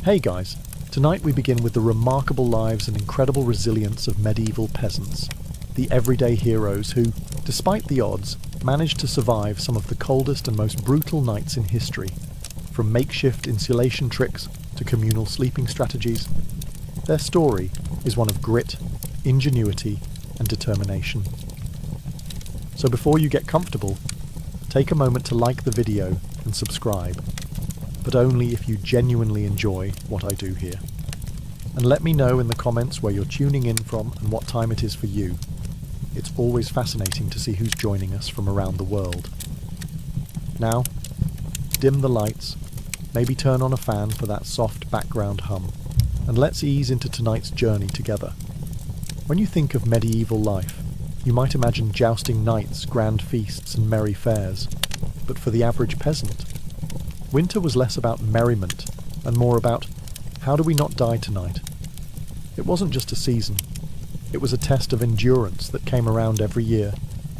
Hey guys, tonight we begin with the remarkable lives and incredible resilience of medieval peasants, the everyday heroes who, despite the odds, managed to survive some of the coldest and most brutal nights in history. From makeshift insulation tricks to communal sleeping strategies, their story is one of grit, ingenuity, and determination. So before you get comfortable, take a moment to like the video and subscribe, but only if you genuinely enjoy what I do here. And let me know in the comments where you're tuning in from and what time it is for you. It's always fascinating to see who's joining us from around the world. Now, dim the lights, maybe turn on a fan for that soft background hum, and let's ease into tonight's journey together. When you think of medieval life, you might imagine jousting knights, grand feasts, and merry fairs. But for the average peasant, winter was less about merriment and more about, how do we not die tonight? It wasn't just a season. It was a test of endurance that came around every year,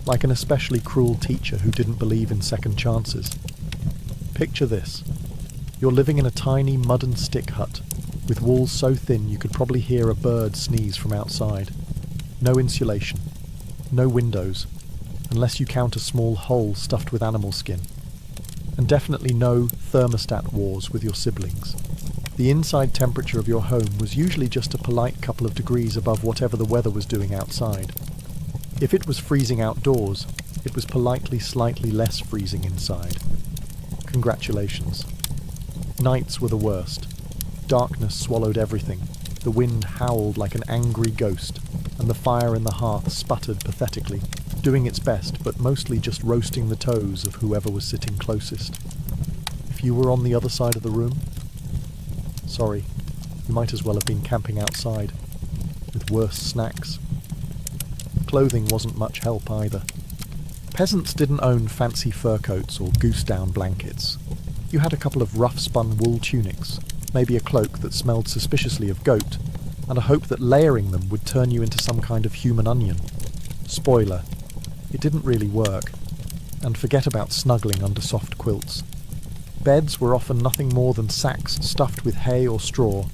like an especially cruel teacher who didn't believe in second chances. Picture this. You're living in a tiny mud and stick hut, with walls so thin you could probably hear a bird sneeze from outside. No insulation. No windows, unless you count a small hole stuffed with animal skin. And definitely no thermostat wars with your siblings. The inside temperature of your home was usually just a polite couple of degrees above whatever the weather was doing outside. If it was freezing outdoors, it was politely slightly less freezing inside. Congratulations. Nights were the worst. Darkness swallowed everything. The wind howled like an angry ghost, and the fire in the hearth sputtered pathetically, doing its best but mostly just roasting the toes of whoever was sitting closest. If you were on the other side of the room, sorry, you might as well have been camping outside, with worse snacks. Clothing wasn't much help either. Peasants didn't own fancy fur coats or goose-down blankets. You had a couple of rough-spun wool tunics, maybe a cloak that smelled suspiciously of goat, and a hope that layering them would turn you into some kind of human onion. Spoiler, it didn't really work, and forget about snuggling under soft quilts. Beds were often nothing more than sacks stuffed with hay or straw,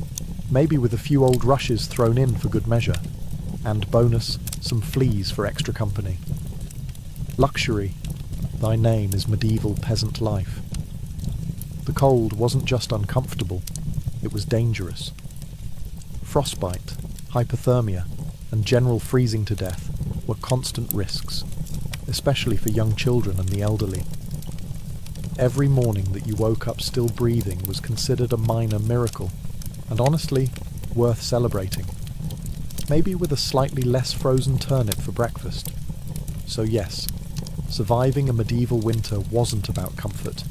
maybe with a few old rushes thrown in for good measure, and bonus, some fleas for extra company. Luxury, thy name is medieval peasant life. The cold wasn't just uncomfortable, it was dangerous. Frostbite, hypothermia, and general freezing to death were constant risks, especially for young children and the elderly. Every morning that you woke up still breathing was considered a minor miracle, and honestly, worth celebrating. Maybe with a slightly less frozen turnip for breakfast. So yes, surviving a medieval winter wasn't about comfort.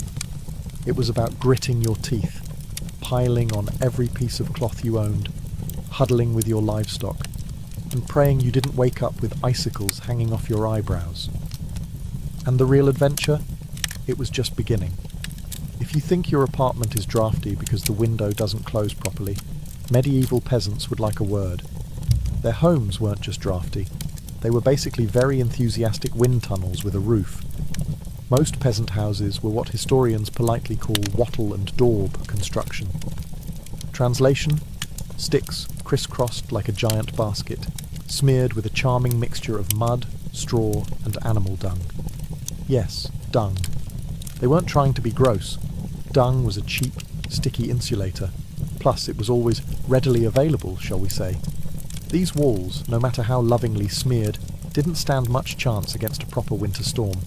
It was about gritting your teeth, piling on every piece of cloth you owned, huddling with your livestock, and praying you didn't wake up with icicles hanging off your eyebrows. And the real adventure? It was just beginning. If you think your apartment is drafty because the window doesn't close properly, medieval peasants would like a word. Their homes weren't just drafty. They were basically very enthusiastic wind tunnels with a roof. Most peasant houses were what historians politely call wattle and daub construction. Translation? Sticks crisscrossed like a giant basket, smeared with a charming mixture of mud, straw, and animal dung. Yes, dung. They weren't trying to be gross. Dung was a cheap, sticky insulator. Plus, it was always readily available, shall we say. These walls, no matter how lovingly smeared, didn't stand much chance against a proper winter storm.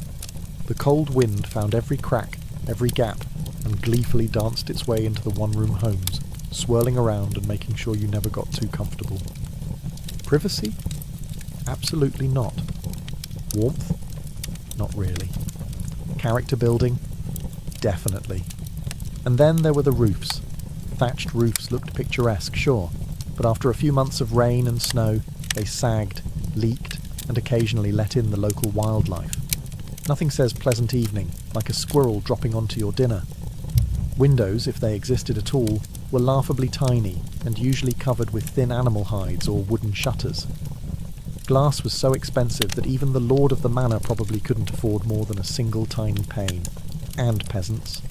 The cold wind found every crack, every gap, and gleefully danced its way into the one-room homes, swirling around and making sure you never got too comfortable. Privacy? Absolutely not. Warmth? Not really. Character building? Definitely. And then there were the roofs. Thatched roofs looked picturesque, sure, but after a few months of rain and snow, they sagged, leaked, and occasionally let in the local wildlife. Nothing says pleasant evening, like a squirrel dropping onto your dinner. Windows, if they existed at all, were laughably tiny and usually covered with thin animal hides or wooden shutters. Glass was so expensive that even the lord of the manor probably couldn't afford more than a single tiny pane. And peasants.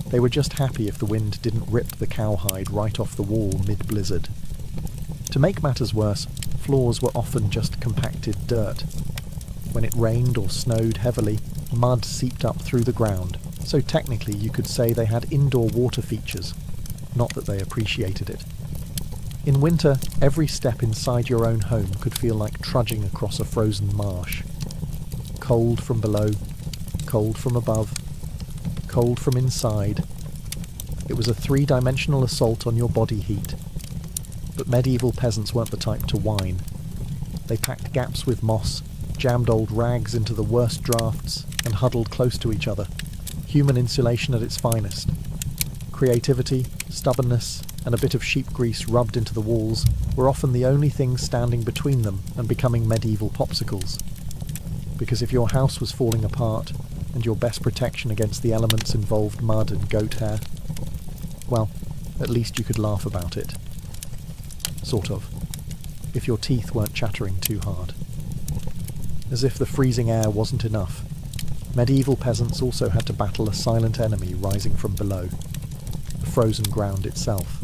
They were just happy if the wind didn't rip the cowhide right off the wall mid-blizzard. To make matters worse, floors were often just compacted dirt. When it rained or snowed heavily, mud seeped up through the ground, so technically you could say they had indoor water features, not that they appreciated it. In winter, every step inside your own home could feel like trudging across a frozen marsh. Cold from below, cold from above, cold from inside. It was a three-dimensional assault on your body heat. But medieval peasants weren't the type to whine. They packed gaps with moss, jammed old rags into the worst drafts, and huddled close to each other. Human insulation at its finest. Creativity, stubbornness, and a bit of sheep grease rubbed into the walls were often the only things standing between them and becoming medieval popsicles. Because if your house was falling apart, and your best protection against the elements involved mud and goat hair, well, at least you could laugh about it. Sort of. If your teeth weren't chattering too hard. As if the freezing air wasn't enough, medieval peasants also had to battle a silent enemy rising from below, the frozen ground itself.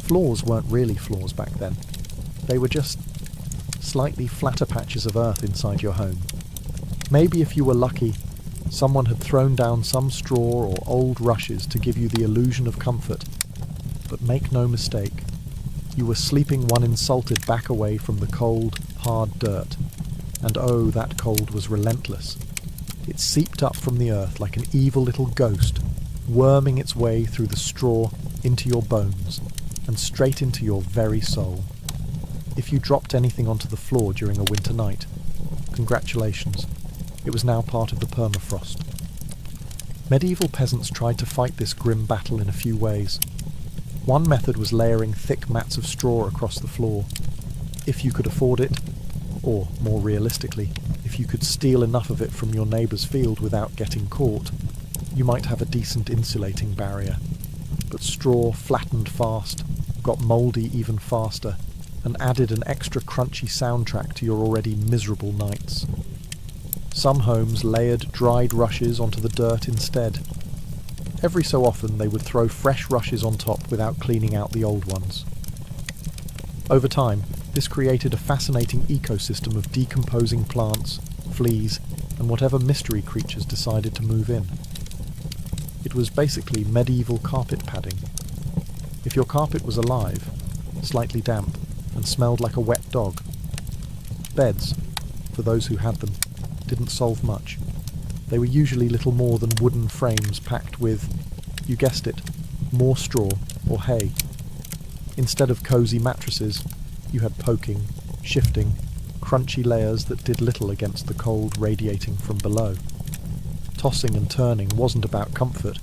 Floors weren't really floors back then. They were just slightly flatter patches of earth inside your home. Maybe if you were lucky, someone had thrown down some straw or old rushes to give you the illusion of comfort. But make no mistake, you were sleeping one insulted back away from the cold, hard dirt. And oh, that cold was relentless. It seeped up from the earth like an evil little ghost, worming its way through the straw into your bones, and straight into your very soul. If you dropped anything onto the floor during a winter night, congratulations, it was now part of the permafrost. Medieval peasants tried to fight this grim battle in a few ways. One method was layering thick mats of straw across the floor. If you could afford it, or, more realistically, if you could steal enough of it from your neighbour's field without getting caught, you might have a decent insulating barrier. But straw flattened fast, got mouldy even faster, and added an extra crunchy soundtrack to your already miserable nights. Some homes layered dried rushes onto the dirt instead. Every so often they would throw fresh rushes on top without cleaning out the old ones. Over time, this created a fascinating ecosystem of decomposing plants, fleas, and whatever mystery creatures decided to move in. It was basically medieval carpet padding. If your carpet was alive, slightly damp, and smelled like a wet dog. Beds, for those who had them, didn't solve much. They were usually little more than wooden frames packed with, you guessed it, more straw or hay. Instead of cosy mattresses, you had poking, shifting, crunchy layers that did little against the cold radiating from below. Tossing and turning wasn't about comfort.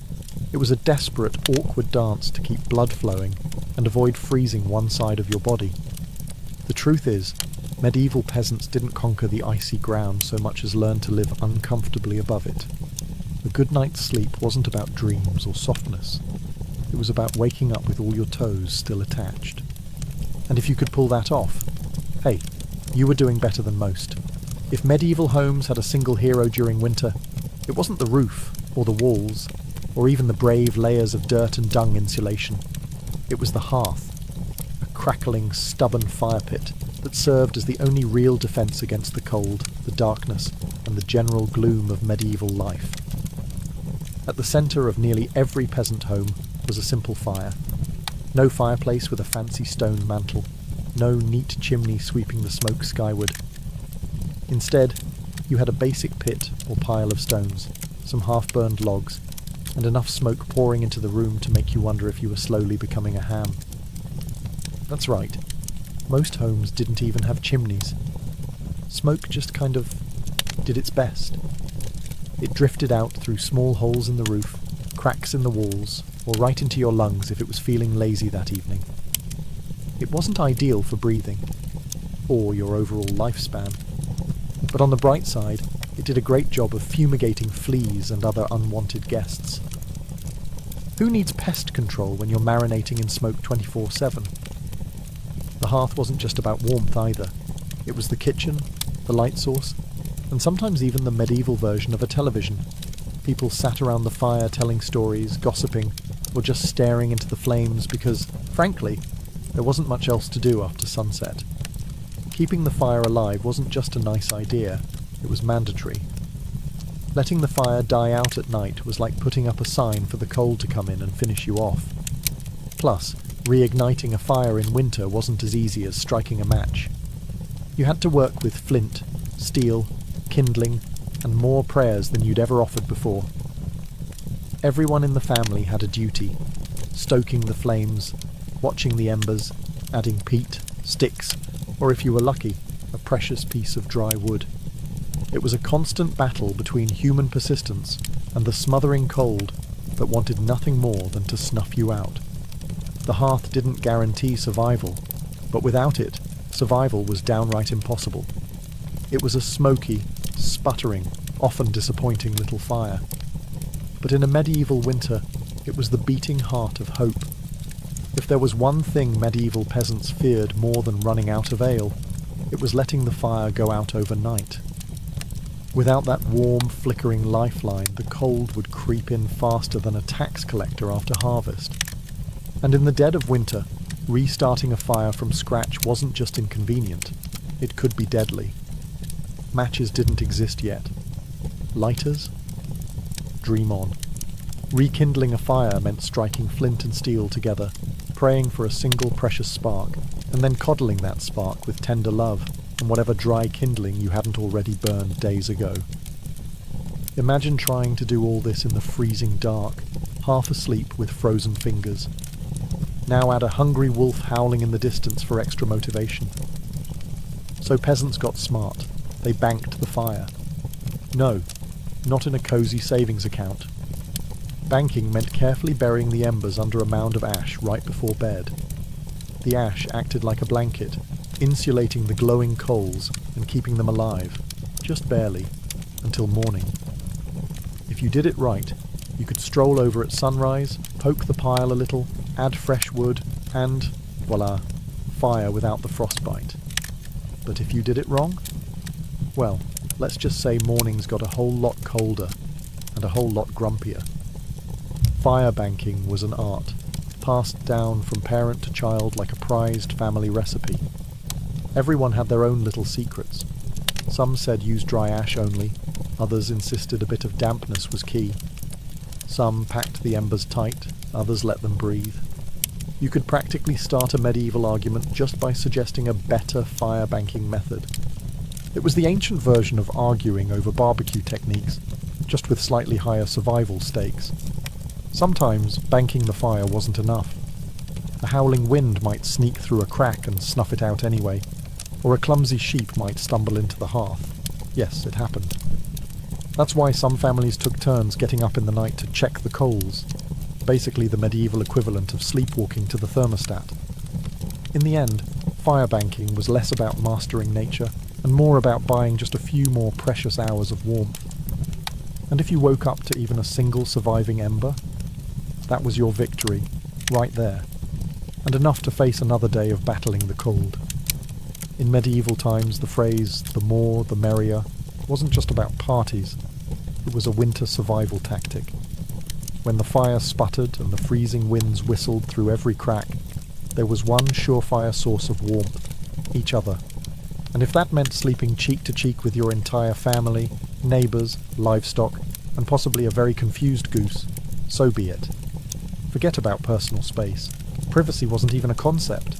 It was a desperate, awkward dance to keep blood flowing and avoid freezing one side of your body. The truth is, medieval peasants didn't conquer the icy ground so much as learn to live uncomfortably above it. A good night's sleep wasn't about dreams or softness. It was about waking up with all your toes still attached. And if you could pull that off, hey, you were doing better than most. If medieval homes had a single hero during winter, it wasn't the roof, or the walls, or even the brave layers of dirt and dung insulation. It was the hearth, a crackling, stubborn fire pit that served as the only real defence against the cold, the darkness, and the general gloom of medieval life. At the centre of nearly every peasant home was a simple fire. No fireplace with a fancy stone mantel, no neat chimney sweeping the smoke skyward. Instead, you had a basic pit or pile of stones, some half-burned logs, and enough smoke pouring into the room to make you wonder if you were slowly becoming a ham. That's right. Most homes didn't even have chimneys. Smoke just kind of did its best. It drifted out through small holes in the roof, cracks in the walls, or right into your lungs if it was feeling lazy that evening. It wasn't ideal for breathing, or your overall lifespan, but on the bright side, it did a great job of fumigating fleas and other unwanted guests. Who needs pest control when you're marinating in smoke 24/7? The hearth wasn't just about warmth either. It was the kitchen, the light source, and sometimes even the medieval version of a television. People sat around the fire telling stories, gossiping, or just staring into the flames because, frankly, there wasn't much else to do after sunset. Keeping the fire alive wasn't just a nice idea, it was mandatory. Letting the fire die out at night was like putting up a sign for the cold to come in and finish you off. Plus, reigniting a fire in winter wasn't as easy as striking a match. You had to work with flint, steel, kindling, and more prayers than you'd ever offered before. Everyone in the family had a duty, stoking the flames, watching the embers, adding peat, sticks, or if you were lucky, a precious piece of dry wood. It was a constant battle between human persistence and the smothering cold that wanted nothing more than to snuff you out. The hearth didn't guarantee survival, but without it, survival was downright impossible. It was a smoky, sputtering, often disappointing little fire. But in a medieval winter, it was the beating heart of hope. If there was one thing medieval peasants feared more than running out of ale, it was letting the fire go out overnight. Without that warm, flickering lifeline, the cold would creep in faster than a tax collector after harvest. And in the dead of winter, restarting a fire from scratch wasn't just inconvenient, it could be deadly. Matches didn't exist yet. Lighters? Dream on. Rekindling a fire meant striking flint and steel together, praying for a single precious spark, and then coddling that spark with tender love and whatever dry kindling you hadn't already burned days ago. Imagine trying to do all this in the freezing dark, half asleep with frozen fingers. Now add a hungry wolf howling in the distance for extra motivation. So peasants got smart. They banked the fire. No, not in a cosy savings account. Banking meant carefully burying the embers under a mound of ash right before bed. The ash acted like a blanket, insulating the glowing coals and keeping them alive, just barely, until morning. If you did it right, you could stroll over at sunrise, poke the pile a little, add fresh wood, and, voila, fire without the frostbite. But if you did it wrong, well, let's just say mornings got a whole lot colder and a whole lot grumpier. Fire banking was an art, passed down from parent to child like a prized family recipe. Everyone had their own little secrets. Some said use dry ash only, others insisted a bit of dampness was key. Some packed the embers tight, others let them breathe. You could practically start a medieval argument just by suggesting a better fire banking method. It was the ancient version of arguing over barbecue techniques, just with slightly higher survival stakes. Sometimes banking the fire wasn't enough. A howling wind might sneak through a crack and snuff it out anyway, or a clumsy sheep might stumble into the hearth. Yes, it happened. That's why some families took turns getting up in the night to check the coals, basically the medieval equivalent of sleepwalking to the thermostat. In the end, fire banking was less about mastering nature and more about buying just a few more precious hours of warmth. And if you woke up to even a single surviving ember, that was your victory, right there, and enough to face another day of battling the cold. In medieval times, the phrase, "the more, the merrier," wasn't just about parties, it was a winter survival tactic. When the fire sputtered and the freezing winds whistled through every crack, there was one surefire source of warmth, each other. And if that meant sleeping cheek to cheek with your entire family, neighbours, livestock, and possibly a very confused goose, so be it. Forget about personal space. Privacy wasn't even a concept.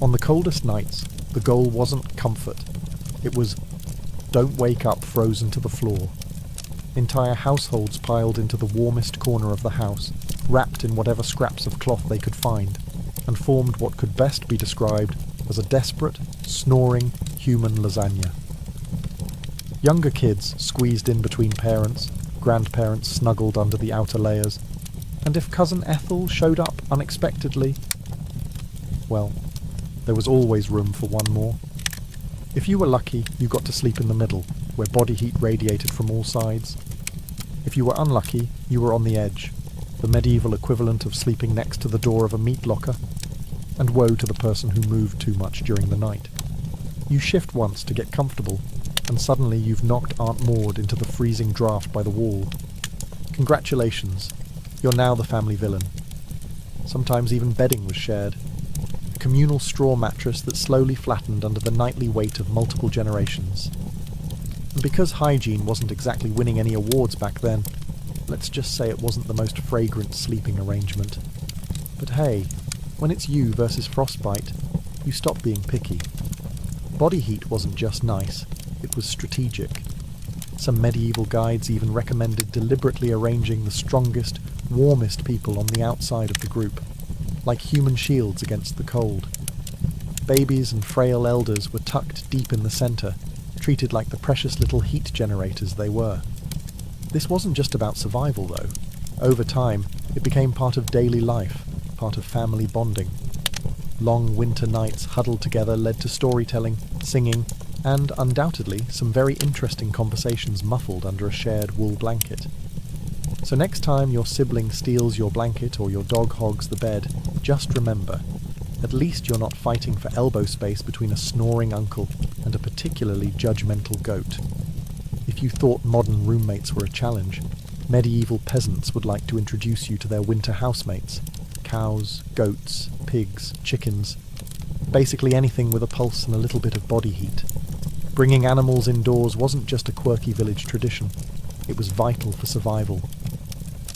On the coldest nights, the goal wasn't comfort. It was, don't wake up frozen to the floor. Entire households piled into the warmest corner of the house, wrapped in whatever scraps of cloth they could find, and formed what could best be described as a desperate, snoring human lasagna. Younger kids squeezed in between parents, grandparents snuggled under the outer layers, and if Cousin Ethel showed up unexpectedly, well, there was always room for one more. If you were lucky, you got to sleep in the middle, where body heat radiated from all sides. If you were unlucky, you were on the edge, the medieval equivalent of sleeping next to the door of a meat locker, and woe to the person who moved too much during the night. You shift once to get comfortable, and suddenly you've knocked Aunt Maud into the freezing draft by the wall. Congratulations, you're now the family villain. Sometimes even bedding was shared. A communal straw mattress that slowly flattened under the nightly weight of multiple generations. And because hygiene wasn't exactly winning any awards back then, let's just say it wasn't the most fragrant sleeping arrangement. But hey, when it's you versus frostbite, you stop being picky. Body heat wasn't just nice, it was strategic. Some medieval guides even recommended deliberately arranging the strongest, warmest people on the outside of the group, like human shields against the cold. Babies and frail elders were tucked deep in the centre, treated like the precious little heat generators they were. This wasn't just about survival, though. Over time, it became part of daily life, part of family bonding. Long winter nights huddled together led to storytelling, singing, and undoubtedly some very interesting conversations muffled under a shared wool blanket. So next time your sibling steals your blanket or your dog hogs the bed, just remember, at least you're not fighting for elbow space between a snoring uncle and a particularly judgmental goat. If you thought modern roommates were a challenge, medieval peasants would like to introduce you to their winter housemates. Cows, goats, pigs, chickens, basically anything with a pulse and a little bit of body heat. Bringing animals indoors wasn't just a quirky village tradition, it was vital for survival.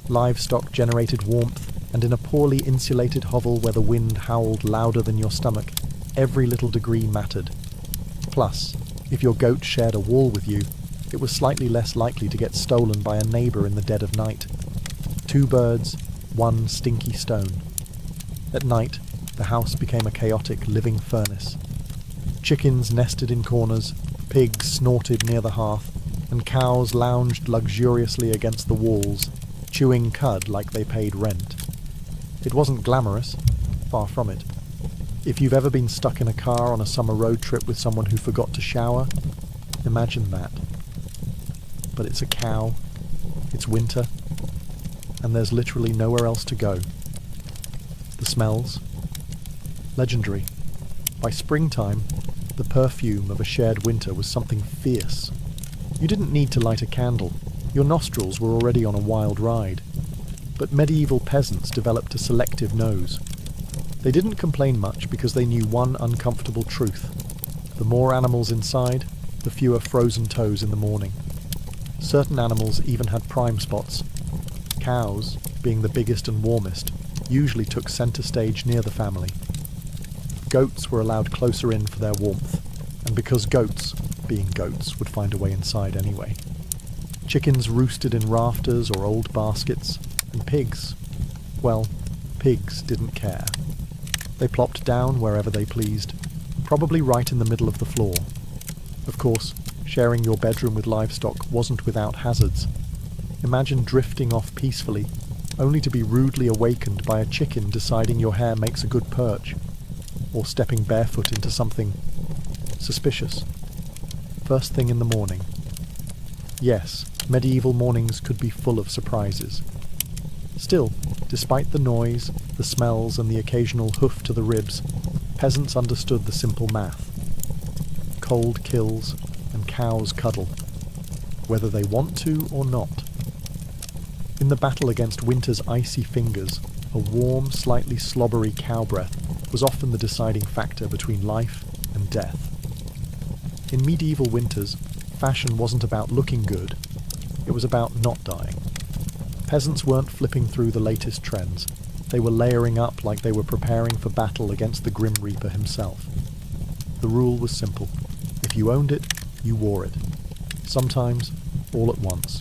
Livestock generated warmth, and in a poorly insulated hovel where the wind howled louder than your stomach, every little degree mattered. Plus, if your goat shared a wall with you, it was slightly less likely to get stolen by a neighbour in the dead of night. 2 birds, 1 stinky stone. At night, the house became a chaotic living furnace. Chickens nested in corners, pigs snorted near the hearth, and cows lounged luxuriously against the walls, chewing cud like they paid rent. It wasn't glamorous, far from it. If you've ever been stuck in a car on a summer road trip with someone who forgot to shower, imagine that. But it's a cow, it's winter, and there's literally nowhere else to go. The smells? Legendary. By springtime, the perfume of a shared winter was something fierce. You didn't need to light a candle, your nostrils were already on a wild ride. But medieval peasants developed a selective nose. They didn't complain much because they knew one uncomfortable truth. The more animals inside, the fewer frozen toes in the morning. Certain animals even had prime spots. Cows, being the biggest and warmest, usually took centre stage near the family. Goats were allowed closer in for their warmth, and because goats, being goats, would find a way inside anyway. Chickens roosted in rafters or old baskets, and pigs, well, pigs didn't care. They plopped down wherever they pleased, probably right in the middle of the floor. Of course, sharing your bedroom with livestock wasn't without hazards. Imagine drifting off peacefully, only to be rudely awakened by a chicken deciding your hair makes a good perch, or stepping barefoot into something suspicious. First thing in the morning. Yes, medieval mornings could be full of surprises. Still, despite the noise, the smells, and the occasional hoof to the ribs, peasants understood the simple math. Cold kills, and cows cuddle, whether they want to or not. In the battle against winter's icy fingers, a warm, slightly slobbery cow breath was often the deciding factor between life and death. In medieval winters, fashion wasn't about looking good, it was about not dying. Peasants weren't flipping through the latest trends, they were layering up like they were preparing for battle against the Grim Reaper himself. The rule was simple. If you owned it, you wore it. Sometimes, all at once.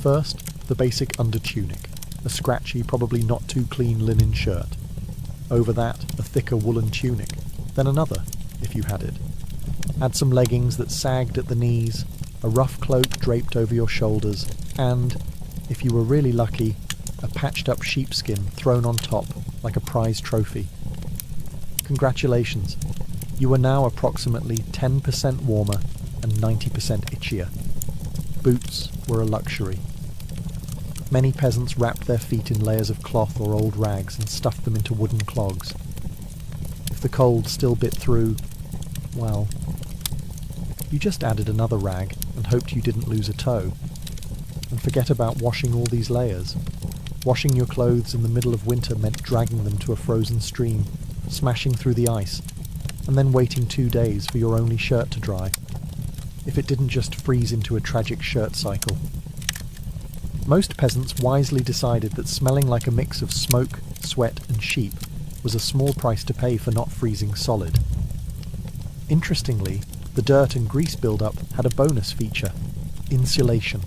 First, the basic undertunic, a scratchy, probably not too clean linen shirt. Over that, a thicker woolen tunic, then another, if you had it. Add some leggings that sagged at the knees, a rough cloak draped over your shoulders, and, if you were really lucky, a patched-up sheepskin thrown on top like a prize trophy. Congratulations, you are now approximately 10% warmer and 90% itchier. Boots were a luxury. Many peasants wrapped their feet in layers of cloth or old rags and stuffed them into wooden clogs. If the cold still bit through, well, you just added another rag and hoped you didn't lose a toe. and forget about washing all these layers. Washing your clothes in the middle of winter meant dragging them to a frozen stream, smashing through the ice, and then waiting 2 days for your only shirt to dry, if it didn't just freeze into a tragic shirt cycle. Most peasants wisely decided that smelling like a mix of smoke, sweat and sheep was a small price to pay for not freezing solid. Interestingly, the dirt and grease buildup had a bonus feature: insulation.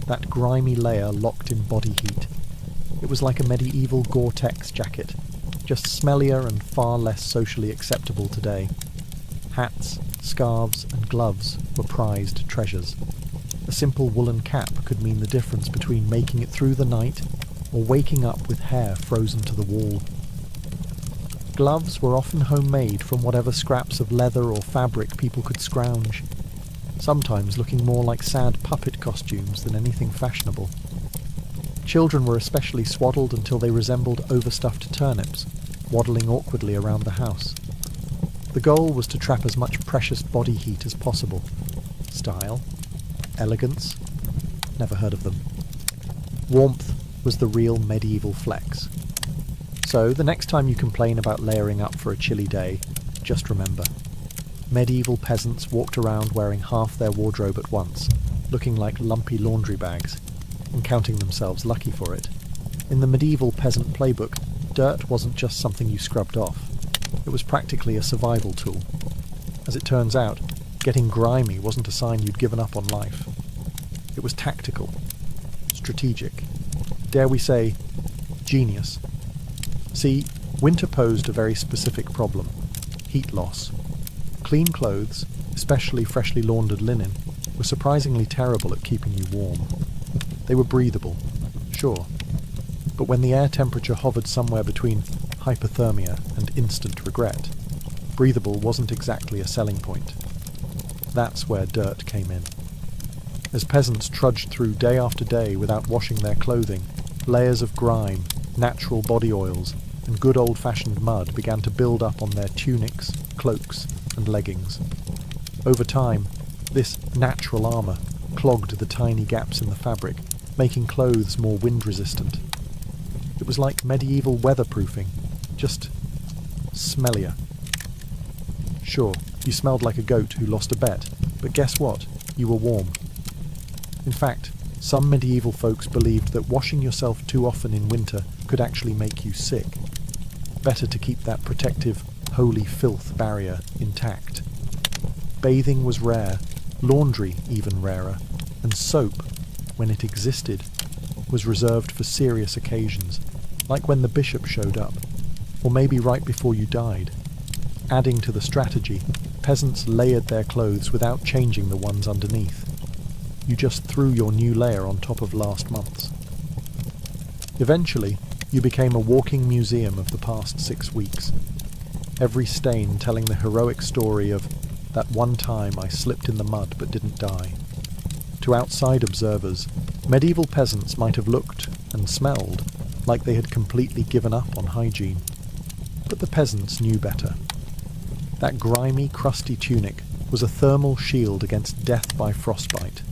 That grimy layer locked in body heat. It was like a medieval Gore-Tex jacket, just smellier and far less socially acceptable today. Hats, scarves and gloves were prized treasures. A simple woolen cap could mean the difference between making it through the night or waking up with hair frozen to the wall. Gloves were often homemade from whatever scraps of leather or fabric people could scrounge, sometimes looking more like sad puppet costumes than anything fashionable. Children were especially swaddled until they resembled overstuffed turnips, waddling awkwardly around the house. The goal was to trap as much precious body heat as possible. Style, elegance, never heard of them. Warmth was the real medieval flex. So, the next time you complain about layering up for a chilly day, just remember, medieval peasants walked around wearing half their wardrobe at once, looking like lumpy laundry bags, and counting themselves lucky for it. In the medieval peasant playbook, dirt wasn't just something you scrubbed off. It was practically a survival tool. As it turns out, getting grimy wasn't a sign you'd given up on life. It was tactical, strategic, dare we say, genius. See, winter posed a very specific problem: heat loss. Clean clothes, especially freshly laundered linen, were surprisingly terrible at keeping you warm. They were breathable, sure, but when the air temperature hovered somewhere between hypothermia and instant regret, breathable wasn't exactly a selling point. That's where dirt came in. As peasants trudged through day after day without washing their clothing, layers of grime, natural body oils, and good old-fashioned mud began to build up on their tunics, cloaks, and leggings. Over time, this natural armour clogged the tiny gaps in the fabric, making clothes more wind-resistant. It was like medieval weatherproofing, just smellier. Sure, you smelled like a goat who lost a bet, but guess what? You were warm. In fact, some medieval folks believed that washing yourself too often in winter could actually make you sick. Better to keep that protective, holy filth barrier intact. Bathing was rare, laundry even rarer, and soap, when it existed, was reserved for serious occasions, like when the bishop showed up, or maybe right before you died. Adding to the strategy, peasants layered their clothes without changing the ones underneath. You just threw your new layer on top of last month's. Eventually, you became a walking museum of the past 6 weeks. Every stain telling the heroic story of that one time I slipped in the mud but didn't die. To outside observers, medieval peasants might have looked and smelled like they had completely given up on hygiene. But the peasants knew better. That grimy, crusty tunic was a thermal shield against death by frostbite.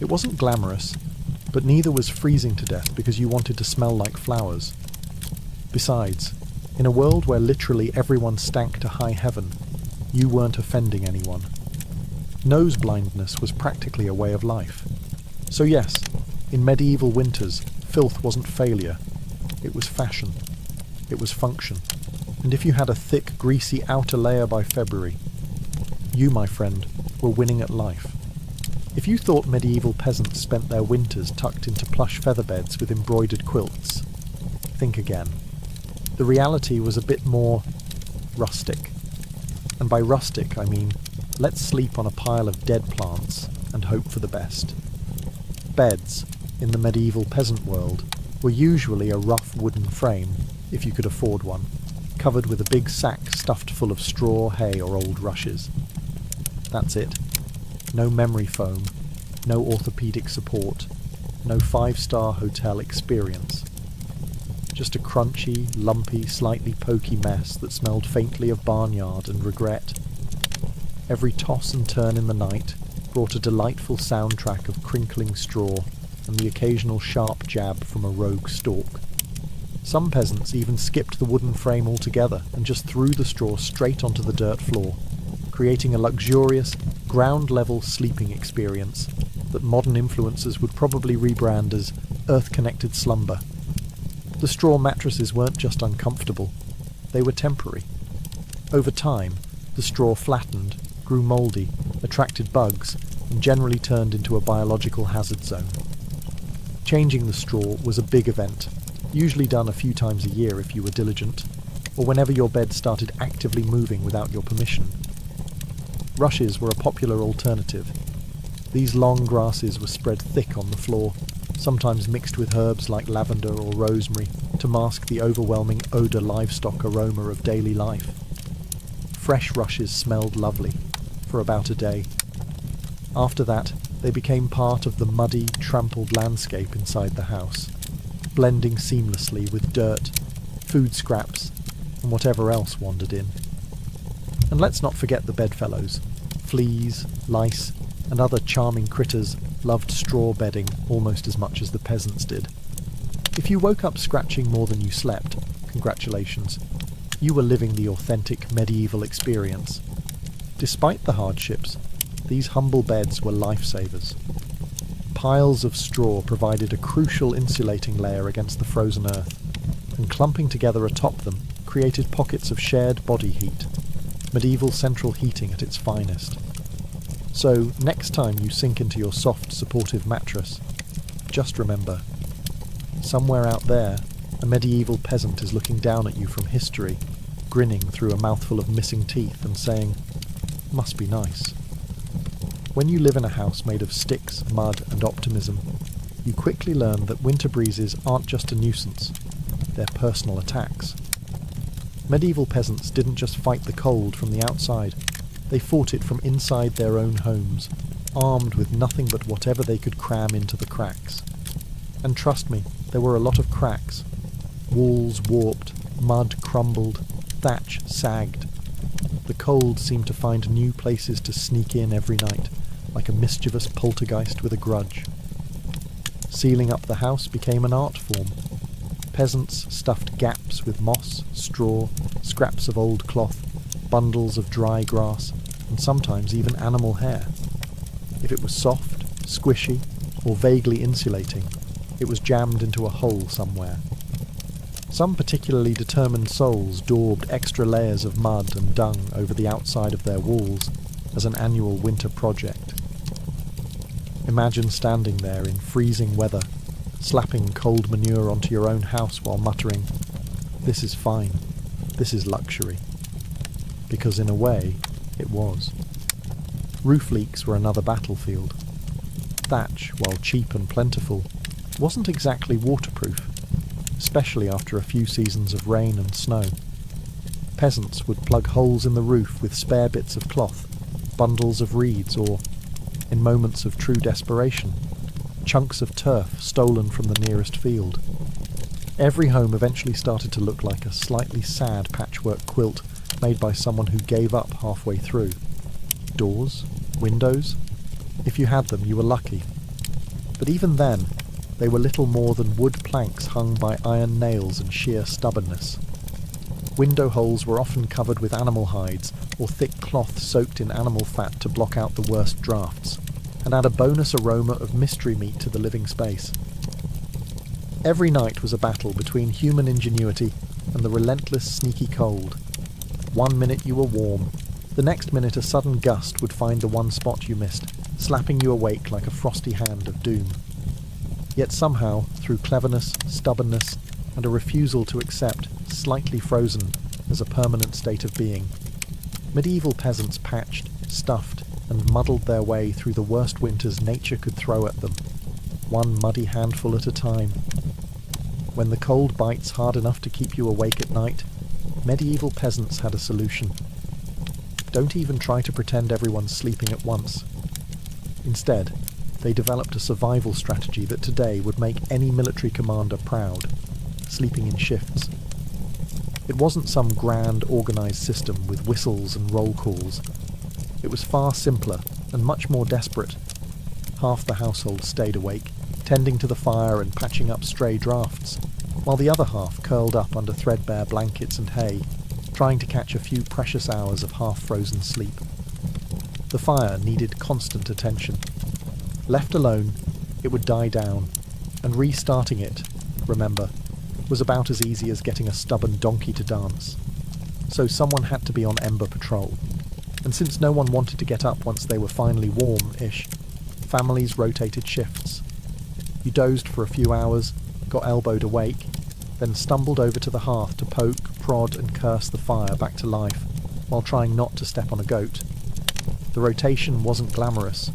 It wasn't glamorous, but neither was freezing to death because you wanted to smell like flowers. Besides, in a world where literally everyone stank to high heaven, you weren't offending anyone. Nose blindness was practically a way of life. So yes, in medieval winters, filth wasn't failure. It was fashion. It was function. And if you had a thick, greasy outer layer by February, you, my friend, were winning at life. If you thought medieval peasants spent their winters tucked into plush featherbeds with embroidered quilts, think again. The reality was a bit more rustic. And by rustic, I mean, let's sleep on a pile of dead plants and hope for the best. Beds, in the medieval peasant world, were usually a rough wooden frame, if you could afford one, covered with a big sack stuffed full of straw, hay, or old rushes. That's it. No memory foam, no orthopedic support, no 5-star hotel experience. Just a crunchy, lumpy, slightly pokey mess that smelled faintly of barnyard and regret. Every toss and turn in the night brought a delightful soundtrack of crinkling straw, and the occasional sharp jab from a rogue stalk. Some peasants even skipped the wooden frame altogether and just threw the straw straight onto the dirt floor, creating a luxurious, ground-level sleeping experience that modern influencers would probably rebrand as earth-connected slumber. The straw mattresses weren't just uncomfortable, they were temporary. Over time, the straw flattened, grew mouldy, attracted bugs, and generally turned into a biological hazard zone. Changing the straw was a big event, usually done a few times a year if you were diligent, or whenever your bed started actively moving without your permission. Rushes were a popular alternative. These long grasses were spread thick on the floor, sometimes mixed with herbs like lavender or rosemary to mask the overwhelming odour livestock aroma of daily life. Fresh rushes smelled lovely, for about a day. After that, they became part of the muddy, trampled landscape inside the house, blending seamlessly with dirt, food scraps, and whatever else wandered in. And let's not forget the bedfellows. Fleas, lice, and other charming critters loved straw bedding almost as much as the peasants did. If you woke up scratching more than you slept, congratulations. You were living the authentic medieval experience. Despite the hardships, these humble beds were lifesavers. Piles of straw provided a crucial insulating layer against the frozen earth, and clumping together atop them created pockets of shared body heat, medieval central heating at its finest. So, next time you sink into your soft, supportive mattress, just remember, somewhere out there, a medieval peasant is looking down at you from history, grinning through a mouthful of missing teeth and saying, "Must be nice." When you live in a house made of sticks, mud, and optimism, you quickly learn that winter breezes aren't just a nuisance, they're personal attacks. Medieval peasants didn't just fight the cold from the outside, they fought it from inside their own homes, armed with nothing but whatever they could cram into the cracks. And trust me, there were a lot of cracks. Walls warped, mud crumbled, thatch sagged. The cold seemed to find new places to sneak in every night, like a mischievous poltergeist with a grudge. Sealing up the house became an art form. Peasants stuffed gaps with moss, straw, scraps of old cloth, bundles of dry grass, and sometimes even animal hair. If it was soft, squishy, or vaguely insulating, it was jammed into a hole somewhere. Some particularly determined souls daubed extra layers of mud and dung over the outside of their walls as an annual winter project. Imagine standing there in freezing weather, slapping cold manure onto your own house while muttering, "This is fine, this is luxury." Because in a way, it was. Roof leaks were another battlefield. Thatch, while cheap and plentiful, wasn't exactly waterproof, especially after a few seasons of rain and snow. Peasants would plug holes in the roof with spare bits of cloth, bundles of reeds, or, in moments of true desperation, chunks of turf stolen from the nearest field. Every home eventually started to look like a slightly sad patchwork quilt made by someone who gave up halfway through. Doors? Windows? If you had them, you were lucky. But even then, they were little more than wood planks hung by iron nails and sheer stubbornness. Window holes were often covered with animal hides or thick cloth soaked in animal fat to block out the worst drafts, and add a bonus aroma of mystery meat to the living space. Every night was a battle between human ingenuity and the relentless sneaky cold. One minute you were warm, the next minute a sudden gust would find the one spot you missed, slapping you awake like a frosty hand of doom. Yet somehow, through cleverness, stubbornness, and a refusal to accept slightly frozen as a permanent state of being, medieval peasants patched, stuffed, and muddled their way through the worst winters nature could throw at them, one muddy handful at a time. When the cold bites hard enough to keep you awake at night, medieval peasants had a solution. Don't even try to pretend everyone's sleeping at once. Instead, they developed a survival strategy that today would make any military commander proud: sleeping in shifts. It wasn't some grand, organised system with whistles and roll calls. It was far simpler and much more desperate. Half the household stayed awake, tending to the fire and patching up stray drafts, while the other half curled up under threadbare blankets and hay, trying to catch a few precious hours of half-frozen sleep. The fire needed constant attention. Left alone, it would die down, and restarting it, remember, was about as easy as getting a stubborn donkey to dance. So someone had to be on ember patrol, and since no one wanted to get up once they were finally warm-ish, families rotated shifts. You dozed for a few hours, got elbowed awake, then stumbled over to the hearth to poke, prod and curse the fire back to life, while trying not to step on a goat. The rotation wasn't glamorous.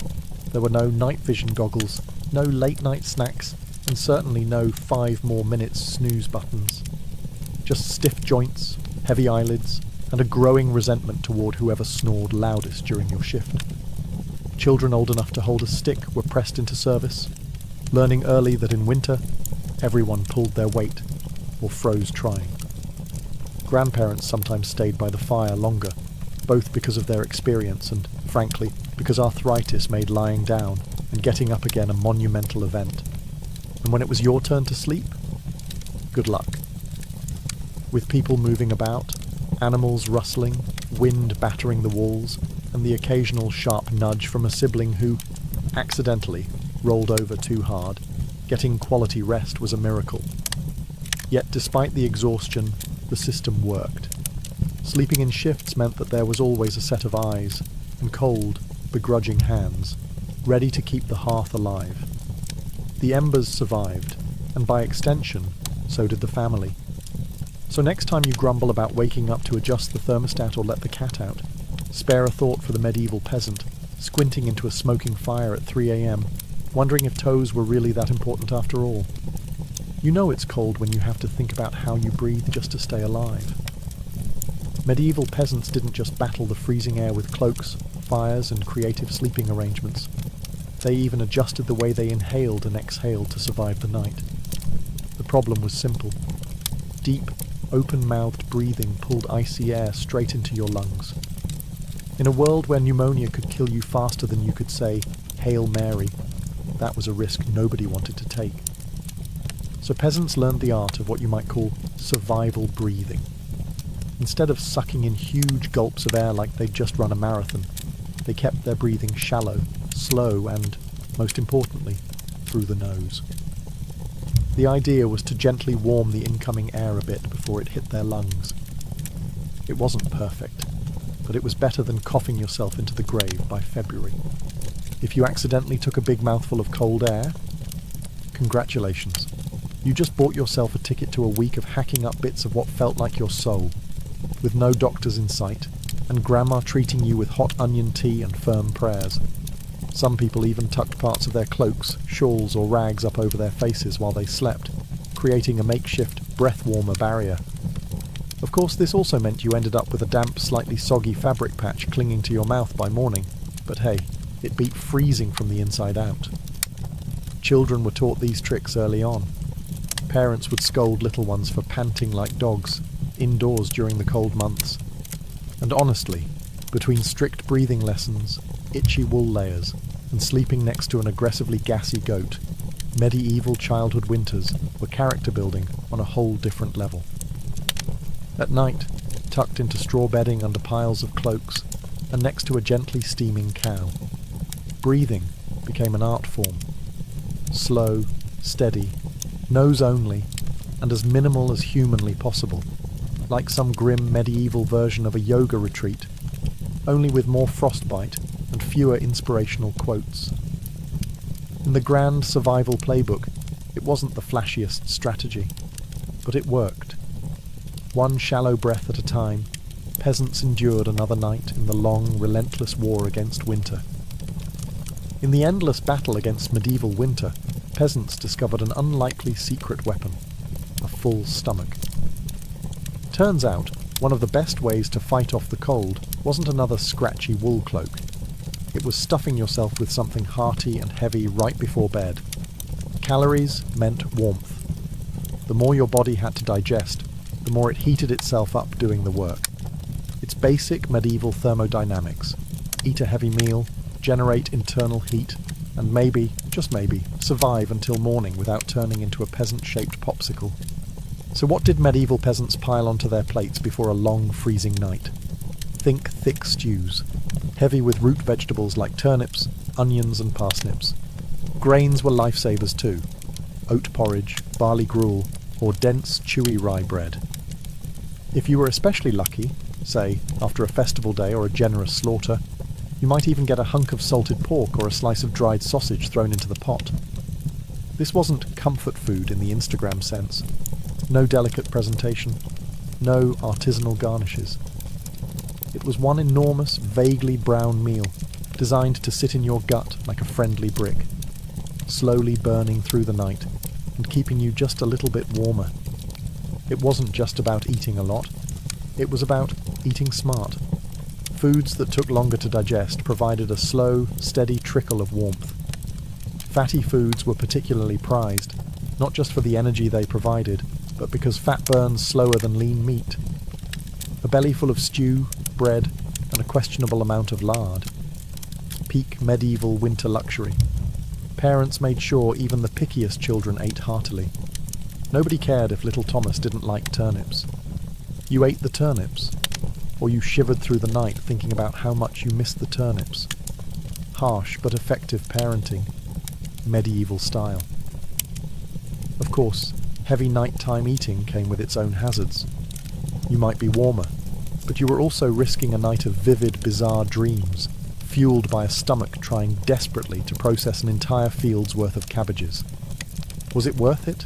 There were no night vision goggles, no late-night snacks, and certainly no 5 more minutes snooze buttons. Just stiff joints, heavy eyelids, and a growing resentment toward whoever snored loudest during your shift. Children old enough to hold a stick were pressed into service, learning early that in winter, everyone pulled their weight, or froze trying. Grandparents sometimes stayed by the fire longer, both because of their experience and, frankly, because arthritis made lying down and getting up again a monumental event. And when it was your turn to sleep, good luck. With people moving about, animals rustling, wind battering the walls, and the occasional sharp nudge from a sibling who, accidentally, rolled over too hard, getting quality rest was a miracle. Yet despite the exhaustion, the system worked. Sleeping in shifts meant that there was always a set of eyes, and cold, begrudging hands, ready to keep the hearth alive. The embers survived, and by extension, so did the family. So next time you grumble about waking up to adjust the thermostat or let the cat out, spare a thought for the medieval peasant, squinting into a smoking fire at 3 a.m, wondering if toes were really that important after all. You know it's cold when you have to think about how you breathe just to stay alive. Medieval peasants didn't just battle the freezing air with cloaks, fires, and creative sleeping arrangements. They even adjusted the way they inhaled and exhaled to survive the night. The problem was simple. Deep, open-mouthed breathing pulled icy air straight into your lungs. In a world where pneumonia could kill you faster than you could say, "Hail Mary," that was a risk nobody wanted to take. So peasants learned the art of what you might call survival breathing. Instead of sucking in huge gulps of air like they'd just run a marathon, they kept their breathing shallow, slow, and, most importantly, through the nose. The idea was to gently warm the incoming air a bit before it hit their lungs. It wasn't perfect, but it was better than coughing yourself into the grave by February. If you accidentally took a big mouthful of cold air, congratulations. You just bought yourself a ticket to a week of hacking up bits of what felt like your soul, with no doctors in sight, and grandma treating you with hot onion tea and firm prayers. Some people even tucked parts of their cloaks, shawls, or rags up over their faces while they slept, creating a makeshift breath-warmer barrier. Of course, this also meant you ended up with a damp, slightly soggy fabric patch clinging to your mouth by morning, but hey, it beat freezing from the inside out. Children were taught these tricks early on. Parents would scold little ones for panting like dogs, indoors during the cold months. And honestly, between strict breathing lessons, itchy wool layers, and sleeping next to an aggressively gassy goat, medieval childhood winters were character building on a whole different level. At night, tucked into straw bedding under piles of cloaks, and next to a gently steaming cow, breathing became an art form. Slow, steady, nose only, and as minimal as humanly possible, like some grim medieval version of a yoga retreat, only with more frostbite and fewer inspirational quotes. In the grand survival playbook, it wasn't the flashiest strategy, but it worked. One shallow breath at a time, peasants endured another night in the long, relentless war against winter. In the endless battle against medieval winter, peasants discovered an unlikely secret weapon: a full stomach. Turns out, one of the best ways to fight off the cold wasn't another scratchy wool cloak. It was stuffing yourself with something hearty and heavy right before bed. Calories meant warmth. The more your body had to digest, the more it heated itself up doing the work. It's basic medieval thermodynamics. Eat a heavy meal, generate internal heat, and maybe, just maybe, survive until morning without turning into a peasant-shaped popsicle. So what did medieval peasants pile onto their plates before a long, freezing night? Think thick stews, heavy with root vegetables like turnips, onions and parsnips. Grains were lifesavers too. Oat porridge, barley gruel, or dense, chewy rye bread. If you were especially lucky, say, after a festival day or a generous slaughter, you might even get a hunk of salted pork or a slice of dried sausage thrown into the pot. This wasn't comfort food in the Instagram sense. No delicate presentation, no artisanal garnishes. It was one enormous, vaguely brown meal, designed to sit in your gut like a friendly brick, slowly burning through the night and keeping you just a little bit warmer. It wasn't just about eating a lot, it was about eating smart. Foods that took longer to digest provided a slow, steady trickle of warmth. Fatty foods were particularly prized, not just for the energy they provided, but because fat burns slower than lean meat. A belly full of stew, bread, and a questionable amount of lard. Peak medieval winter luxury. Parents made sure even the pickiest children ate heartily. Nobody cared if little Thomas didn't like turnips. You ate the turnips, or you shivered through the night thinking about how much you missed the turnips. Harsh but effective parenting. Medieval style. Of course, heavy nighttime eating came with its own hazards. You might be warmer, but you were also risking a night of vivid, bizarre dreams, fueled by a stomach trying desperately to process an entire field's worth of cabbages. Was it worth it?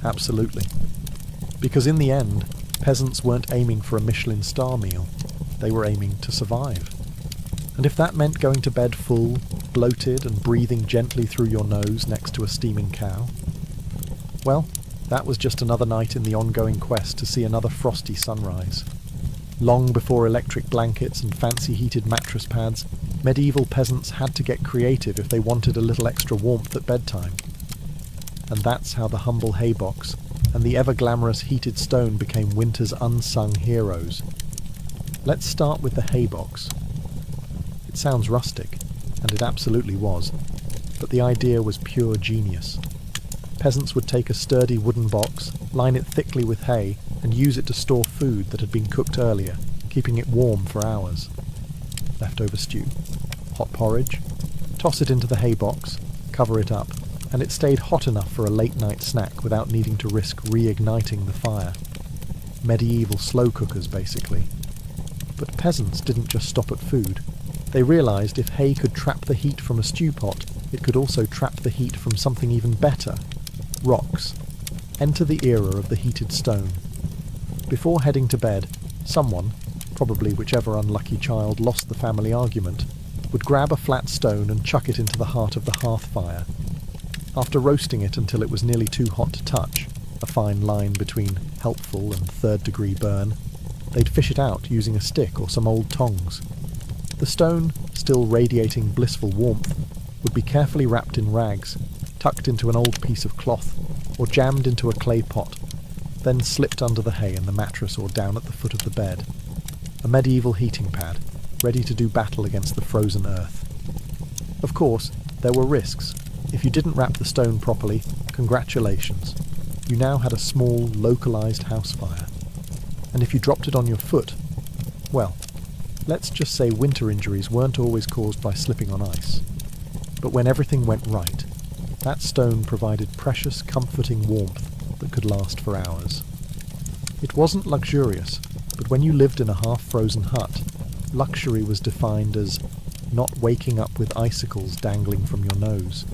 Absolutely. Because in the end, peasants weren't aiming for a Michelin star meal, they were aiming to survive. And if that meant going to bed full, bloated and breathing gently through your nose next to a steaming cow, well, that was just another night in the ongoing quest to see another frosty sunrise. Long before electric blankets and fancy heated mattress pads, medieval peasants had to get creative if they wanted a little extra warmth at bedtime. And that's how the humble haybox and the ever-glamorous heated stone became winter's unsung heroes. Let's start with the haybox. It sounds rustic, and it absolutely was, but the idea was pure genius. Peasants would take a sturdy wooden box, line it thickly with hay, and use it to store food that had been cooked earlier, keeping it warm for hours. Leftover stew, hot porridge, toss it into the haybox, cover it up, and it stayed hot enough for a late-night snack without needing to risk reigniting the fire. Medieval slow cookers, basically. But peasants didn't just stop at food. They realised if hay could trap the heat from a stew pot, it could also trap the heat from something even better. Rocks. Enter the era of the heated stone. Before heading to bed, someone, probably whichever unlucky child lost the family argument, would grab a flat stone and chuck it into the heart of the hearth fire. After roasting it until it was nearly too hot to touch, a fine line between helpful and third-degree burn, they'd fish it out using a stick or some old tongs. The stone, still radiating blissful warmth, would be carefully wrapped in rags, tucked into an old piece of cloth, or jammed into a clay pot, then slipped under the hay in the mattress or down at the foot of the bed. A medieval heating pad, ready to do battle against the frozen earth. Of course, there were risks. If you didn't wrap the stone properly, congratulations. You now had a small, localized house fire. And if you dropped it on your foot, well, let's just say winter injuries weren't always caused by slipping on ice. But when everything went right, that stone provided precious, comforting warmth that could last for hours. It wasn't luxurious, but when you lived in a half-frozen hut, luxury was defined as not waking up with icicles dangling from your nose.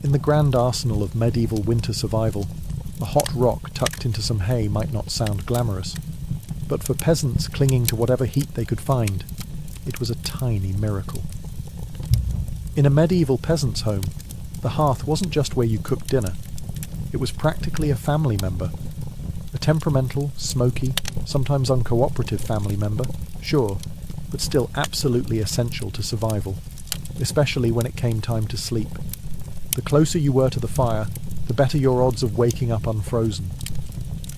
In the grand arsenal of medieval winter survival, a hot rock tucked into some hay might not sound glamorous, but for peasants clinging to whatever heat they could find, it was a tiny miracle. In a medieval peasant's home, the hearth wasn't just where you cooked dinner. It was practically a family member. A temperamental, smoky, sometimes uncooperative family member, sure, but still absolutely essential to survival, especially when it came time to sleep. The closer you were to the fire, the better your odds of waking up unfrozen.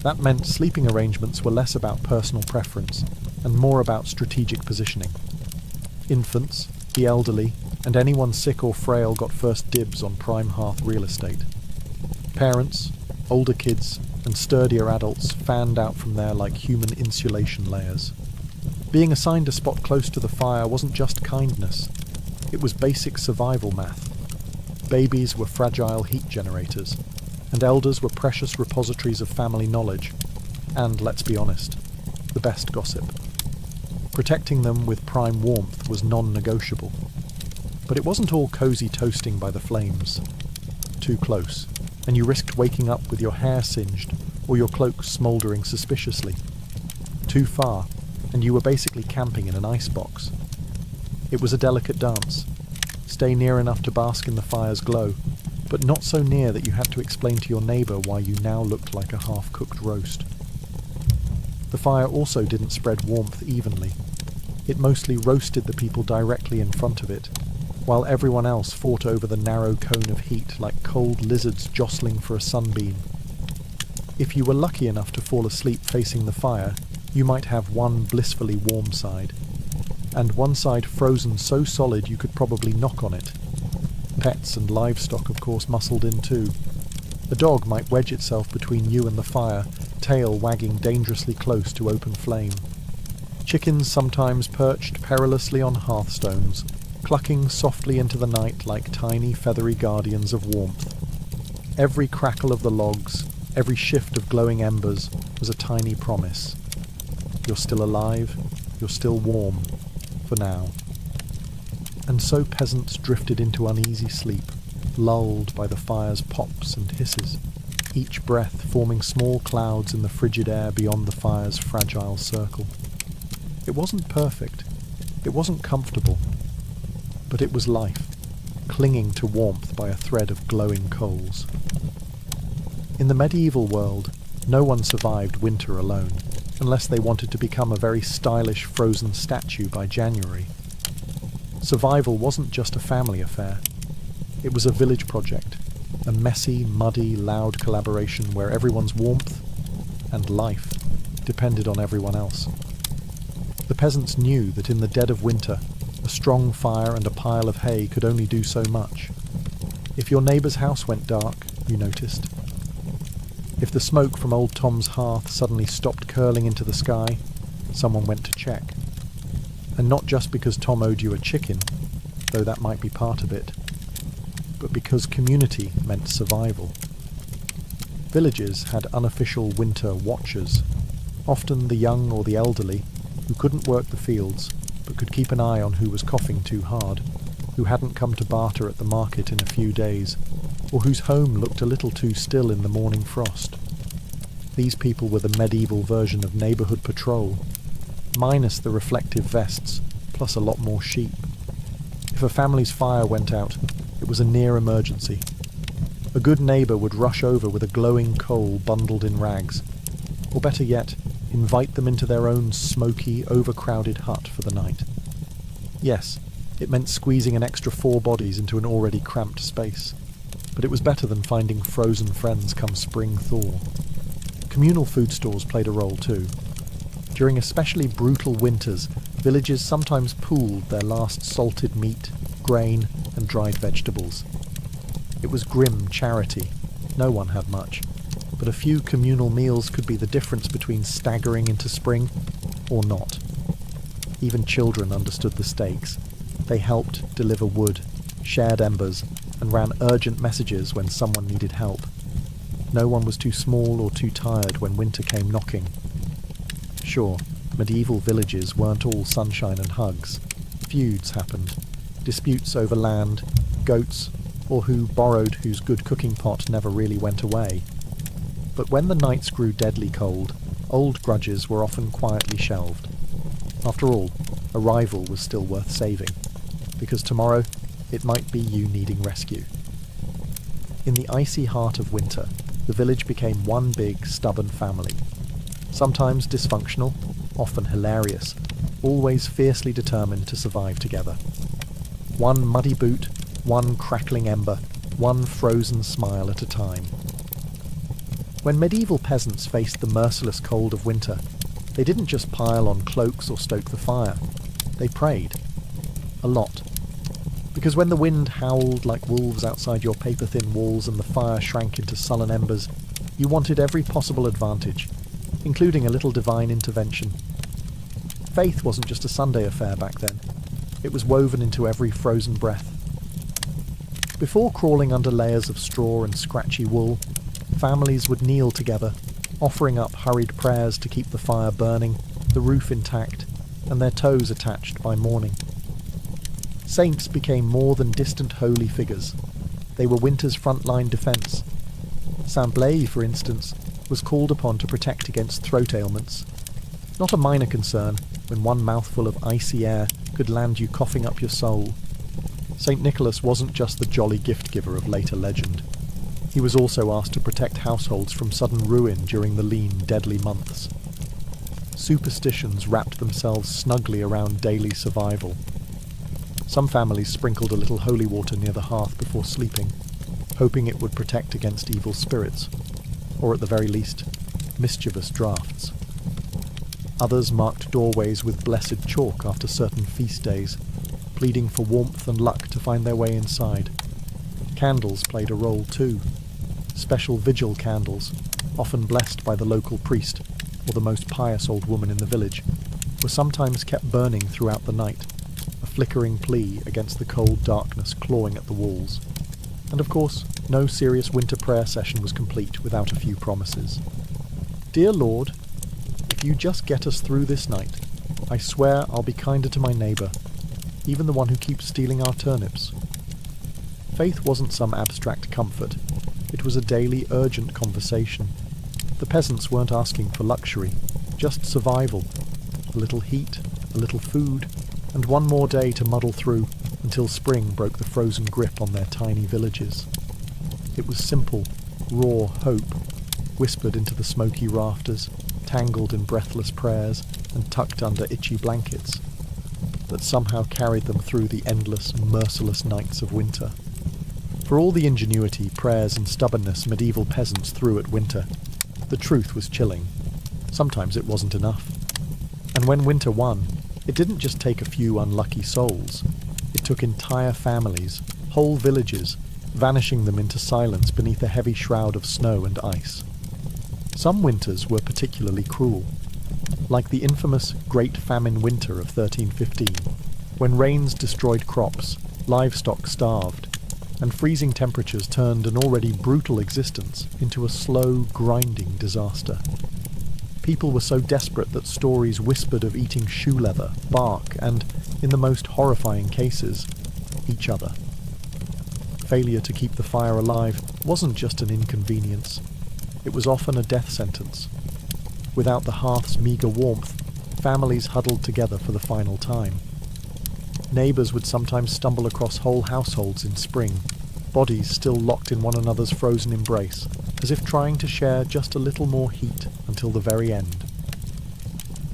That meant sleeping arrangements were less about personal preference and more about strategic positioning. Infants, The elderly, and anyone sick or frail got first dibs on prime hearth real estate. Parents, older kids, and sturdier adults fanned out from there like human insulation layers. Being assigned a spot close to the fire wasn't just kindness, it was basic survival math. Babies were fragile heat generators, and elders were precious repositories of family knowledge, and, let's be honest, the best gossip. Protecting them with prime warmth was non-negotiable. But it wasn't all cosy toasting by the flames. Too close, and you risked waking up with your hair singed or your cloak smouldering suspiciously. Too far, and you were basically camping in an icebox. It was a delicate dance. Stay near enough to bask in the fire's glow, but not so near that you had to explain to your neighbour why you now looked like a half-cooked roast. The fire also didn't spread warmth evenly. It mostly roasted the people directly in front of it, while everyone else fought over the narrow cone of heat like cold lizards jostling for a sunbeam. If you were lucky enough to fall asleep facing the fire, you might have one blissfully warm side, and one side frozen so solid you could probably knock on it. Pets and livestock, of course, muscled in too. A dog might wedge itself between you and the fire, tail wagging dangerously close to open flame. Chickens sometimes perched perilously on hearthstones, clucking softly into the night like tiny feathery guardians of warmth. Every crackle of the logs, every shift of glowing embers was a tiny promise. You're still alive, you're still warm, for now. And so peasants drifted into uneasy sleep, lulled by the fire's pops and hisses, each breath forming small clouds in the frigid air beyond the fire's fragile circle. It wasn't perfect, it wasn't comfortable, but it was life, clinging to warmth by a thread of glowing coals. In the medieval world, no one survived winter alone, unless they wanted to become a very stylish frozen statue by January. Survival wasn't just a family affair. It was a village project, a messy, muddy, loud collaboration where everyone's warmth and life depended on everyone else. The peasants knew that in the dead of winter, a strong fire and a pile of hay could only do so much. If your neighbour's house went dark, you noticed. If the smoke from old Tom's hearth suddenly stopped curling into the sky, someone went to check. And not just because Tom owed you a chicken, though that might be part of it, but because community meant survival. Villages had unofficial winter watchers, often the young or the elderly, who couldn't work the fields, but could keep an eye on who was coughing too hard, who hadn't come to barter at the market in a few days, or whose home looked a little too still in the morning frost. These people were the medieval version of neighbourhood patrol, minus the reflective vests, plus a lot more sheep. If a family's fire went out, it was a near emergency. A good neighbour would rush over with a glowing coal bundled in rags, or better yet, invite them into their own smoky, overcrowded hut for the night. Yes, it meant squeezing an extra 4 bodies into an already cramped space, but it was better than finding frozen friends come spring thaw. Communal food stores played a role too. During especially brutal winters, villages sometimes pooled their last salted meat, grain, and dried vegetables. It was grim charity. No one had much, but a few communal meals could be the difference between staggering into spring or not. Even children understood the stakes. They helped deliver wood, shared embers, and ran urgent messages when someone needed help. No one was too small or too tired when winter came knocking. Sure, medieval villages weren't all sunshine and hugs. Feuds happened. Disputes over land, goats, or who borrowed whose good cooking pot never really went away. But when the nights grew deadly cold, old grudges were often quietly shelved. After all, a rival was still worth saving, because tomorrow it might be you needing rescue. In the icy heart of winter, the village became one big, stubborn family. Sometimes dysfunctional, often hilarious, always fiercely determined to survive together. One muddy boot, one crackling ember, one frozen smile at a time. When medieval peasants faced the merciless cold of winter, they didn't just pile on cloaks or stoke the fire. They prayed. A lot. Because when the wind howled like wolves outside your paper-thin walls and the fire shrank into sullen embers, you wanted every possible advantage, including a little divine intervention. Faith wasn't just a Sunday affair back then. It was woven into every frozen breath. Before crawling under layers of straw and scratchy wool, families would kneel together, offering up hurried prayers to keep the fire burning, the roof intact, and their toes attached by morning. Saints became more than distant holy figures. They were winter's frontline defence. Saint Blaise, for instance, was called upon to protect against throat ailments. Not a minor concern when one mouthful of icy air could land you coughing up your soul. St. Nicholas wasn't just the jolly gift-giver of later legend. He was also asked to protect households from sudden ruin during the lean, deadly months. Superstitions wrapped themselves snugly around daily survival. Some families sprinkled a little holy water near the hearth before sleeping, hoping it would protect against evil spirits, or at the very least, mischievous drafts. Others marked doorways with blessed chalk after certain feast days, pleading for warmth and luck to find their way inside. Candles played a role too. Special vigil candles, often blessed by the local priest or the most pious old woman in the village, were sometimes kept burning throughout the night, a flickering plea against the cold darkness clawing at the walls. And of course, no serious winter prayer session was complete without a few promises. Dear Lord, if you just get us through this night, I swear I'll be kinder to my neighbour, even the one who keeps stealing our turnips. Faith wasn't some abstract comfort. It was a daily, urgent conversation. The peasants weren't asking for luxury, just survival. A little heat, a little food, and one more day to muddle through until spring broke the frozen grip on their tiny villages. It was simple, raw hope, whispered into the smoky rafters, tangled in breathless prayers and tucked under itchy blankets, that somehow carried them through the endless, merciless nights of winter. For all the ingenuity, prayers and stubbornness medieval peasants threw at winter, the truth was chilling. Sometimes it wasn't enough. And when winter won, it didn't just take a few unlucky souls. It took entire families, whole villages, vanishing them into silence beneath a heavy shroud of snow and ice. Some winters were particularly cruel, like the infamous Great Famine Winter of 1315, when rains destroyed crops, livestock starved, and freezing temperatures turned an already brutal existence into a slow, grinding disaster. People were so desperate that stories whispered of eating shoe leather, bark, and, in the most horrifying cases, each other. Failure to keep the fire alive wasn't just an inconvenience. It was often a death sentence. Without the hearth's meagre warmth, families huddled together for the final time. Neighbours would sometimes stumble across whole households in spring, bodies still locked in one another's frozen embrace, as if trying to share just a little more heat until the very end.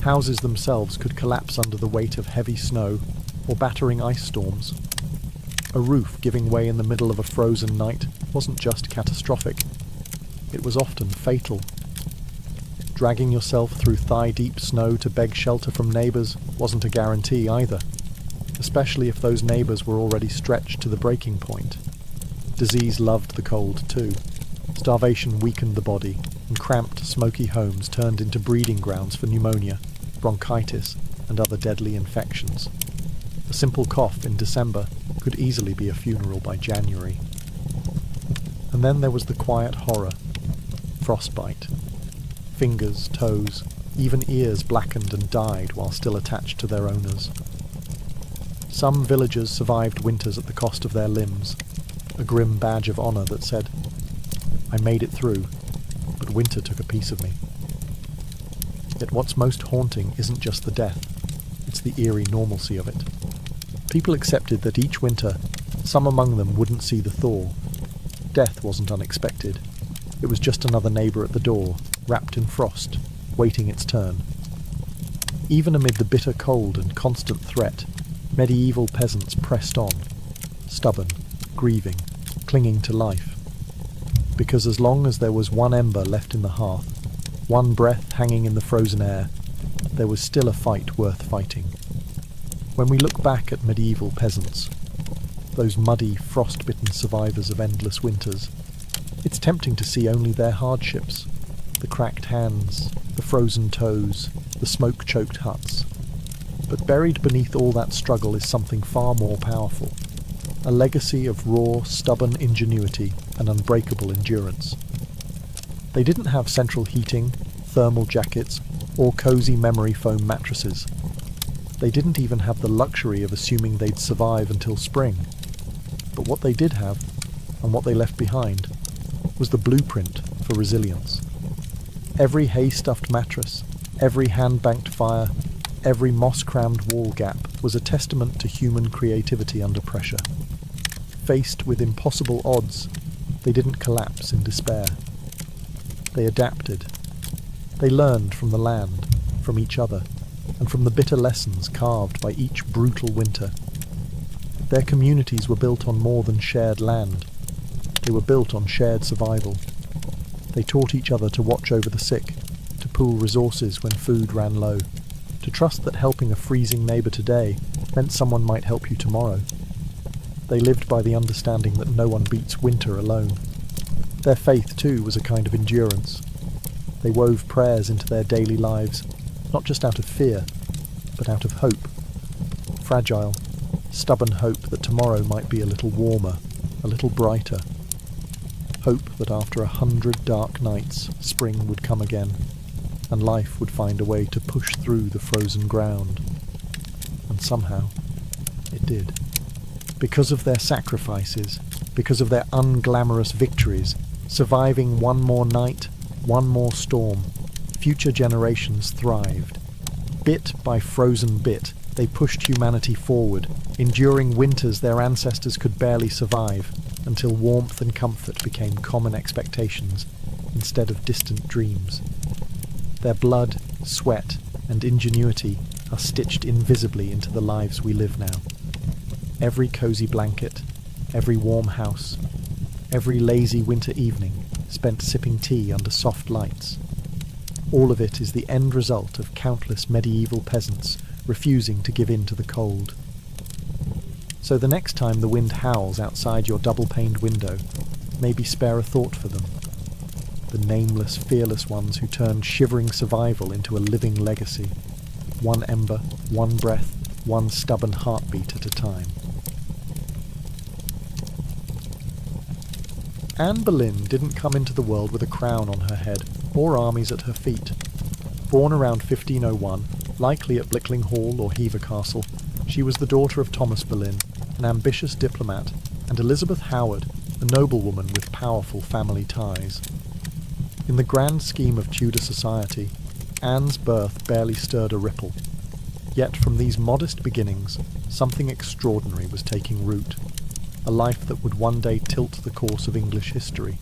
Houses themselves could collapse under the weight of heavy snow or battering ice storms. A roof giving way in the middle of a frozen night wasn't just catastrophic, it was often fatal. Dragging yourself through thigh-deep snow to beg shelter from neighbours wasn't a guarantee either, especially if those neighbours were already stretched to the breaking point. Disease loved the cold too. Starvation weakened the body, and cramped, smoky homes turned into breeding grounds for pneumonia, bronchitis, and other deadly infections. A simple cough in December could easily be a funeral by January. And then there was the quiet horror. Frostbite. Fingers, toes, even ears blackened and died while still attached to their owners. Some villagers survived winters at the cost of their limbs, a grim badge of honour that said, "I made it through, but winter took a piece of me." Yet what's most haunting isn't just the death, it's the eerie normalcy of it. People accepted that each winter, some among them wouldn't see the thaw. Death wasn't unexpected. It was just another neighbour at the door, wrapped in frost, waiting its turn. Even amid the bitter cold and constant threat, medieval peasants pressed on, stubborn, grieving, clinging to life. Because as long as there was one ember left in the hearth, one breath hanging in the frozen air, there was still a fight worth fighting. When we look back at medieval peasants, those muddy, frost-bitten survivors of endless winters. It's tempting to see only their hardships, the cracked hands, the frozen toes, the smoke-choked huts. But buried beneath all that struggle is something far more powerful, a legacy of raw, stubborn ingenuity and unbreakable endurance. They didn't have central heating, thermal jackets, or cozy memory foam mattresses. They didn't even have the luxury of assuming they'd survive until spring. But what they did have, and what they left behind, was the blueprint for resilience. Every hay-stuffed mattress, every hand-banked fire, every moss-crammed wall gap was a testament to human creativity under pressure. Faced with impossible odds, they didn't collapse in despair. They adapted. They learned from the land, from each other, and from the bitter lessons carved by each brutal winter. Their communities were built on more than shared land. They were built on shared survival. They taught each other to watch over the sick, to pool resources when food ran low, to trust that helping a freezing neighbour today meant someone might help you tomorrow. They lived by the understanding that no one beats winter alone. Their faith, too, was a kind of endurance. They wove prayers into their daily lives, not just out of fear, but out of hope. Fragile, stubborn hope that tomorrow might be a little warmer, a little brighter. Hope that after 100 dark nights, spring would come again, and life would find a way to push through the frozen ground. And somehow, it did. Because of their sacrifices, because of their unglamorous victories, surviving one more night, one more storm, future generations thrived. Bit by frozen bit, they pushed humanity forward, enduring winters their ancestors could barely survive, until warmth and comfort became common expectations instead of distant dreams. Their blood, sweat, and ingenuity are stitched invisibly into the lives we live now. Every cozy blanket, every warm house, every lazy winter evening spent sipping tea under soft lights. All of it is the end result of countless medieval peasants refusing to give in to the cold. So the next time the wind howls outside your double-paned window, maybe spare a thought for them. The nameless, fearless ones who turned shivering survival into a living legacy. One ember, one breath, one stubborn heartbeat at a time. Anne Boleyn didn't come into the world with a crown on her head, or armies at her feet. Born around 1501, likely at Blickling Hall or Hever Castle, she was the daughter of Thomas Boleyn, an ambitious diplomat, and Elizabeth Howard, a noblewoman with powerful family ties. In the grand scheme of Tudor society, Anne's birth barely stirred a ripple. Yet from these modest beginnings, something extraordinary was taking root. A life that would one day tilt the course of English history.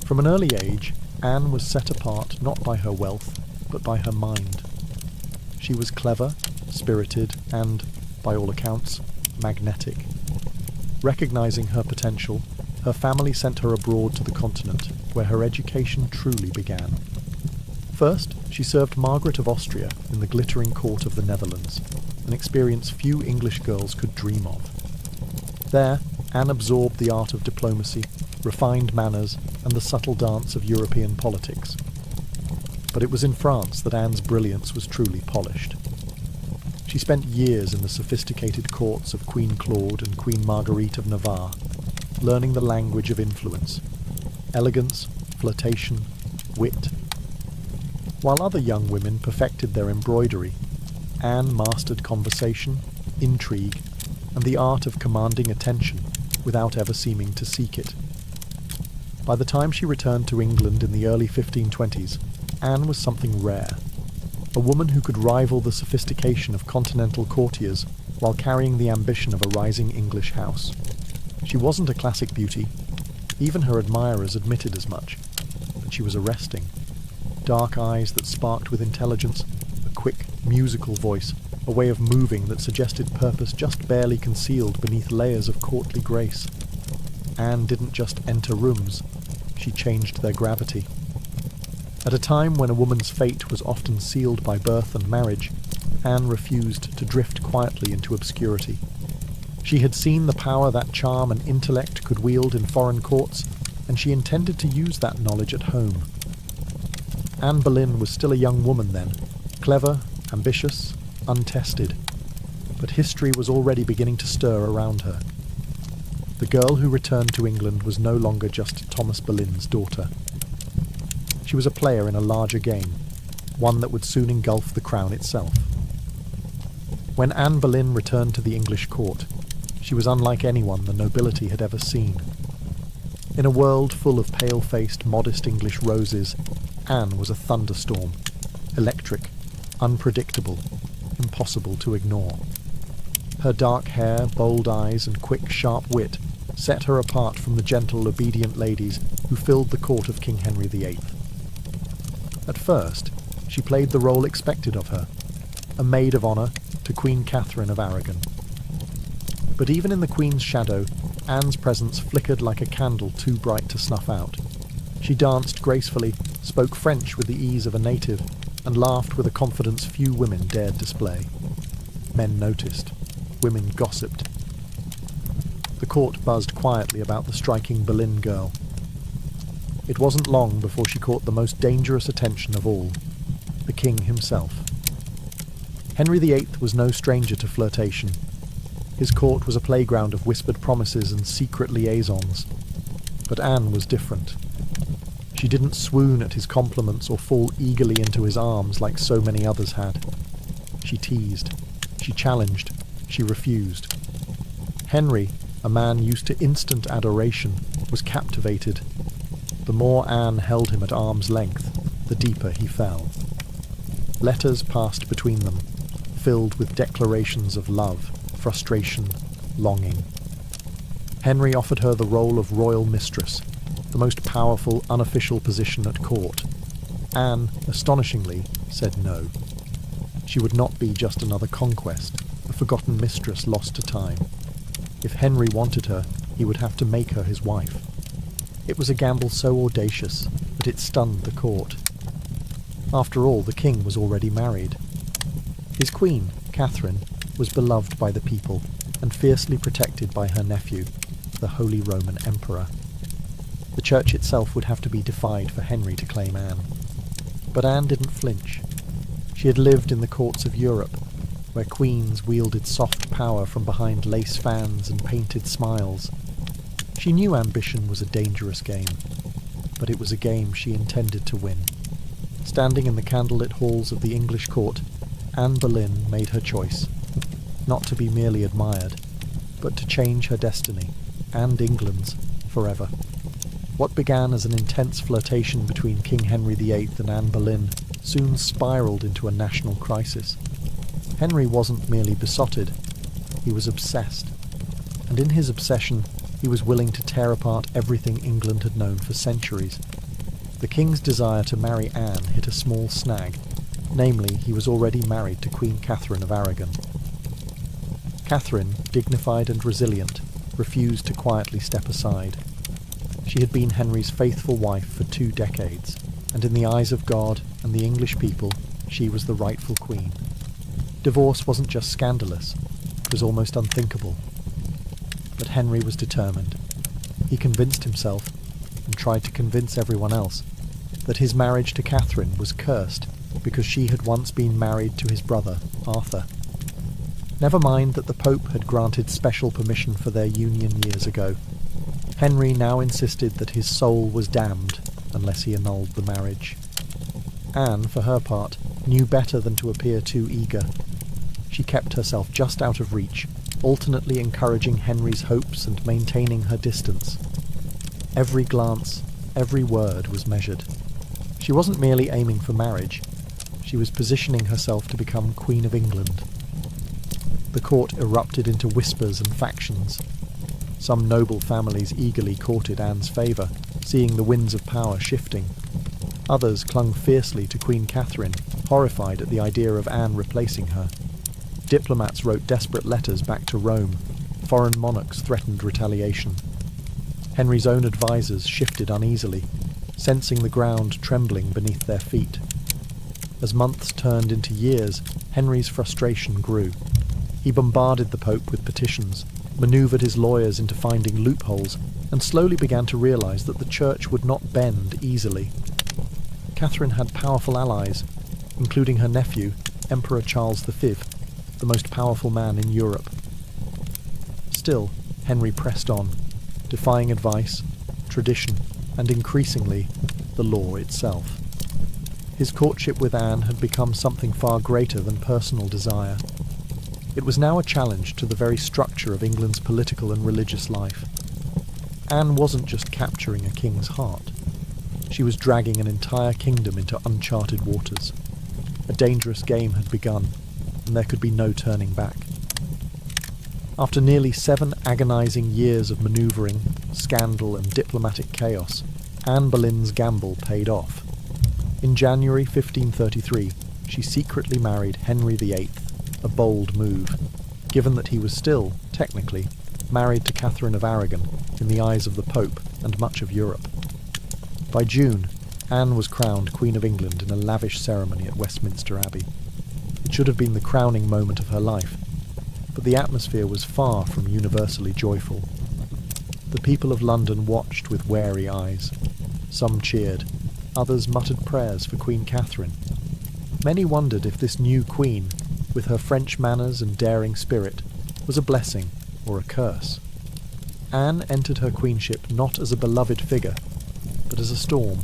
From an early age, Anne was set apart not by her wealth, but by her mind. She was clever, spirited, and, by all accounts, magnetic. Recognizing her potential, her family sent her abroad to the continent, where her education truly began. First, she served Margaret of Austria in the glittering court of the Netherlands, an experience few English girls could dream of. There, Anne absorbed the art of diplomacy, refined manners, and the subtle dance of European politics. But it was in France that Anne's brilliance was truly polished. She spent years in the sophisticated courts of Queen Claude and Queen Marguerite of Navarre, learning the language of influence, elegance, flirtation, wit. While other young women perfected their embroidery, Anne mastered conversation, intrigue, and the art of commanding attention without ever seeming to seek it. By the time she returned to England in the early 1520s, Anne was something rare, a woman who could rival the sophistication of continental courtiers while carrying the ambition of a rising English house. She wasn't a classic beauty, even her admirers admitted as much, but she was arresting. Dark eyes that sparked with intelligence, a quick, musical voice, a way of moving that suggested purpose just barely concealed beneath layers of courtly grace. Anne didn't just enter rooms, she changed their gravity. At a time when a woman's fate was often sealed by birth and marriage, Anne refused to drift quietly into obscurity. She had seen the power that charm and intellect could wield in foreign courts, and she intended to use that knowledge at home. Anne Boleyn was still a young woman then, clever, ambitious, untested. But history was already beginning to stir around her. The girl who returned to England was no longer just Thomas Boleyn's daughter. She was a player in a larger game, one that would soon engulf the crown itself. When Anne Boleyn returned to the English court, she was unlike anyone the nobility had ever seen. In a world full of pale-faced, modest English roses, Anne was a thunderstorm, electric, unpredictable, impossible to ignore. Her dark hair, bold eyes, and quick, sharp wit set her apart from the gentle, obedient ladies who filled the court of King Henry VIII. At first, she played the role expected of her, a maid of honour to Queen Catherine of Aragon. But even in the Queen's shadow, Anne's presence flickered like a candle too bright to snuff out. She danced gracefully, spoke French with the ease of a native, and laughed with a confidence few women dared display. Men noticed. Women gossiped. The court buzzed quietly about the striking Boleyn girl. It wasn't long before she caught the most dangerous attention of all, the king himself. Henry VIII was no stranger to flirtation. His court was a playground of whispered promises and secret liaisons. But Anne was different. She didn't swoon at his compliments or fall eagerly into his arms like so many others had. She teased. She challenged. She refused. Henry, a man used to instant adoration, was captivated. The more Anne held him at arm's length, the deeper he fell. Letters passed between them, filled with declarations of love, frustration, longing. Henry offered her the role of royal mistress, the most powerful unofficial position at court. Anne, astonishingly, said no. She would not be just another conquest, a forgotten mistress lost to time. If Henry wanted her, he would have to make her his wife. It was a gamble so audacious that it stunned the court. After all, the king was already married. His queen, Catherine, was beloved by the people and fiercely protected by her nephew, the Holy Roman Emperor. The church itself would have to be defied for Henry to claim Anne. But Anne didn't flinch. She had lived in the courts of Europe, where queens wielded soft power from behind lace fans and painted smiles. She knew ambition was a dangerous game, but it was a game she intended to win. Standing in the candlelit halls of the English court, Anne Boleyn made her choice, not to be merely admired, but to change her destiny, and England's, forever. What began as an intense flirtation between King Henry VIII and Anne Boleyn soon spiraled into a national crisis. Henry wasn't merely besotted, he was obsessed. And in his obsession, he was willing to tear apart everything England had known for centuries. The king's desire to marry Anne hit a small snag, namely, he was already married to Queen Catherine of Aragon. Catherine, dignified and resilient, refused to quietly step aside. She had been Henry's faithful wife for 2 decades, and in the eyes of God and the English people, she was the rightful queen. Divorce wasn't just scandalous, it was almost unthinkable. But Henry was determined. He convinced himself, and tried to convince everyone else, that his marriage to Catherine was cursed because she had once been married to his brother, Arthur. Never mind that the Pope had granted special permission for their union years ago. Henry now insisted that his soul was damned unless he annulled the marriage. Anne, for her part, knew better than to appear too eager. She kept herself just out of reach, alternately encouraging Henry's hopes and maintaining her distance. Every glance, every word was measured. She wasn't merely aiming for marriage. She was positioning herself to become Queen of England. The court erupted into whispers and factions. Some noble families eagerly courted Anne's favour, seeing the winds of power shifting. Others clung fiercely to Queen Catherine, horrified at the idea of Anne replacing her. Diplomats wrote desperate letters back to Rome. Foreign monarchs threatened retaliation. Henry's own advisers shifted uneasily, sensing the ground trembling beneath their feet. As months turned into years, Henry's frustration grew. He bombarded the Pope with petitions, manoeuvred his lawyers into finding loopholes, and slowly began to realise that the church would not bend easily. Catherine had powerful allies, including her nephew, Emperor Charles V, the most powerful man in Europe. Still, Henry pressed on, defying advice, tradition, and increasingly, the law itself. His courtship with Anne had become something far greater than personal desire. It was now a challenge to the very structure of England's political and religious life. Anne wasn't just capturing a king's heart. She was dragging an entire kingdom into uncharted waters. A dangerous game had begun, and there could be no turning back. After nearly 7 agonising years of manoeuvring, scandal and diplomatic chaos, Anne Boleyn's gamble paid off. In January 1533, she secretly married Henry VIII, a bold move, given that he was still, technically, married to Catherine of Aragon in the eyes of the Pope and much of Europe. By June, Anne was crowned Queen of England in a lavish ceremony at Westminster Abbey. It should have been the crowning moment of her life, but the atmosphere was far from universally joyful. The people of London watched with wary eyes. Some cheered, others muttered prayers for Queen Catherine. Many wondered if this new queen, with her French manners and daring spirit, was a blessing or a curse. Anne entered her queenship not as a beloved figure, but as a storm.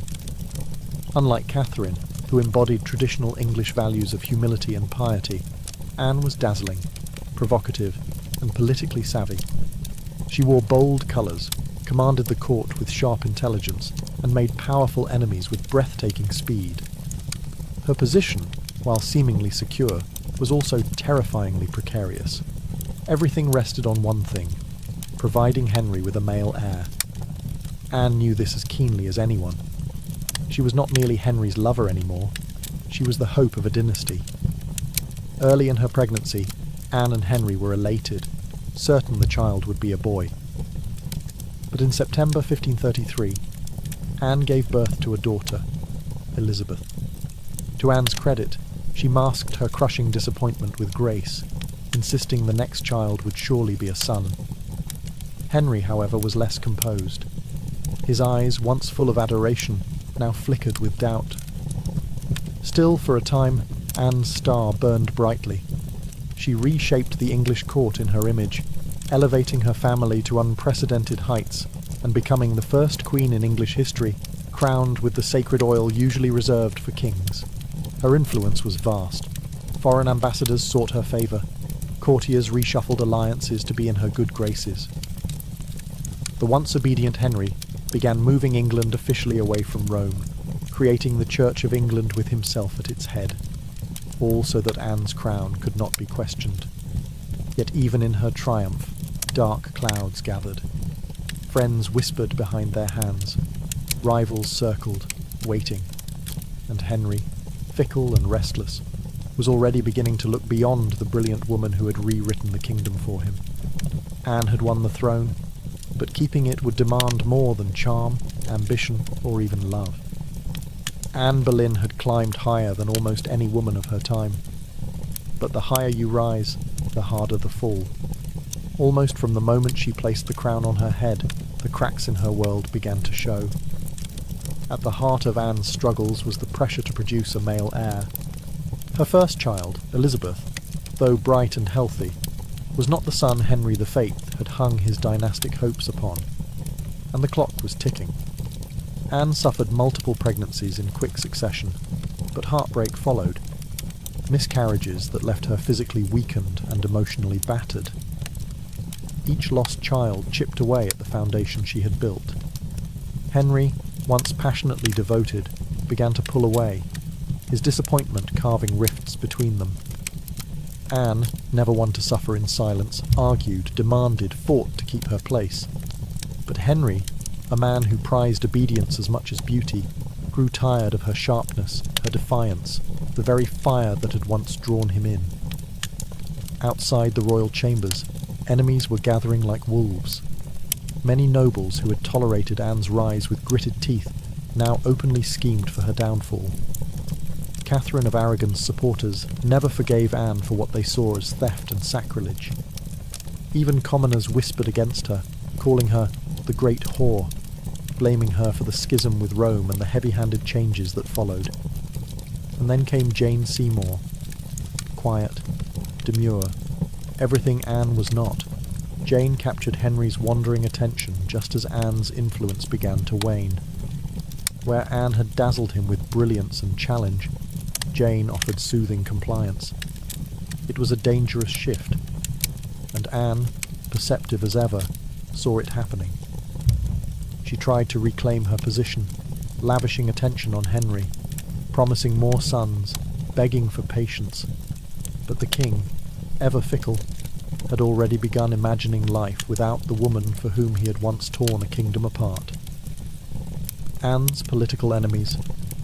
Unlike Catherine, who embodied traditional English values of humility and piety, Anne was dazzling, provocative, and politically savvy. She wore bold colours, commanded the court with sharp intelligence, and made powerful enemies with breathtaking speed. Her position, while seemingly secure, was also terrifyingly precarious. Everything rested on one thing: providing Henry with a male heir. Anne knew this as keenly as anyone. She was not merely Henry's lover anymore, she was the hope of a dynasty. Early in her pregnancy, Anne and Henry were elated, certain the child would be a boy. But in September 1533, Anne gave birth to a daughter, Elizabeth. To Anne's credit, she masked her crushing disappointment with grace, insisting the next child would surely be a son. Henry, however, was less composed. His eyes, once full of adoration, now flickered with doubt. Still, for a time, Anne's star burned brightly. She reshaped the English court in her image, elevating her family to unprecedented heights and becoming the first queen in English history crowned with the sacred oil usually reserved for kings. Her influence was vast. Foreign ambassadors sought her favour. Courtiers reshuffled alliances to be in her good graces. The once obedient Henry began moving England officially away from Rome, creating the Church of England with himself at its head, all so that Anne's crown could not be questioned. Yet even in her triumph, dark clouds gathered. Friends whispered behind their hands. Rivals circled, waiting. And Henry, fickle and restless, was already beginning to look beyond the brilliant woman who had rewritten the kingdom for him. Anne had won the throne, but keeping it would demand more than charm, ambition, or even love. Anne Boleyn had climbed higher than almost any woman of her time. But the higher you rise, the harder the fall. Almost from the moment she placed the crown on her head, the cracks in her world began to show. At the heart of Anne's struggles was the pressure to produce a male heir. Her first child, Elizabeth, though bright and healthy, was not the son Henry VIII had hung his dynastic hopes upon, and the clock was ticking. Anne suffered multiple pregnancies in quick succession, but heartbreak followed. Miscarriages that left her physically weakened and emotionally battered. Each lost child chipped away at the foundation she had built. Henry, once passionately devoted, began to pull away, his disappointment carving rifts between them. Anne, never one to suffer in silence, argued, demanded, fought to keep her place. But Henry, a man who prized obedience as much as beauty, grew tired of her sharpness, her defiance, the very fire that had once drawn him in. Outside the royal chambers, enemies were gathering like wolves. Many nobles who had tolerated Anne's rise with gritted teeth now openly schemed for her downfall. Catherine of Aragon's supporters never forgave Anne for what they saw as theft and sacrilege. Even commoners whispered against her, calling her the Great Whore, blaming her for the schism with Rome and the heavy-handed changes that followed. And then came Jane Seymour. Quiet, demure, everything Anne was not. Jane captured Henry's wandering attention just as Anne's influence began to wane. Where Anne had dazzled him with brilliance and challenge, Jane offered soothing compliance. It was a dangerous shift, and Anne, perceptive as ever, saw it happening. She tried to reclaim her position, lavishing attention on Henry, promising more sons, begging for patience. But the king, ever fickle, had already begun imagining life without the woman for whom he had once torn a kingdom apart. Anne's political enemies,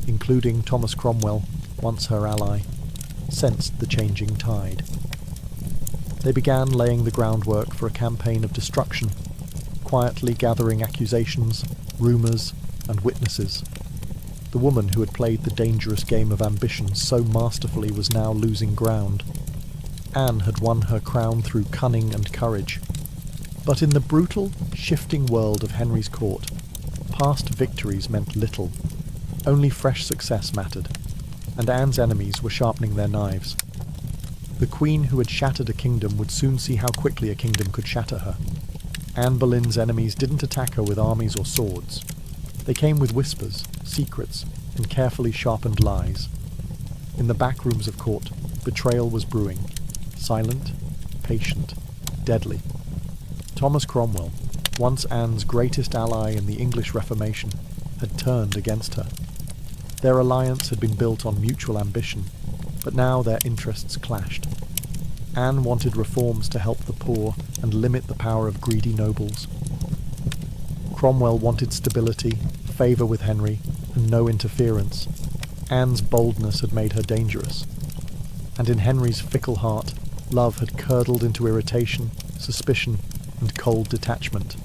including Thomas Cromwell, once her ally, sensed the changing tide. They began laying the groundwork for a campaign of destruction, quietly gathering accusations, rumours, and witnesses. The woman who had played the dangerous game of ambition so masterfully was now losing ground. Anne had won her crown through cunning and courage. But in the brutal, shifting world of Henry's court, past victories meant little. Only fresh success mattered, and Anne's enemies were sharpening their knives. The queen who had shattered a kingdom would soon see how quickly a kingdom could shatter her. Anne Boleyn's enemies didn't attack her with armies or swords. They came with whispers, secrets, and carefully sharpened lies. In the back rooms of court, betrayal was brewing. Silent, patient, deadly. Thomas Cromwell, once Anne's greatest ally in the English Reformation, had turned against her. Their alliance had been built on mutual ambition, but now their interests clashed. Anne wanted reforms to help the poor and limit the power of greedy nobles. Cromwell wanted stability, favour with Henry, and no interference. Anne's boldness had made her dangerous, and in Henry's fickle heart, love had curdled into irritation, suspicion, and cold detachment.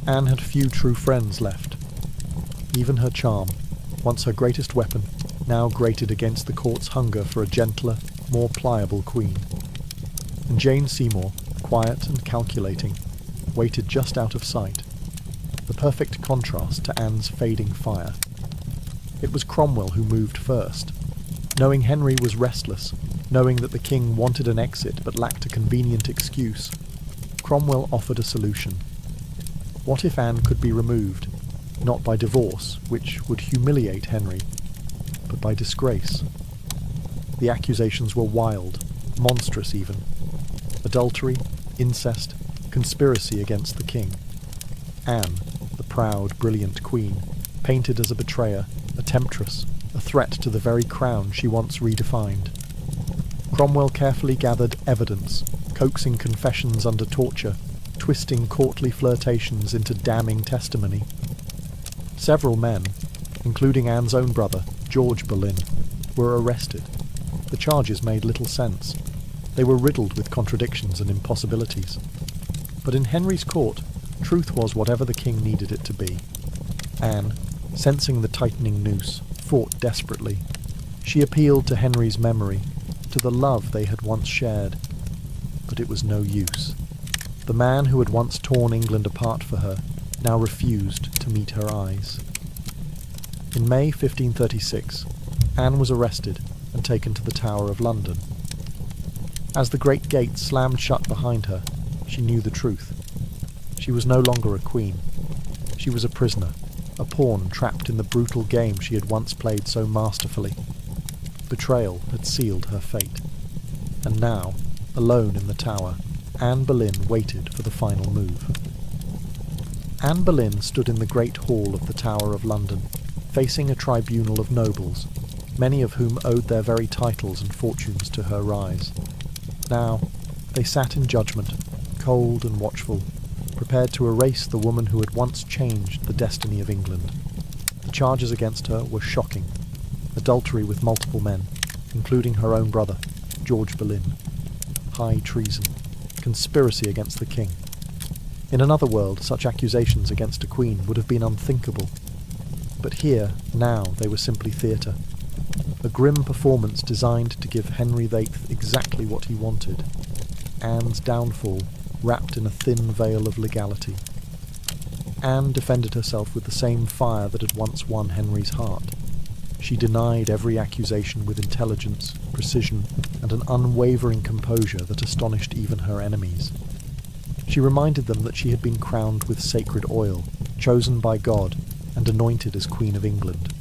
Anne had few true friends left. Even her charm, once her greatest weapon, now grated against the court's hunger for a gentler, more pliable queen. And Jane Seymour, quiet and calculating, waited just out of sight, the perfect contrast to Anne's fading fire. It was Cromwell who moved first. Knowing Henry was restless, knowing that the king wanted an exit but lacked a convenient excuse, Cromwell offered a solution. What if Anne could be removed, not by divorce, which would humiliate Henry, but by disgrace? The accusations were wild, monstrous even. Adultery, incest, conspiracy against the king. Anne, the proud, brilliant queen, painted as a betrayer, a temptress, a threat to the very crown she once redefined. Cromwell carefully gathered evidence, coaxing confessions under torture, twisting courtly flirtations into damning testimony. Several men, including Anne's own brother, George Boleyn, were arrested. The charges made little sense. They were riddled with contradictions and impossibilities. But in Henry's court, truth was whatever the king needed it to be. Anne, sensing the tightening noose, fought desperately. She appealed to Henry's memory, to the love they had once shared. But it was no use. The man who had once torn England apart for her now refused to meet her eyes. In May 1536, Anne was arrested and taken to the Tower of London. As the great gate slammed shut behind her, she knew the truth. She was no longer a queen. She was a prisoner, a pawn trapped in the brutal game she had once played so masterfully. Betrayal had sealed her fate. And now, alone in the tower, Anne Boleyn waited for the final move. Anne Boleyn stood in the great hall of the Tower of London, facing a tribunal of nobles, many of whom owed their very titles and fortunes to her rise. Now, they sat in judgment, cold and watchful, prepared to erase the woman who had once changed the destiny of England. The charges against her were shocking. Adultery with multiple men, including her own brother, George Boleyn. High treason. Conspiracy against the king. In another world, such accusations against a queen would have been unthinkable. But here, now, they were simply theatre. A grim performance designed to give Henry VIII exactly what he wanted. Anne's downfall wrapped in a thin veil of legality. Anne defended herself with the same fire that had once won Henry's heart. She denied every accusation with intelligence, precision, and an unwavering composure that astonished even her enemies. She reminded them that she had been crowned with sacred oil, chosen by God, and anointed as Queen of England.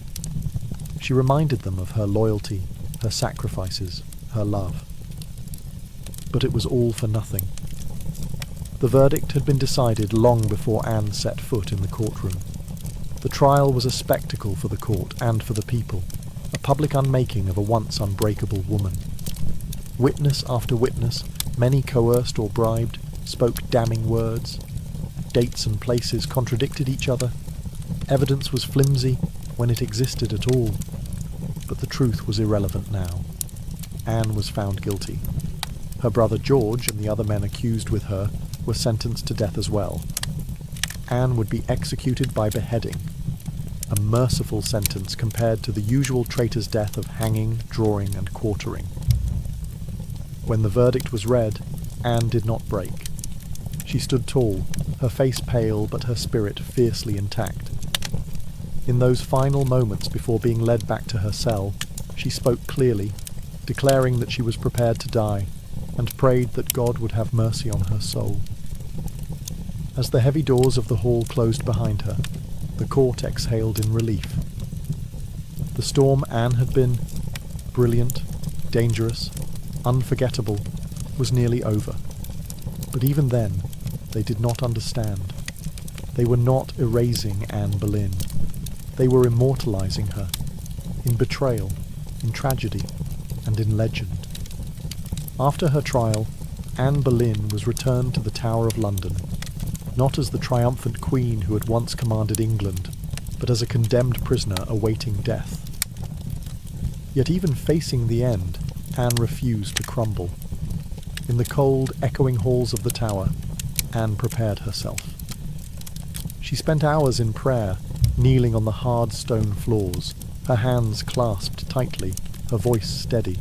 She reminded them of her loyalty, her sacrifices, her love. But it was all for nothing. The verdict had been decided long before Anne set foot in the courtroom. The trial was a spectacle for the court and for the people, a public unmaking of a once unbreakable woman. Witness after witness, many coerced or bribed, spoke damning words. Dates and places contradicted each other. Evidence was flimsy when it existed at all. But the truth was irrelevant now. Anne was found guilty. Her brother George and the other men accused with her were sentenced to death as well. Anne would be executed by beheading, a merciful sentence compared to the usual traitor's death of hanging, drawing, and quartering. When the verdict was read, Anne did not break. She stood tall, her face pale but her spirit fiercely intact. In those final moments before being led back to her cell, she spoke clearly, declaring that she was prepared to die, and prayed that God would have mercy on her soul. As the heavy doors of the hall closed behind her, the court exhaled in relief. The storm Anne had been, brilliant, dangerous, unforgettable, was nearly over. But even then, they did not understand. They were not erasing Anne Boleyn. They were immortalizing her, in betrayal, in tragedy, and in legend. After her trial, Anne Boleyn was returned to the Tower of London, not as the triumphant queen who had once commanded England, but as a condemned prisoner awaiting death. Yet even facing the end, Anne refused to crumble. In the cold, echoing halls of the tower, Anne prepared herself. She spent hours in prayer, kneeling on the hard stone floors, her hands clasped tightly, her voice steady.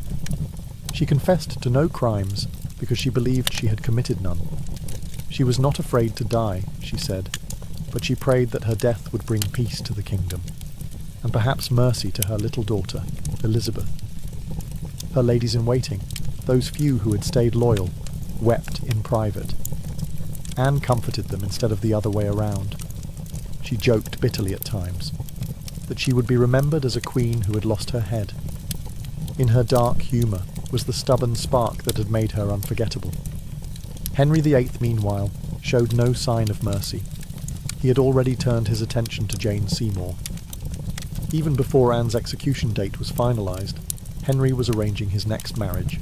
She confessed to no crimes because she believed she had committed none. She was not afraid to die, she said, but she prayed that her death would bring peace to the kingdom, and perhaps mercy to her little daughter, Elizabeth. Her ladies-in-waiting, those few who had stayed loyal, wept in private. Anne comforted them instead of the other way around. She joked bitterly at times, that she would be remembered as a queen who had lost her head. In her dark humour was the stubborn spark that had made her unforgettable. Henry VIII, meanwhile, showed no sign of mercy. He had already turned his attention to Jane Seymour. Even before Anne's execution date was finalised, Henry was arranging his next marriage.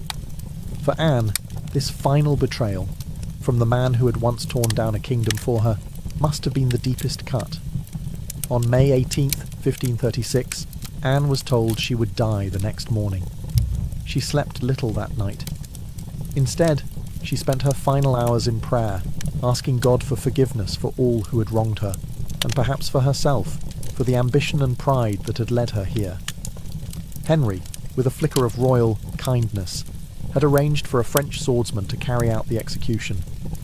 For Anne, this final betrayal, from the man who had once torn down a kingdom for her, must have been the deepest cut. On May 18th, 1536, Anne was told she would die the next morning. She slept little that night. Instead, she spent her final hours in prayer, asking God for forgiveness for all who had wronged her, and perhaps for herself, for the ambition and pride that had led her here. Henry, with a flicker of royal kindness, had arranged for a French swordsman to carry out the execution,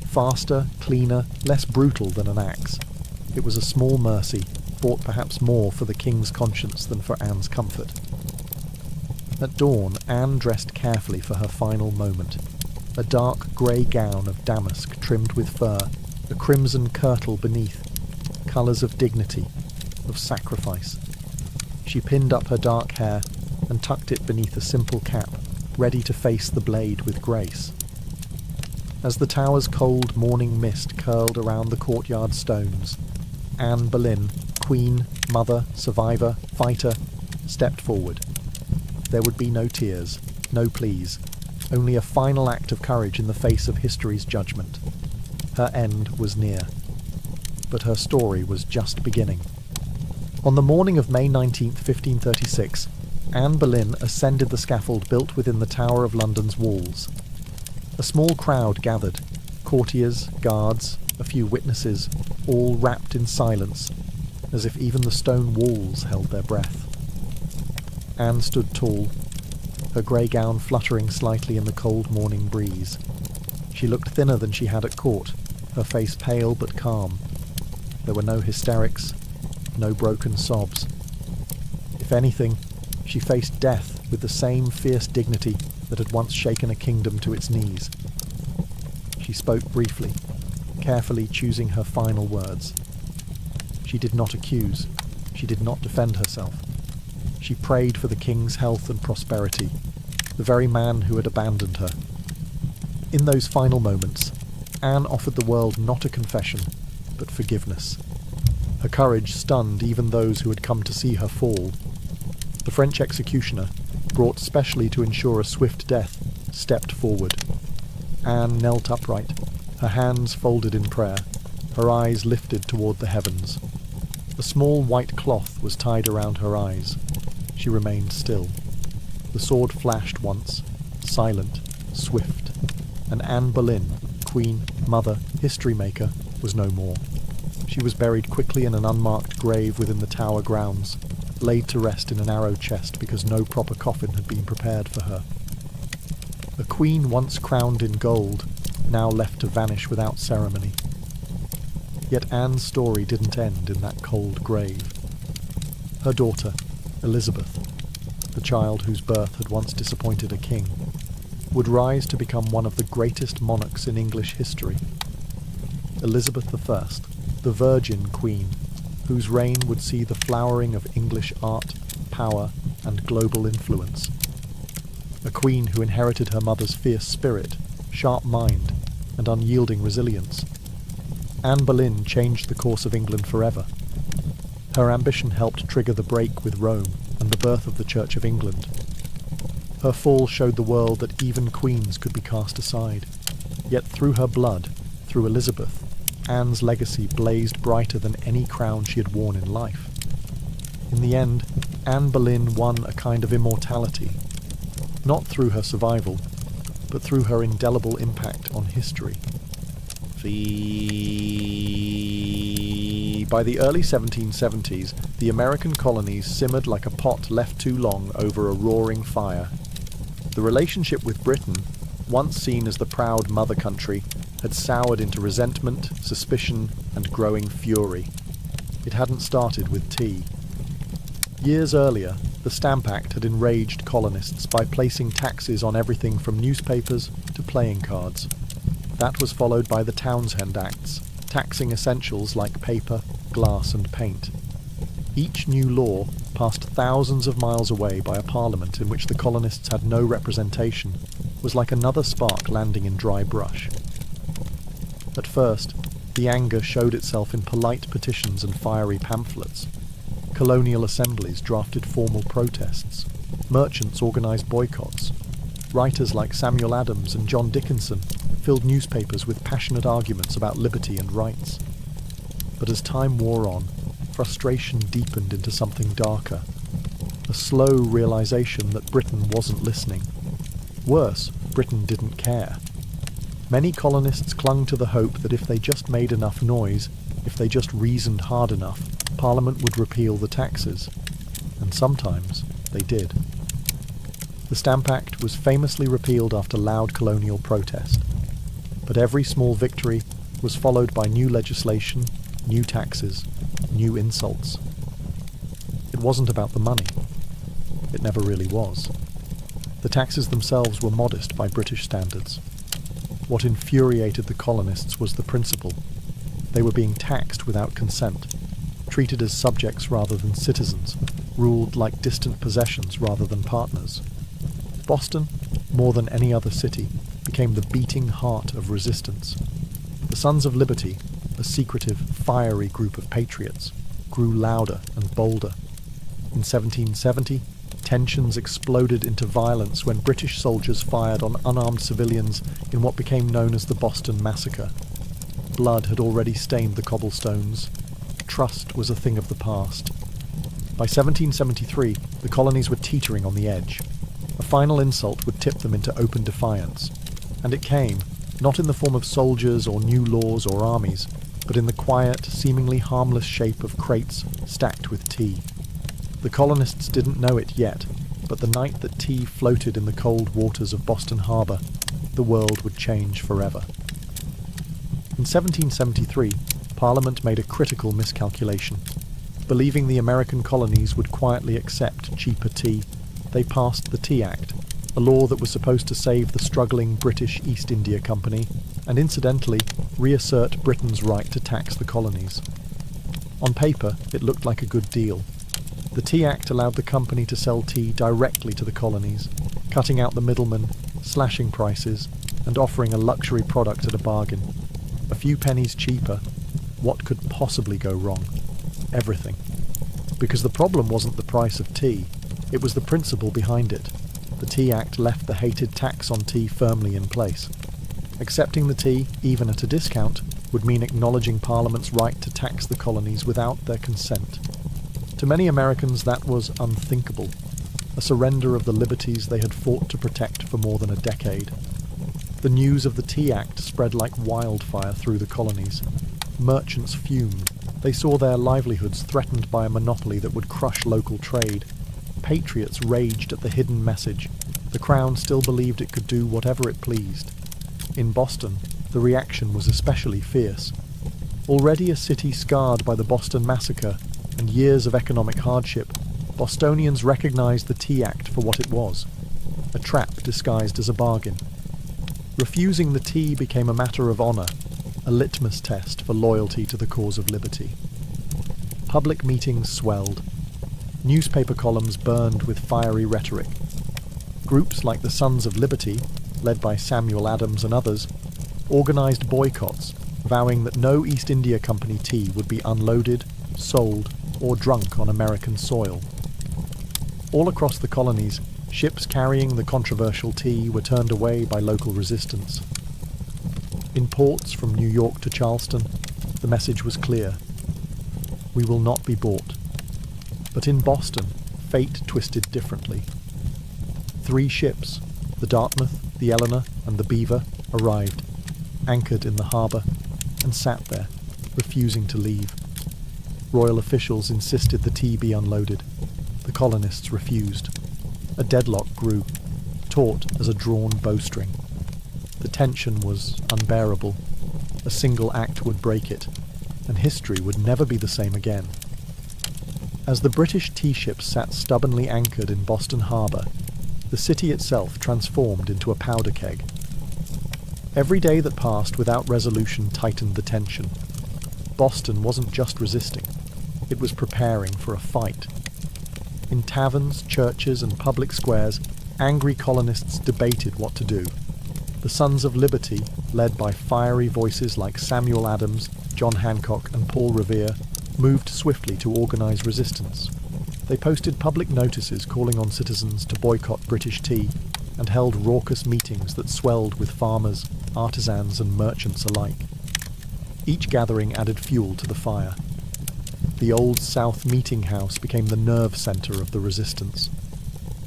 faster, cleaner, less brutal than an axe. It was a small mercy, bought perhaps more for the king's conscience than for Anne's comfort. At dawn, Anne dressed carefully for her final moment. A dark grey gown of damask trimmed with fur, a crimson kirtle beneath, colours of dignity, of sacrifice. She pinned up her dark hair and tucked it beneath a simple cap, ready to face the blade with grace. As the tower's cold morning mist curled around the courtyard stones, Anne Boleyn, queen, mother, survivor, fighter, stepped forward. There would be no tears, no pleas, only a final act of courage in the face of history's judgment. Her end was near. But her story was just beginning. On the morning of May 19th, 1536, Anne Boleyn ascended the scaffold built within the Tower of London's walls. A small crowd gathered, courtiers, guards, a few witnesses, all wrapped in silence, as if even the stone walls held their breath. Anne stood tall, her grey gown fluttering slightly in the cold morning breeze. She looked thinner than she had at court, her face pale but calm. There were no hysterics, no broken sobs. If anything, she faced death with the same fierce dignity that had once shaken a kingdom to its knees. She spoke briefly, carefully choosing her final words. She did not accuse. She did not defend herself. She prayed for the king's health and prosperity, the very man who had abandoned her. In those final moments, Anne offered the world not a confession, but forgiveness. Her courage stunned even those who had come to see her fall. The French executioner, brought specially to ensure a swift death, stepped forward. Anne knelt upright, her hands folded in prayer, her eyes lifted toward the heavens. A small white cloth was tied around her eyes. She remained still. The sword flashed once, silent, swift, and Anne Boleyn, queen, mother, history maker, was no more. She was buried quickly in an unmarked grave within the tower grounds, laid to rest in a narrow chest because no proper coffin had been prepared for her. A queen once crowned in gold, now left to vanish without ceremony. Yet Anne's story didn't end in that cold grave. Her daughter, Elizabeth, the child whose birth had once disappointed a king, would rise to become one of the greatest monarchs in English history. Elizabeth I, the Virgin Queen, whose reign would see the flowering of English art, power, and global influence. A queen who inherited her mother's fierce spirit, sharp mind, and unyielding resilience. Anne Boleyn changed the course of England forever. Her ambition helped trigger the break with Rome and the birth of the Church of England. Her fall showed the world that even queens could be cast aside. Yet through her blood, through Elizabeth, Anne's legacy blazed brighter than any crown she had worn in life. In the end, Anne Boleyn won a kind of immortality, not through her survival, but through her indelible impact on history. By the early 1770s, the American colonies simmered like a pot left too long over a roaring fire. The relationship with Britain, once seen as the proud mother country, had soured into resentment, suspicion, and growing fury. It hadn't started with tea. Years earlier, the Stamp Act had enraged colonists by placing taxes on everything from newspapers to playing cards. That was followed by the Townshend Acts, taxing essentials like paper, glass, and paint. Each new law, passed thousands of miles away by a parliament in which the colonists had no representation, was like another spark landing in dry brush. At first, the anger showed itself in polite petitions and fiery pamphlets. Colonial assemblies drafted formal protests. Merchants organised boycotts. Writers like Samuel Adams and John Dickinson filled newspapers with passionate arguments about liberty and rights. But as time wore on, frustration deepened into something darker. A slow realisation that Britain wasn't listening. Worse, Britain didn't care. Many colonists clung to the hope that if they just made enough noise, if they just reasoned hard enough, Parliament would repeal the taxes. And sometimes they did. The Stamp Act was famously repealed after loud colonial protest. But every small victory was followed by new legislation, new taxes, new insults. It wasn't about the money. It never really was. The taxes themselves were modest by British standards. What infuriated the colonists was the principle. They were being taxed without consent, treated as subjects rather than citizens, ruled like distant possessions rather than partners. Boston, more than any other city, became the beating heart of resistance. The Sons of Liberty, a secretive, fiery group of patriots, grew louder and bolder. In 1770, tensions exploded into violence when British soldiers fired on unarmed civilians in what became known as the Boston Massacre. Blood had already stained the cobblestones. Trust was a thing of the past. By 1773, the colonies were teetering on the edge. A final insult would tip them into open defiance. And it came, not in the form of soldiers or new laws or armies, but in the quiet, seemingly harmless shape of crates stacked with tea. The colonists didn't know it yet, but the night that tea floated in the cold waters of Boston Harbor, the world would change forever. In 1773, Parliament made a critical miscalculation. Believing the American colonies would quietly accept cheaper tea, they passed the Tea Act, a law that was supposed to save the struggling British East India Company and incidentally reassert Britain's right to tax the colonies. On paper, it looked like a good deal. The Tea Act allowed the company to sell tea directly to the colonies, cutting out the middlemen, slashing prices, and offering a luxury product at a bargain. A few pennies cheaper. What could possibly go wrong? Everything. Because the problem wasn't the price of tea, it was the principle behind it. The Tea Act left the hated tax on tea firmly in place. Accepting the tea, even at a discount, would mean acknowledging Parliament's right to tax the colonies without their consent. To many Americans, that was unthinkable, a surrender of the liberties they had fought to protect for more than a decade. The news of the Tea Act spread like wildfire through the colonies. Merchants fumed. They saw their livelihoods threatened by a monopoly that would crush local trade. Patriots raged at the hidden message. The Crown still believed it could do whatever it pleased. In Boston, the reaction was especially fierce. Already a city scarred by the Boston Massacre and years of economic hardship, Bostonians recognized the Tea Act for what it was, a trap disguised as a bargain. Refusing the tea became a matter of honor, a litmus test for loyalty to the cause of liberty. Public meetings swelled. Newspaper columns burned with fiery rhetoric. Groups like the Sons of Liberty, led by Samuel Adams and others, organized boycotts, vowing that no East India Company tea would be unloaded, sold, or drunk on American soil. All across the colonies, ships carrying the controversial tea were turned away by local resistance. In ports from New York to Charleston, the message was clear. We will not be bought. But in Boston, fate twisted differently. 3 ships, the Dartmouth, the Eleanor, and the Beaver, arrived, anchored in the harbour, and sat there, refusing to leave. Royal officials insisted the tea be unloaded. The colonists refused. A deadlock grew, taut as a drawn bowstring. The tension was unbearable. A single act would break it, and history would never be the same again. As the British tea ships sat stubbornly anchored in Boston Harbour, the city itself transformed into a powder keg. Every day that passed without resolution tightened the tension. Boston wasn't just resisting, it was preparing for a fight. In taverns, churches, and public squares, angry colonists debated what to do. The Sons of Liberty, led by fiery voices like Samuel Adams, John Hancock, and Paul Revere, moved swiftly to organise resistance. They posted public notices calling on citizens to boycott British tea and held raucous meetings that swelled with farmers, artisans, and merchants alike. Each gathering added fuel to the fire. The Old South Meeting House became the nerve centre of the resistance.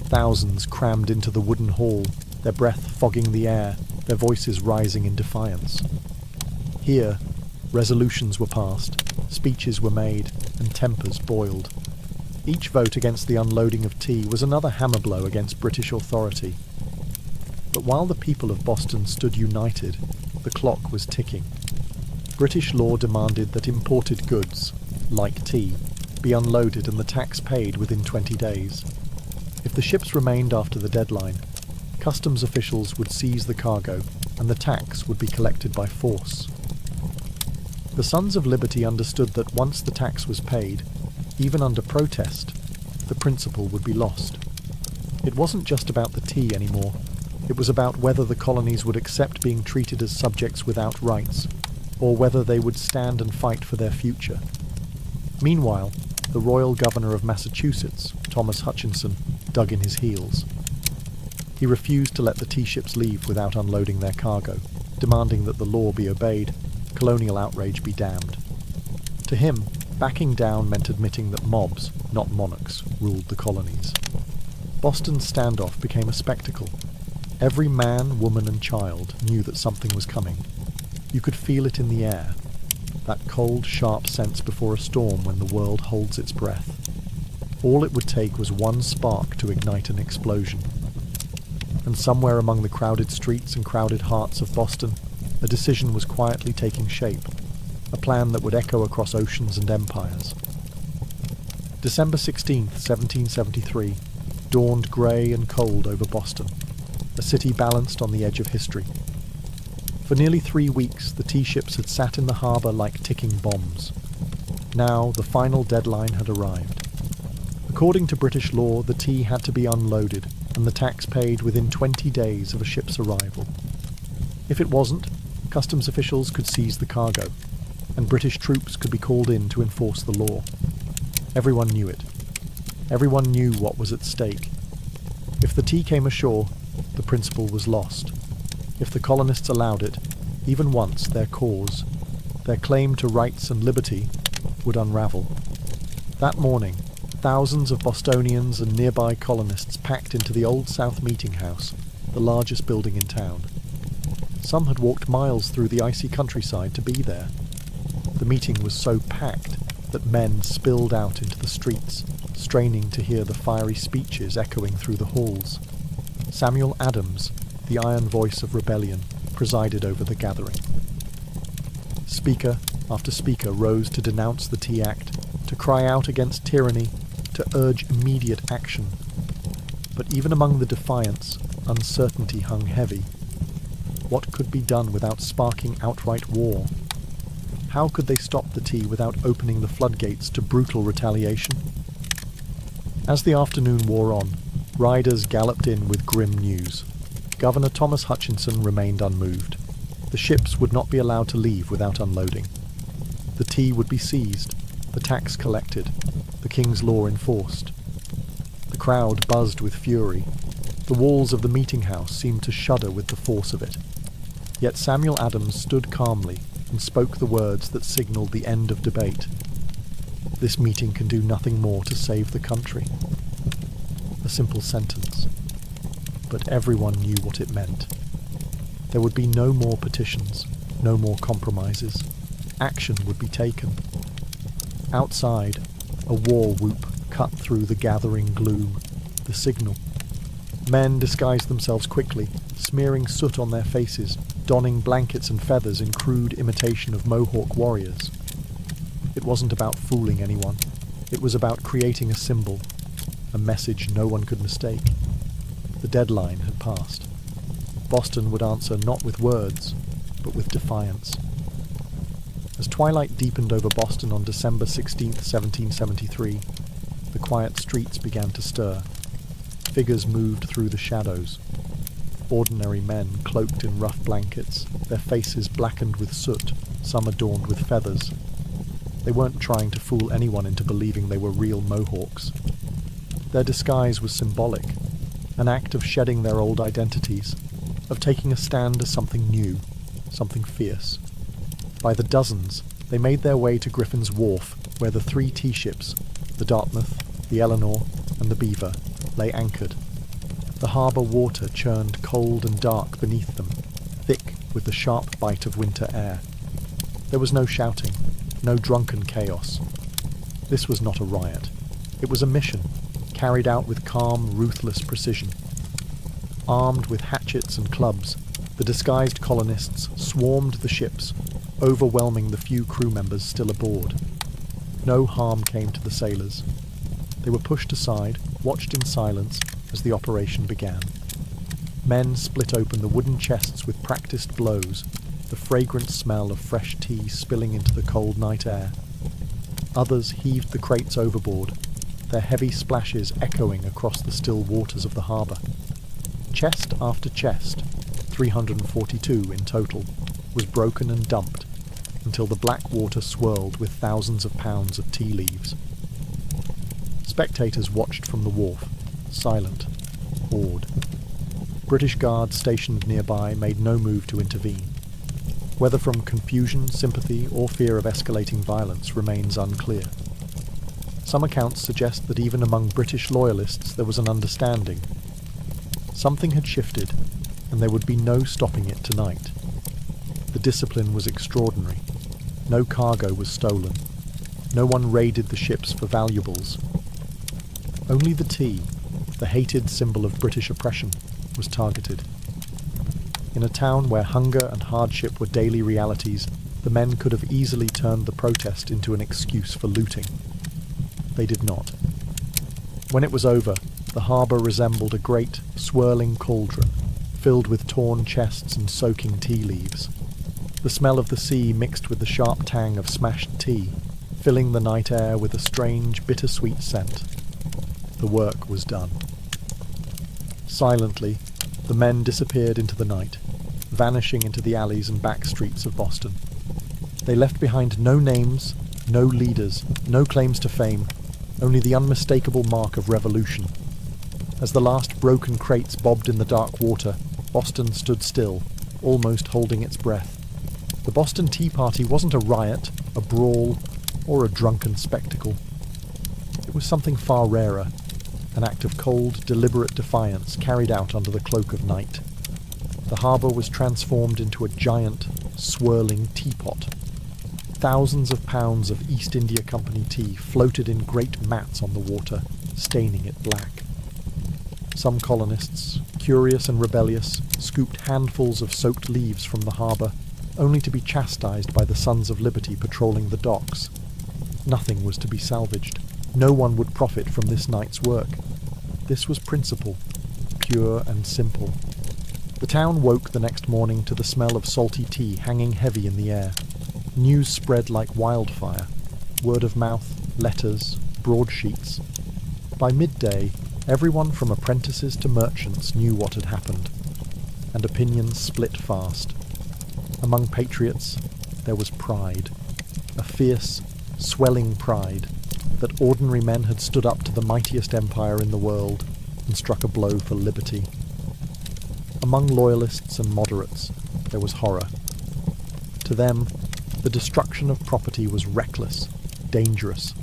Thousands crammed into the wooden hall, their breath fogging the air, their voices rising in defiance. Here, resolutions were passed, speeches were made, and tempers boiled. Each vote against the unloading of tea was another hammer blow against British authority. But while the people of Boston stood united, the clock was ticking. British law demanded that imported goods, like tea, be unloaded and the tax paid within 20 days. If the ships remained after the deadline, customs officials would seize the cargo and the tax would be collected by force. The Sons of Liberty understood that once the tax was paid, even under protest, the principle would be lost. It wasn't just about the tea anymore. It was about whether the colonies would accept being treated as subjects without rights, or whether they would stand and fight for their future. Meanwhile, the Royal Governor of Massachusetts, Thomas Hutchinson, dug in his heels. He refused to let the tea ships leave without unloading their cargo, demanding that the law be obeyed, colonial outrage be damned. To him, backing down meant admitting that mobs, not monarchs, ruled the colonies. Boston's standoff became a spectacle. Every man, woman, and child knew that something was coming. You could feel it in the air, that cold, sharp sense before a storm when the world holds its breath. All it would take was one spark to ignite an explosion. and somewhere among the crowded streets and crowded hearts of Boston, a decision was quietly taking shape, a plan that would echo across oceans and empires. December 16th, 1773, dawned grey and cold over Boston, a city balanced on the edge of history. For nearly 3 weeks, the tea ships had sat in the harbour like ticking bombs. Now, the final deadline had arrived. According to British law, the tea had to be unloaded, and the tax paid within 20 days of a ship's arrival. If it wasn't, customs officials could seize the cargo, and British troops could be called in to enforce the law. Everyone knew it. Everyone knew what was at stake. If the tea came ashore, the principle was lost. If the colonists allowed it, even once, their cause, their claim to rights and liberty, would unravel. That morning, thousands of Bostonians and nearby colonists packed into the Old South Meeting House, the largest building in town. Some had walked miles through the icy countryside to be there. The meeting was so packed that men spilled out into the streets, straining to hear the fiery speeches echoing through the halls. Samuel Adams, the iron voice of rebellion, presided over the gathering. Speaker after speaker rose to denounce the Tea Act, to cry out against tyranny, to urge immediate action. But even among the defiants, uncertainty hung heavy. What could be done without sparking outright war? How could they stop the tea without opening the floodgates to brutal retaliation? As the afternoon wore on, riders galloped in with grim news. Governor Thomas Hutchinson remained unmoved. The ships would not be allowed to leave without unloading. The tea would be seized, the tax collected, the king's law enforced. The crowd buzzed with fury. The walls of the meeting house seemed to shudder with the force of it. Yet Samuel Adams stood calmly and spoke the words that signalled the end of debate. This meeting can do nothing more to save the country. A simple sentence. But everyone knew what it meant. There would be no more petitions, no more compromises. Action would be taken. Outside, a war whoop cut through the gathering gloom, the signal. Men disguised themselves quickly, smearing soot on their faces, donning blankets and feathers in crude imitation of Mohawk warriors. It wasn't about fooling anyone. It was about creating a symbol, a message no one could mistake. The deadline had passed. Boston would answer not with words, but with defiance. As twilight deepened over Boston on December 16, 1773, the quiet streets began to stir. Figures moved through the shadows. Ordinary men cloaked in rough blankets, their faces blackened with soot, some adorned with feathers. They weren't trying to fool anyone into believing they were real Mohawks. Their disguise was symbolic, an act of shedding their old identities, of taking a stand as something new, something fierce. By the dozens, they made their way to Griffin's Wharf, where the 3 tea ships, the Dartmouth, the Eleanor, and the Beaver, lay anchored. The harbour water churned cold and dark beneath them, thick with the sharp bite of winter air. There was no shouting, no drunken chaos. This was not a riot. It was a mission, carried out with calm, ruthless precision. Armed with hatchets and clubs, the disguised colonists swarmed the ships, overwhelming the few crew members still aboard. No harm came to the sailors. They were pushed aside, watched in silence as the operation began. Men split open the wooden chests with practiced blows, the fragrant smell of fresh tea spilling into the cold night air. Others heaved the crates overboard, their heavy splashes echoing across the still waters of the harbour. Chest after chest, 342 in total, was broken and dumped, until the black water swirled with thousands of pounds of tea leaves. Spectators watched from the wharf, silent, awed. British guards stationed nearby made no move to intervene. Whether from confusion, sympathy, or fear of escalating violence remains unclear. Some accounts suggest that even among British loyalists there was an understanding. Something had shifted, and there would be no stopping it tonight. The discipline was extraordinary. No cargo was stolen. No one raided the ships for valuables. Only the tea, the hated symbol of British oppression, was targeted. In a town where hunger and hardship were daily realities, the men could have easily turned the protest into an excuse for looting. They did not. When it was over, the harbour resembled a great, swirling cauldron, filled with torn chests and soaking tea leaves. The smell of the sea mixed with the sharp tang of smashed tea, filling the night air with a strange, bittersweet scent. The work was done. Silently, the men disappeared into the night, vanishing into the alleys and back streets of Boston. They left behind no names, no leaders, no claims to fame, only the unmistakable mark of revolution. As the last broken crates bobbed in the dark water, Boston stood still, almost holding its breath. The Boston Tea Party wasn't a riot, a brawl, or a drunken spectacle. It was something far rarer, an act of cold, deliberate defiance carried out under the cloak of night. The harbour was transformed into a giant, swirling teapot. Thousands of pounds of East India Company tea floated in great mats on the water, staining it black. Some colonists, curious and rebellious, scooped handfuls of soaked leaves from the harbour, only to be chastised by the Sons of Liberty patrolling the docks. Nothing was to be salvaged. No one would profit from this night's work. This was principle, pure and simple. The town woke the next morning to the smell of salty tea hanging heavy in the air. News spread like wildfire. Word of mouth, letters, broadsheets. By midday, everyone from apprentices to merchants knew what had happened, and opinions split fast. Among patriots, there was pride, a fierce, swelling pride that ordinary men had stood up to the mightiest empire in the world and struck a blow for liberty. Among loyalists and moderates, there was horror. To them, the destruction of property was reckless, dangerous.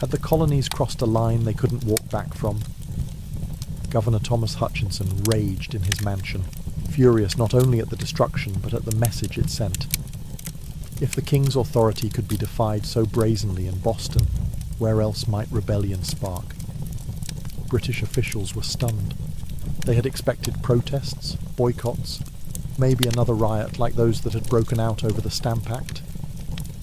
Had the colonies crossed a line they couldn't walk back from? Governor Thomas Hutchinson raged in his mansion, furious not only at the destruction but at the message it sent. If the king's authority could be defied so brazenly in Boston, where else might rebellion spark? British officials were stunned. They had expected protests, boycotts, maybe another riot like those that had broken out over the Stamp Act.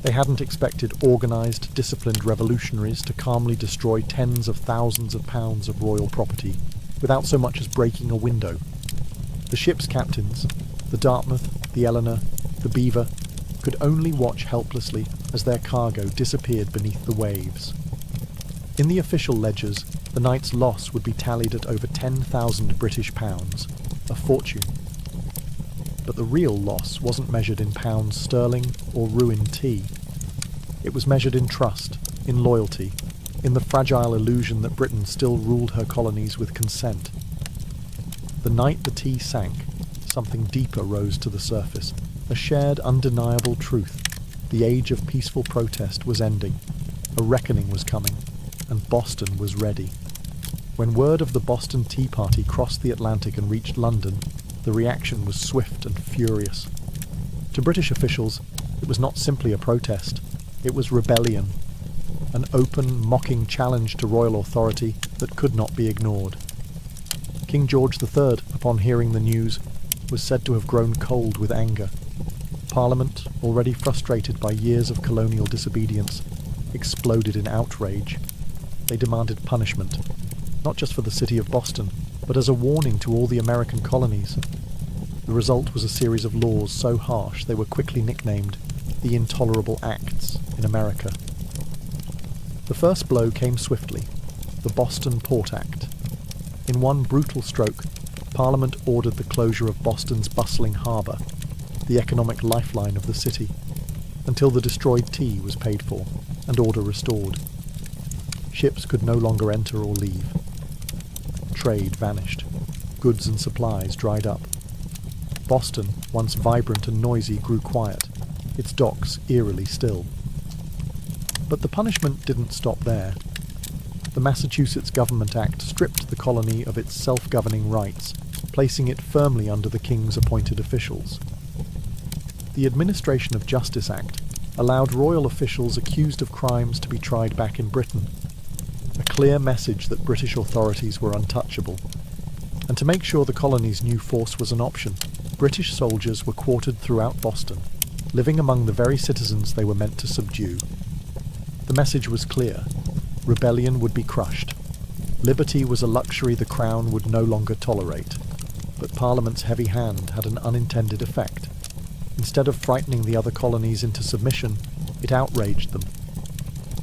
They hadn't expected organised, disciplined revolutionaries to calmly destroy tens of thousands of pounds of royal property without so much as breaking a window. The ship's captains, the Dartmouth, the Eleanor, the Beaver, could only watch helplessly as their cargo disappeared beneath the waves. In the official ledgers, the night's loss would be tallied at over 10,000 British pounds, a fortune. But the real loss wasn't measured in pounds sterling or ruined tea. It was measured in trust, in loyalty, in the fragile illusion that Britain still ruled her colonies with consent. The night the tea sank, something deeper rose to the surface, a shared undeniable truth. The age of peaceful protest was ending, a reckoning was coming, and Boston was ready. When word of the Boston Tea Party crossed the Atlantic and reached London, the reaction was swift and furious. To British officials, it was not simply a protest, it was rebellion, an open, mocking challenge to royal authority that could not be ignored. King George III, upon hearing the news, was said to have grown cold with anger. Parliament, already frustrated by years of colonial disobedience, exploded in outrage. They demanded punishment, not just for the city of Boston, but as a warning to all the American colonies. The result was a series of laws so harsh they were quickly nicknamed the Intolerable Acts in America. The first blow came swiftly, the Boston Port Act. In one brutal stroke, Parliament ordered the closure of Boston's bustling harbour, the economic lifeline of the city, until the destroyed tea was paid for and order restored. Ships could no longer enter or leave. Trade vanished. Goods and supplies dried up. Boston, once vibrant and noisy, grew quiet, its docks eerily still. But the punishment didn't stop there. The Massachusetts Government Act stripped the colony of its self-governing rights, placing it firmly under the king's appointed officials. The Administration of Justice Act allowed royal officials accused of crimes to be tried back in Britain, a clear message that British authorities were untouchable. And to make sure the colonies knew force was an option, British soldiers were quartered throughout Boston, living among the very citizens they were meant to subdue. The message was clear. Rebellion would be crushed. Liberty was a luxury the Crown would no longer tolerate. But Parliament's heavy hand had an unintended effect. Instead of frightening the other colonies into submission, it outraged them.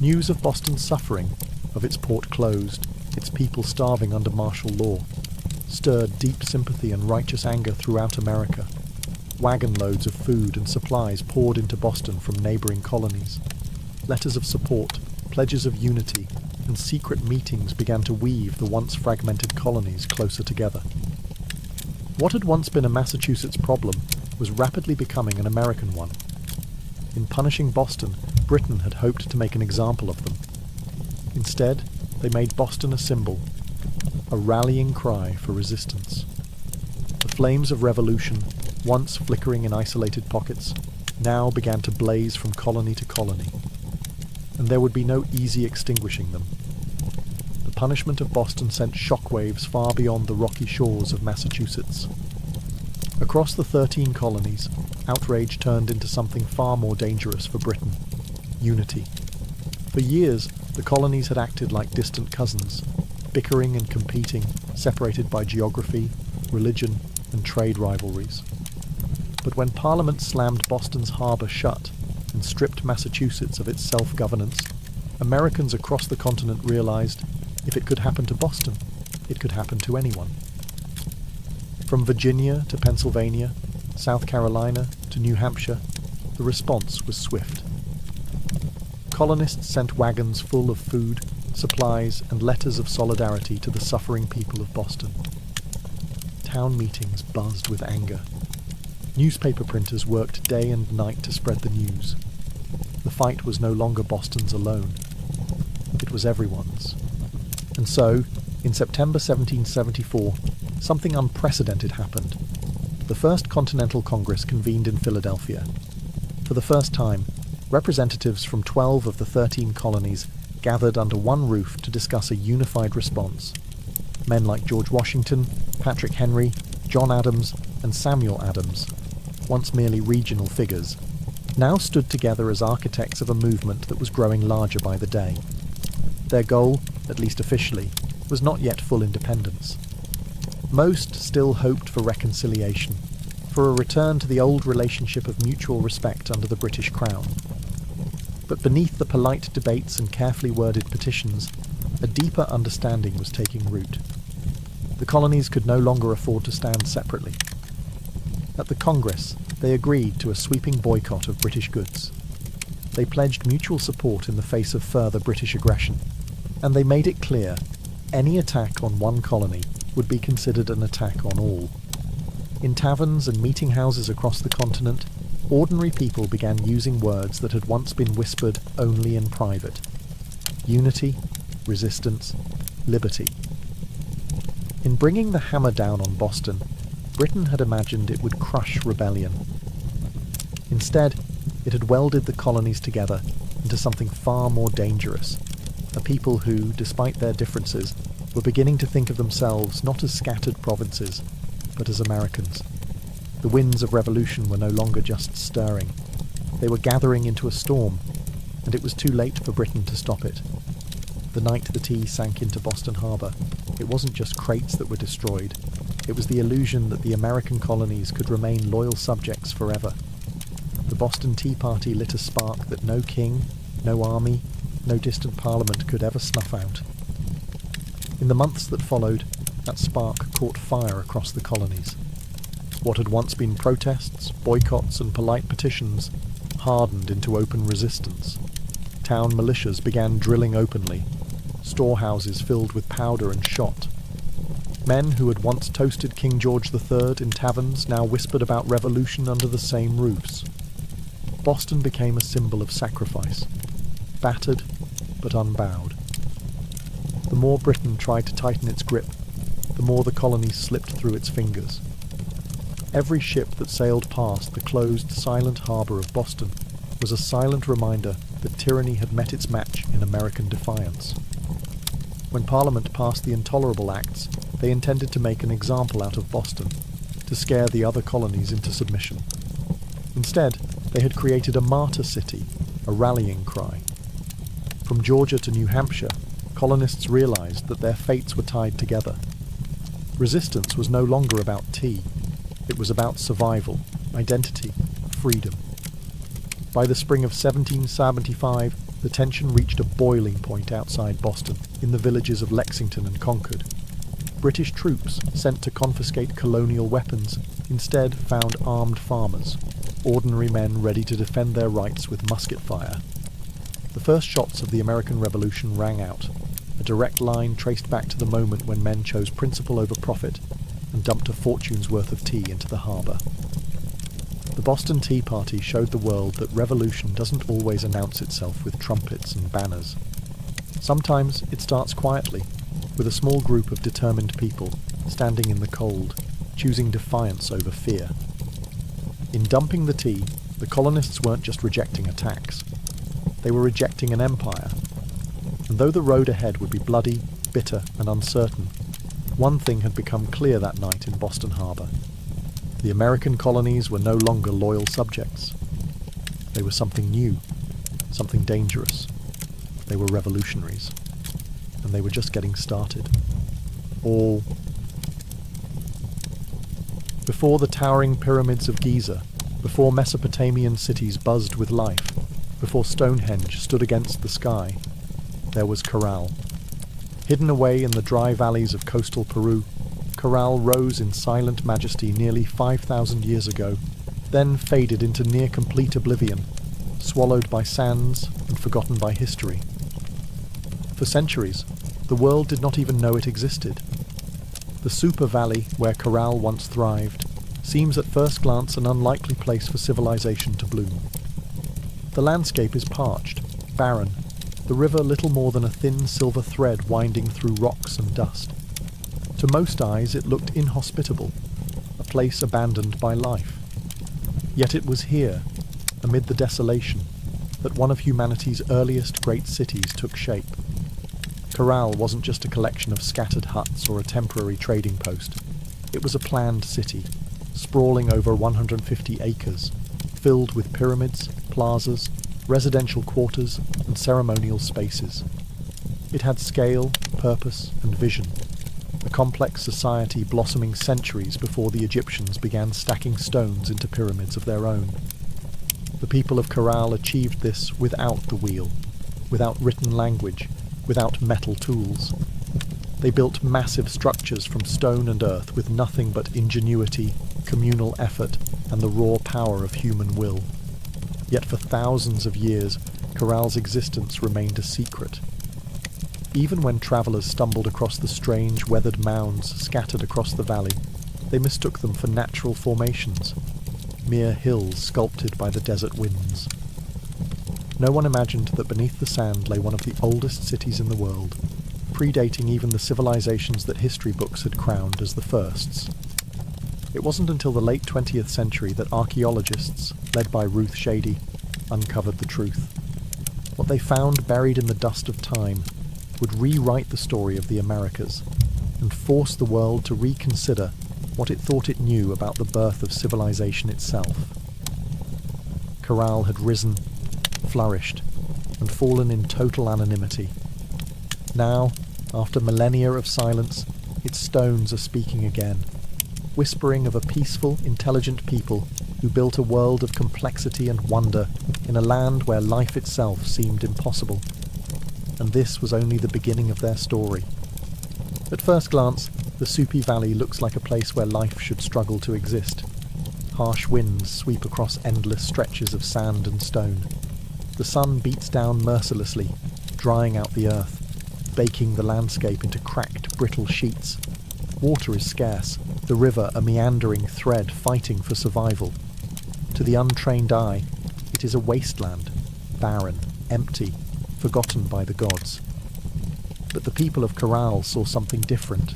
News of Boston's suffering, of its port closed, its people starving under martial law, stirred deep sympathy and righteous anger throughout America. Wagon loads of food and supplies poured into Boston from neighbouring colonies. Letters of support, pledges of unity, and secret meetings began to weave the once fragmented colonies closer together. What had once been a Massachusetts problem was rapidly becoming an American one. In punishing Boston, Britain had hoped to make an example of them. Instead, they made Boston a symbol, a rallying cry for resistance. The flames of revolution, once flickering in isolated pockets, now began to blaze from colony to colony, and there would be no easy extinguishing them. The punishment of Boston sent shockwaves far beyond the rocky shores of Massachusetts. Across the 13 colonies, outrage turned into something far more dangerous for Britain: unity. For years, the colonies had acted like distant cousins, bickering and competing, separated by geography, religion, and trade rivalries. But when Parliament slammed Boston's harbour shut and stripped Massachusetts of its self-governance, Americans across the continent realised if it could happen to Boston, it could happen to anyone. From Virginia to Pennsylvania, South Carolina to New Hampshire, the response was swift. Colonists sent wagons full of food, supplies, and letters of solidarity to the suffering people of Boston. Town meetings buzzed with anger. Newspaper printers worked day and night to spread the news. The fight was no longer Boston's alone. It was everyone's. And so, in September 1774, something unprecedented happened. The First Continental Congress convened in Philadelphia. For the first time, representatives from 12 of the 13 colonies gathered under one roof to discuss a unified response. Men like George Washington, Patrick Henry, John Adams, and Samuel Adams, once merely regional figures, now stood together as architects of a movement that was growing larger by the day. Their goal, at least officially, was not yet full independence. Most still hoped for reconciliation, for a return to the old relationship of mutual respect under the British Crown. But beneath the polite debates and carefully worded petitions, a deeper understanding was taking root. The colonies could no longer afford to stand separately. At the Congress, they agreed to a sweeping boycott of British goods. They pledged mutual support in the face of further British aggression, and they made it clear any attack on one colony would be considered an attack on all. In taverns and meeting houses across the continent, ordinary people began using words that had once been whispered only in private: unity, resistance, liberty. In bringing the hammer down on Boston, Britain had imagined it would crush rebellion. Instead, it had welded the colonies together into something far more dangerous, a people who, despite their differences, were beginning to think of themselves not as scattered provinces, but as Americans. The winds of revolution were no longer just stirring. They were gathering into a storm, and it was too late for Britain to stop it. The night the tea sank into Boston Harbour, it wasn't just crates that were destroyed. It was the illusion that the American colonies could remain loyal subjects forever. The Boston Tea Party lit a spark that no king, no army, no distant parliament could ever snuff out. In the months that followed, that spark caught fire across the colonies. What had once been protests, boycotts, and polite petitions hardened into open resistance. Town militias began drilling openly, storehouses filled with powder and shot. Men who had once toasted King George III in taverns now whispered about revolution under the same roofs. Boston became a symbol of sacrifice, battered but unbowed. The more Britain tried to tighten its grip, the more the colonies slipped through its fingers. Every ship that sailed past the closed, silent harbour of Boston was a silent reminder that tyranny had met its match in American defiance. When Parliament passed the Intolerable Acts, they intended to make an example out of Boston, to scare the other colonies into submission. Instead, they had created a martyr city, a rallying cry. From Georgia to New Hampshire, colonists realized that their fates were tied together. Resistance was no longer about tea. It was about survival, identity, freedom. By the spring of 1775, the tension reached a boiling point outside Boston, in the villages of Lexington and Concord. British troops, sent to confiscate colonial weapons, instead found armed farmers, ordinary men ready to defend their rights with musket fire. The first shots of the American Revolution rang out, a direct line traced back to the moment when men chose principle over profit and dumped a fortune's worth of tea into the harbour. The Boston Tea Party showed the world that revolution doesn't always announce itself with trumpets and banners. Sometimes it starts quietly, with a small group of determined people standing in the cold, choosing defiance over fear. In dumping the tea, the colonists weren't just rejecting a tax. They were rejecting an empire. And though the road ahead would be bloody, bitter, and uncertain, one thing had become clear that night in Boston Harbour. The American colonies were no longer loyal subjects. They were something new, something dangerous. They were revolutionaries. And they were just getting started. All before the towering pyramids of Giza, before Mesopotamian cities buzzed with life, before Stonehenge stood against the sky, there was Corral. Hidden away in the dry valleys of coastal Peru, Corral rose in silent majesty nearly 5,000 years ago, then faded into near-complete oblivion, swallowed by sands and forgotten by history. For centuries, the world did not even know it existed. The super valley where Corral once thrived seems at first glance an unlikely place for civilization to bloom. The landscape is parched, barren, the river little more than a thin silver thread winding through rocks and dust. To most eyes it looked inhospitable, a place abandoned by life. Yet it was here, amid the desolation, that one of humanity's earliest great cities took shape. Corral wasn't just a collection of scattered huts or a temporary trading post. It was a planned city, sprawling over 150 acres, filled with pyramids, plazas, residential quarters, and ceremonial spaces. It had scale, purpose, and vision, a complex society blossoming centuries before the Egyptians began stacking stones into pyramids of their own. The people of Corral achieved this without the wheel, without written language, without metal tools. They built massive structures from stone and earth with nothing but ingenuity, communal effort, and the raw power of human will. Yet for thousands of years, Corral's existence remained a secret. Even when travellers stumbled across the strange, weathered mounds scattered across the valley, they mistook them for natural formations, mere hills sculpted by the desert winds. No one imagined that beneath the sand lay one of the oldest cities in the world, predating even the civilizations that history books had crowned as the firsts. It wasn't until the late 20th century that archaeologists, led by Ruth Shady, uncovered the truth. What they found buried in the dust of time would rewrite the story of the Americas and force the world to reconsider what it thought it knew about the birth of civilization itself. Corral had risen, flourished, and fallen in total anonymity. Now, after millennia of silence, its stones are speaking again, whispering of a peaceful, intelligent people who built a world of complexity and wonder in a land where life itself seemed impossible. And this was only the beginning of their story. At first glance, the Supi Valley looks like a place where life should struggle to exist. Harsh winds sweep across endless stretches of sand and stone. The sun beats down mercilessly, drying out the earth, baking the landscape into cracked, brittle sheets. Water is scarce, the river a meandering thread fighting for survival. To the untrained eye, it is a wasteland, barren, empty, forgotten by the gods. But the people of Corral saw something different.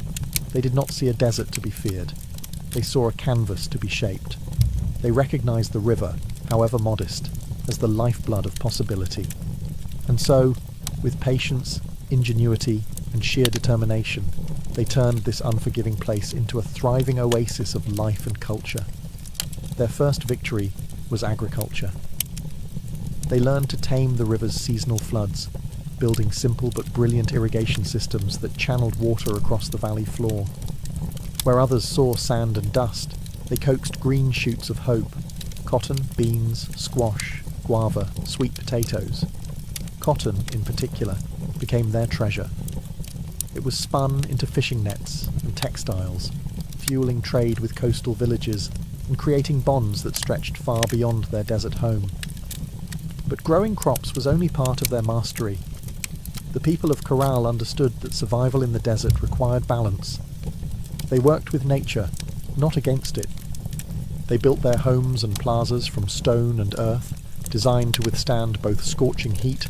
They did not see a desert to be feared. They saw a canvas to be shaped. They recognized the river, however modest, as the lifeblood of possibility. And so, with patience, ingenuity, and sheer determination, they turned this unforgiving place into a thriving oasis of life and culture. Their first victory was agriculture. They learned to tame the river's seasonal floods, building simple but brilliant irrigation systems that channeled water across the valley floor. Where others saw sand and dust, they coaxed green shoots of hope: cotton, beans, squash, guava, sweet potatoes. Cotton, in particular, became their treasure. It was spun into fishing nets and textiles, fueling trade with coastal villages and creating bonds that stretched far beyond their desert home. But growing crops was only part of their mastery. The people of Corral understood that survival in the desert required balance. They worked with nature, not against it. They built their homes and plazas from stone and earth, designed to withstand both scorching heat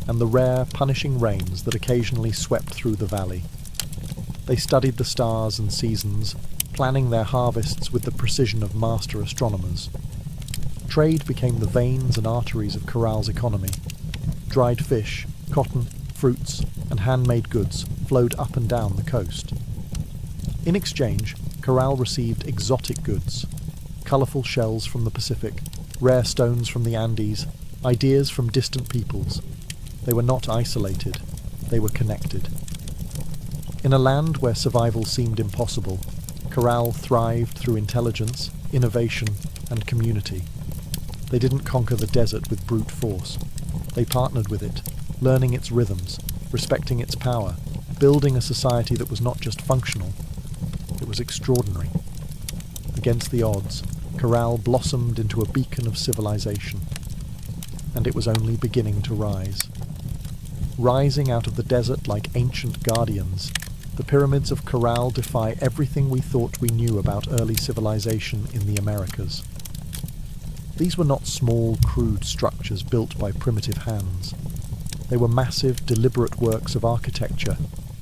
and the rare, punishing rains that occasionally swept through the valley. They studied the stars and seasons, planning their harvests with the precision of master astronomers. Trade became the veins and arteries of Corral's economy. Dried fish, cotton, fruits, and handmade goods flowed up and down the coast. In exchange, Corral received exotic goods: colourful shells from the Pacific, rare stones from the Andes, ideas from distant peoples. They were not isolated, they were connected. In a land where survival seemed impossible, Corral thrived through intelligence, innovation, and community. They didn't conquer the desert with brute force. They partnered with it, learning its rhythms, respecting its power, building a society that was not just functional, it was extraordinary. Against the odds, Corral blossomed into a beacon of civilization, and it was only beginning to rise. Rising out of the desert like ancient guardians, the pyramids of Corral defy everything we thought we knew about early civilization in the Americas. These were not small, crude structures built by primitive hands. They were massive, deliberate works of architecture,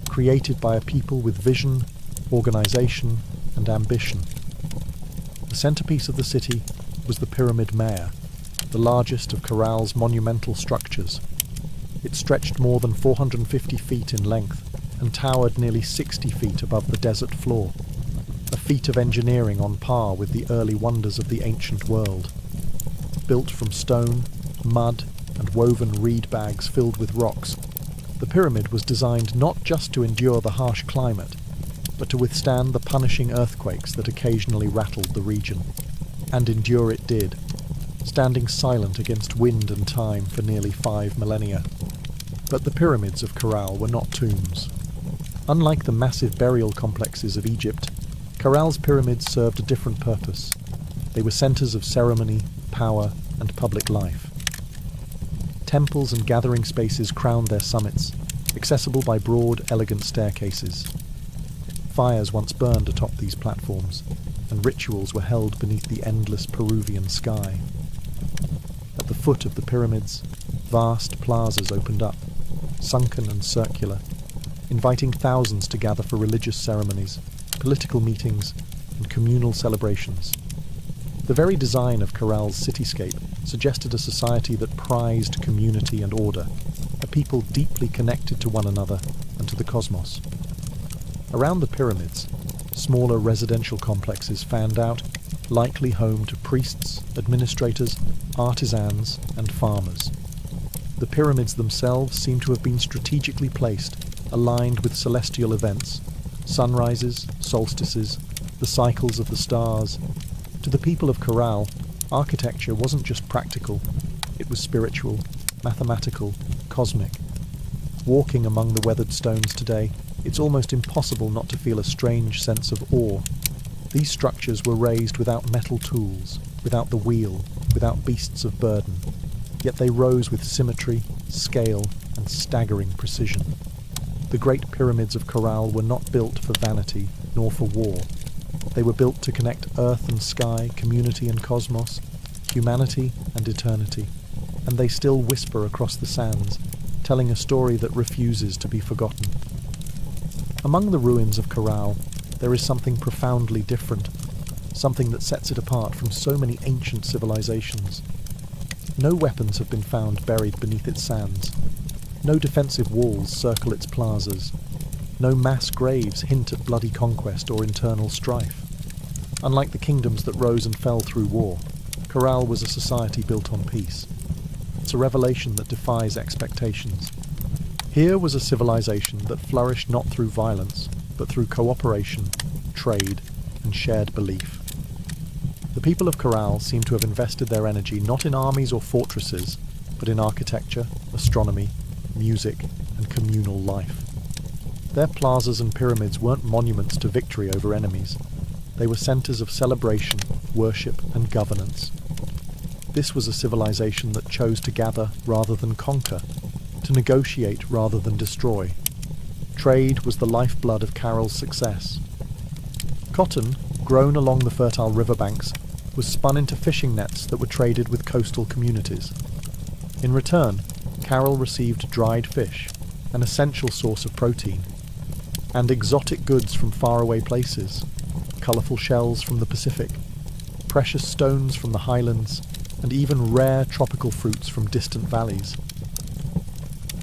created by a people with vision, organization, and ambition. The centerpiece of the city was the Pyramid Mare, the largest of Corral's monumental structures. It stretched more than 450 feet in length and towered nearly 60 feet above the desert floor, a feat of engineering on par with the early wonders of the ancient world. Built from stone, mud, and woven reed bags filled with rocks, the pyramid was designed not just to endure the harsh climate, but to withstand the punishing earthquakes that occasionally rattled the region. And endure it did, standing silent against wind and time for nearly 5 millennia. But the pyramids of Corral were not tombs. Unlike the massive burial complexes of Egypt, Corral's pyramids served a different purpose. They were centers of ceremony, power, and public life. Temples and gathering spaces crowned their summits, accessible by broad, elegant staircases. Fires once burned atop these platforms, and rituals were held beneath the endless Peruvian sky. At the foot of the pyramids, vast plazas opened up, sunken and circular, inviting thousands to gather for religious ceremonies, political meetings, and communal celebrations. The very design of Corral's cityscape suggested a society that prized community and order, a people deeply connected to one another and to the cosmos. Around the pyramids, smaller residential complexes fanned out, likely home to priests, administrators, artisans, and farmers. The pyramids themselves seem to have been strategically placed, aligned with celestial events, sunrises, solstices, the cycles of the stars. To the people of Corral, architecture wasn't just practical, it was spiritual, mathematical, cosmic. Walking among the weathered stones today, it's almost impossible not to feel a strange sense of awe. These structures were raised without metal tools, without the wheel, without beasts of burden. Yet they rose with symmetry, scale, and staggering precision. The great pyramids of Corral were not built for vanity, nor for war. They were built to connect earth and sky, community and cosmos, humanity and eternity. And they still whisper across the sands, telling a story that refuses to be forgotten. Among the ruins of Corral, there is something profoundly different, something that sets it apart from so many ancient civilizations. No weapons have been found buried beneath its sands. No defensive walls circle its plazas. No mass graves hint at bloody conquest or internal strife. Unlike the kingdoms that rose and fell through war, Corral was a society built on peace. It's a revelation that defies expectations. Here was a civilization that flourished not through violence, but through cooperation, trade, and shared belief. The people of Corral seem to have invested their energy not in armies or fortresses, but in architecture, astronomy, music, and communal life. Their plazas and pyramids weren't monuments to victory over enemies. They were centers of celebration, worship, and governance. This was a civilization that chose to gather rather than conquer, to negotiate rather than destroy. Trade was the lifeblood of Carroll's success. Cotton, grown along the fertile riverbanks, was spun into fishing nets that were traded with coastal communities. In return, Carroll received dried fish, an essential source of protein, and exotic goods from faraway places, colourful shells from the Pacific, precious stones from the highlands, and even rare tropical fruits from distant valleys.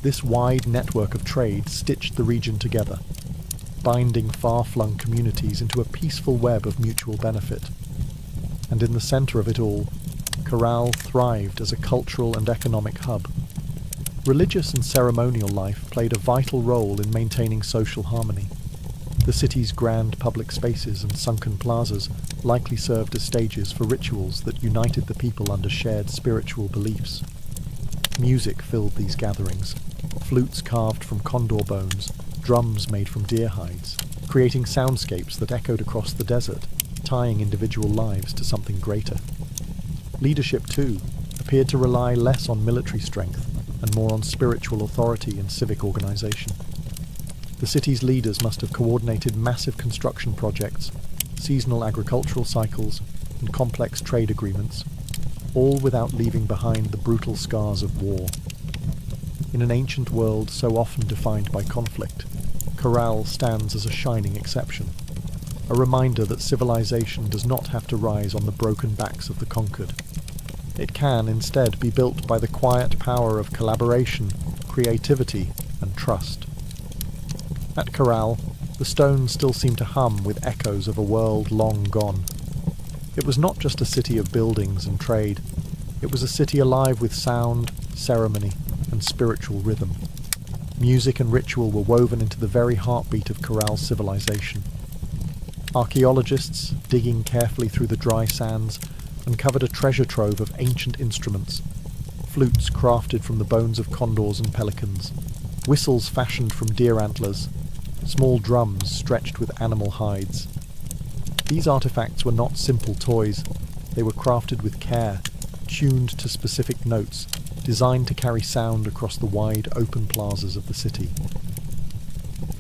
This wide network of trade stitched the region together, binding far-flung communities into a peaceful web of mutual benefit. And in the centre of it all, Corral thrived as a cultural and economic hub. Religious and ceremonial life played a vital role in maintaining social harmony. The city's grand public spaces and sunken plazas likely served as stages for rituals that united the people under shared spiritual beliefs. Music filled these gatherings, flutes carved from condor bones, drums made from deer hides, creating soundscapes that echoed across the desert, tying individual lives to something greater. Leadership, too, appeared to rely less on military strength and more on spiritual authority and civic organization. The city's leaders must have coordinated massive construction projects, seasonal agricultural cycles, and complex trade agreements, all without leaving behind the brutal scars of war. In an ancient world so often defined by conflict, Corral stands as a shining exception, a reminder that civilization does not have to rise on the broken backs of the conquered. It can instead be built by the quiet power of collaboration, creativity, and trust. At Corral, the stones still seem to hum with echoes of a world long gone. It was not just a city of buildings and trade, it was a city alive with sound, ceremony, and spiritual rhythm. Music and ritual were woven into the very heartbeat of Corral's civilization. Archaeologists, digging carefully through the dry sands, uncovered a treasure trove of ancient instruments, flutes crafted from the bones of condors and pelicans, whistles fashioned from deer antlers, small drums stretched with animal hides. These artifacts were not simple toys. They were crafted with care, tuned to specific notes, designed to carry sound across the wide, open plazas of the city.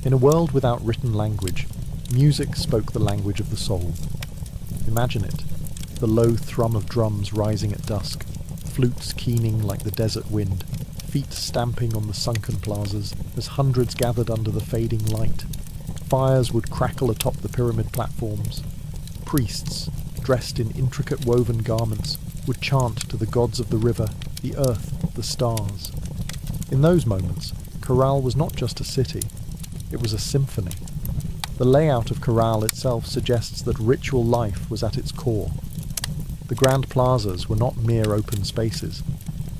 In a world without written language, music spoke the language of the soul. Imagine it, the low thrum of drums rising at dusk, flutes keening like the desert wind, feet stamping on the sunken plazas as hundreds gathered under the fading light. Fires would crackle atop the pyramid platforms. Priests, dressed in intricate woven garments, would chant to the gods of the river, the earth, the stars. In those moments, Corral was not just a city, it was a symphony. The layout of Corral itself suggests that ritual life was at its core. The grand plazas were not mere open spaces.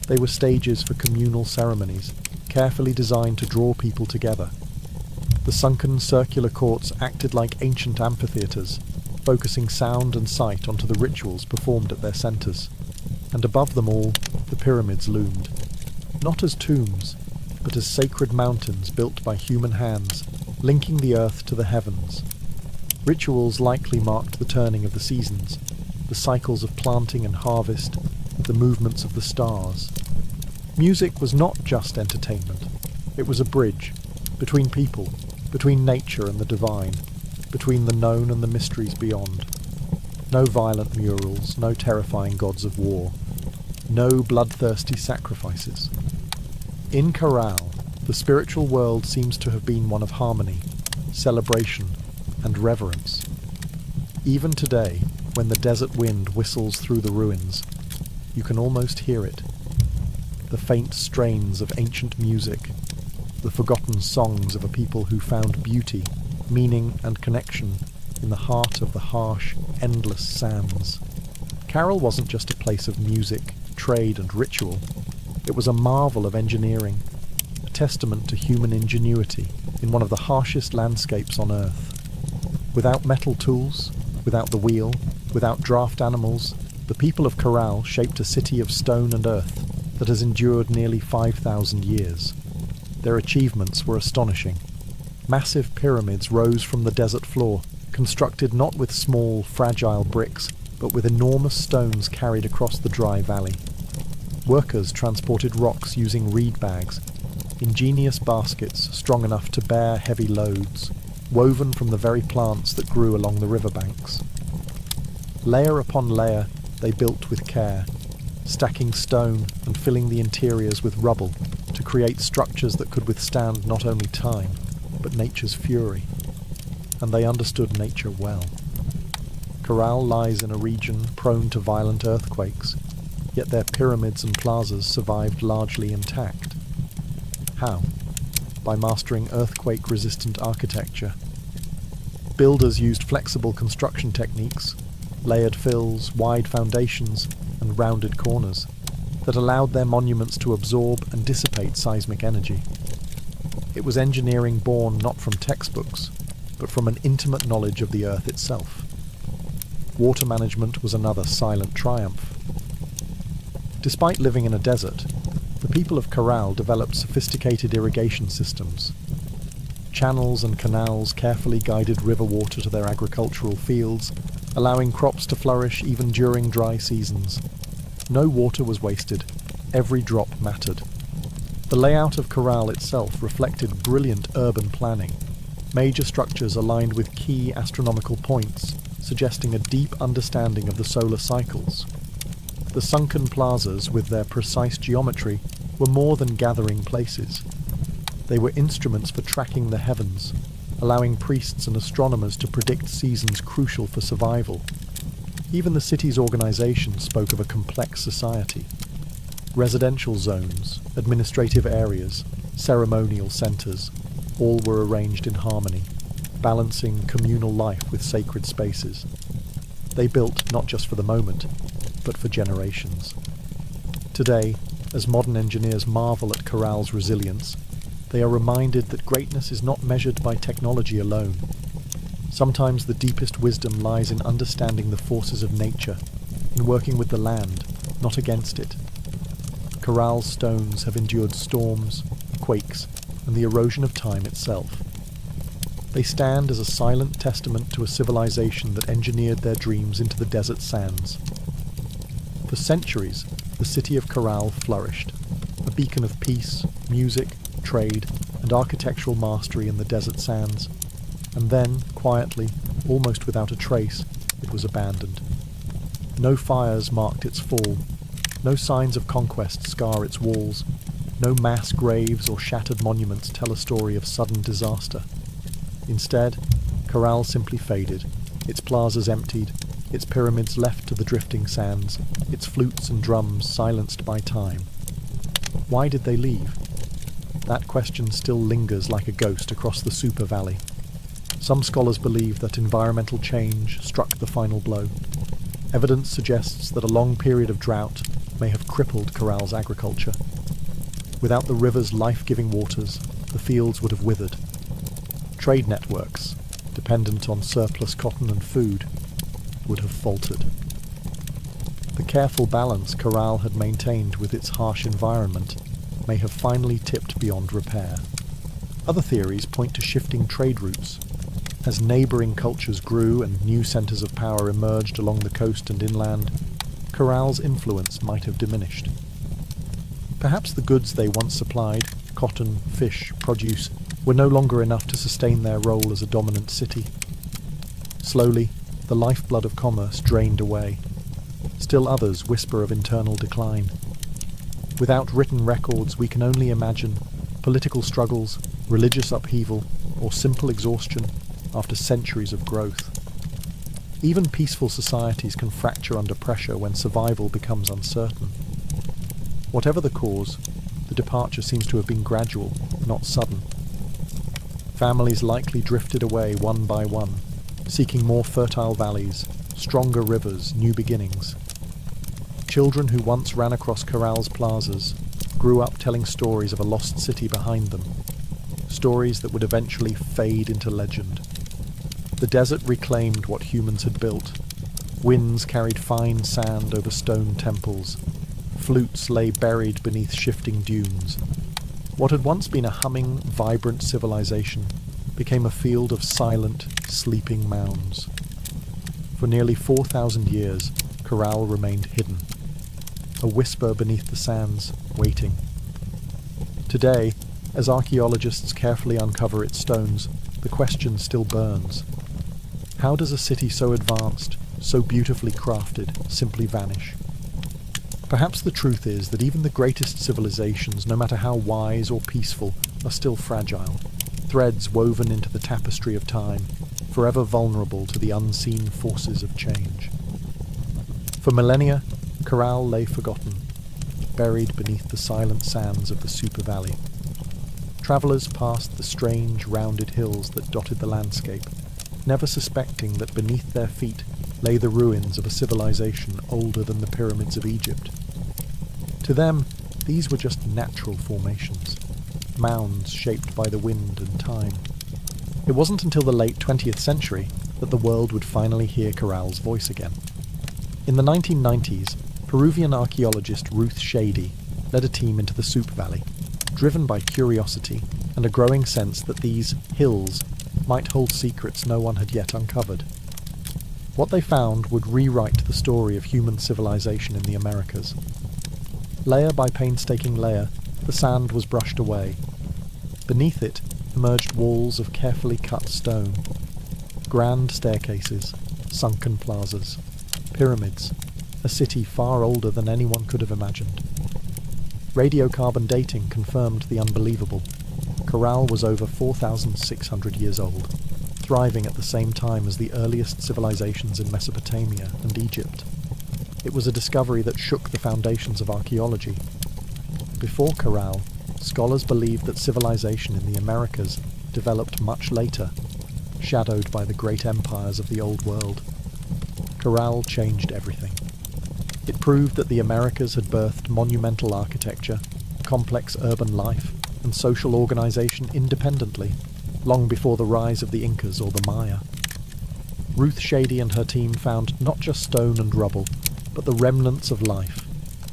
They were stages for communal ceremonies, carefully designed to draw people together. The sunken circular courts acted like ancient amphitheatres, focusing sound and sight onto the rituals performed at their centres. And above them all, the pyramids loomed. Not as tombs, but as sacred mountains built by human hands, linking the earth to the heavens. Rituals likely marked the turning of the seasons, the cycles of planting and harvest, the movements of the stars. Music was not just entertainment. It was a bridge between people, between nature and the divine, between the known and the mysteries beyond. No violent murals, no terrifying gods of war, no bloodthirsty sacrifices. In Corral, the spiritual world seems to have been one of harmony, celebration, and reverence. Even today, when the desert wind whistles through the ruins, you can almost hear it. The faint strains of ancient music, the forgotten songs of a people who found beauty, meaning and connection in the heart of the harsh, endless sands. Caral wasn't just a place of music, trade and ritual. It was a marvel of engineering, a testament to human ingenuity in one of the harshest landscapes on Earth. Without metal tools, without the wheel, without draft animals, the people of Caral shaped a city of stone and earth that has endured nearly 5,000 years. Their achievements were astonishing. Massive pyramids rose from the desert floor, constructed not with small, fragile bricks, but with enormous stones carried across the dry valley. Workers transported rocks using reed bags, ingenious baskets strong enough to bear heavy loads, woven from the very plants that grew along the riverbanks. Layer upon layer, they built with care, stacking stone and filling the interiors with rubble to create structures that could withstand not only time, but nature's fury. And they understood nature well. Caral lies in a region prone to violent earthquakes, yet their pyramids and plazas survived largely intact. How? By mastering earthquake-resistant architecture. Builders used flexible construction techniques, layered fills, wide foundations, and rounded corners that allowed their monuments to absorb and dissipate seismic energy. It was engineering born not from textbooks, but from an intimate knowledge of the earth itself. Water management was another silent triumph. Despite living in a desert, the people of Caral developed sophisticated irrigation systems. Channels and canals carefully guided river water to their agricultural fields, allowing crops to flourish even during dry seasons. No water was wasted. Every drop mattered. The layout of Caral itself reflected brilliant urban planning. Major structures aligned with key astronomical points, suggesting a deep understanding of the solar cycles. The sunken plazas, with their precise geometry, were more than gathering places. They were instruments for tracking the heavens, allowing priests and astronomers to predict seasons crucial for survival. Even the city's organization spoke of a complex society. Residential zones, administrative areas, ceremonial centers, all were arranged in harmony, balancing communal life with sacred spaces. They built not just for the moment, but for generations. Today, as modern engineers marvel at Caral's resilience, they are reminded that greatness is not measured by technology alone. Sometimes the deepest wisdom lies in understanding the forces of nature, in working with the land, not against it. Caral's stones have endured storms, quakes, and the erosion of time itself. They stand as a silent testament to a civilization that engineered their dreams into the desert sands. For centuries, the city of Caral flourished, a beacon of peace, music, trade, and architectural mastery in the desert sands. And then, quietly, almost without a trace, it was abandoned. No fires marked its fall, no signs of conquest scar its walls, no mass graves or shattered monuments tell a story of sudden disaster. Instead, Caral simply faded, its plazas emptied, its pyramids left to the drifting sands, its flutes and drums silenced by time. Why did they leave? That question still lingers like a ghost across the Super Valley. Some scholars believe that environmental change struck the final blow. Evidence suggests that a long period of drought may have crippled Caral's agriculture. Without the river's life-giving waters, the fields would have withered. Trade networks, dependent on surplus cotton and food, would have faltered. The careful balance Caral had maintained with its harsh environment may have finally tipped beyond repair. Other theories point to shifting trade routes. As neighbouring cultures grew and new centres of power emerged along the coast and inland, Caral's influence might have diminished. Perhaps the goods they once supplied, cotton, fish, produce, were no longer enough to sustain their role as a dominant city. Slowly, the lifeblood of commerce drained away. Still others whisper of internal decline. Without written records, we can only imagine political struggles, religious upheaval, or simple exhaustion after centuries of growth. Even peaceful societies can fracture under pressure when survival becomes uncertain. Whatever the cause, the the departure seems to have been gradual, not sudden. Families likely drifted away one by one, seeking more fertile valleys, stronger rivers, new beginnings. Children who once ran across Corral's plazas grew up telling stories of a lost city behind them, stories that would eventually fade into legend. The desert reclaimed what humans had built. Winds carried fine sand over stone temples. Flutes lay buried beneath shifting dunes. What had once been a humming, vibrant civilization became a field of silent, sleeping mounds. For nearly 4,000 years, Corral remained hidden, a whisper beneath the sands, waiting. Today, as archaeologists carefully uncover its stones, the question still burns. How does a city so advanced, so beautifully crafted, simply vanish? Perhaps the truth is that even the greatest civilizations, no matter how wise or peaceful, are still fragile, threads woven into the tapestry of time, forever vulnerable to the unseen forces of change. For millennia, Corral lay forgotten, buried beneath the silent sands of the Super Valley. Travellers passed the strange, rounded hills that dotted the landscape, never suspecting that beneath their feet lay the ruins of a civilization older than the pyramids of Egypt. To them, these were just natural formations, mounds shaped by the wind and time. It wasn't until the late 20th century that the world would finally hear Corral's voice again. In the 1990s, Peruvian archaeologist Ruth Shady led a team into the Super Valley, driven by curiosity and a growing sense that these hills might hold secrets no one had yet uncovered. What they found would rewrite the story of human civilization in the Americas. Layer by painstaking layer, the sand was brushed away. Beneath it emerged walls of carefully cut stone, grand staircases, sunken plazas, pyramids, a city far older than anyone could have imagined. Radiocarbon dating confirmed the unbelievable. Corral was over 4,600 years old, thriving at the same time as the earliest civilizations in Mesopotamia and Egypt. It was a discovery that shook the foundations of archaeology. Before Corral, scholars believed that civilization in the Americas developed much later, shadowed by the great empires of the Old World. Corral changed everything. It proved that the Americas had birthed monumental architecture, complex urban life, and social organization independently, long before the rise of the Incas or the Maya. Ruth Shady and her team found not just stone and rubble, but the remnants of life: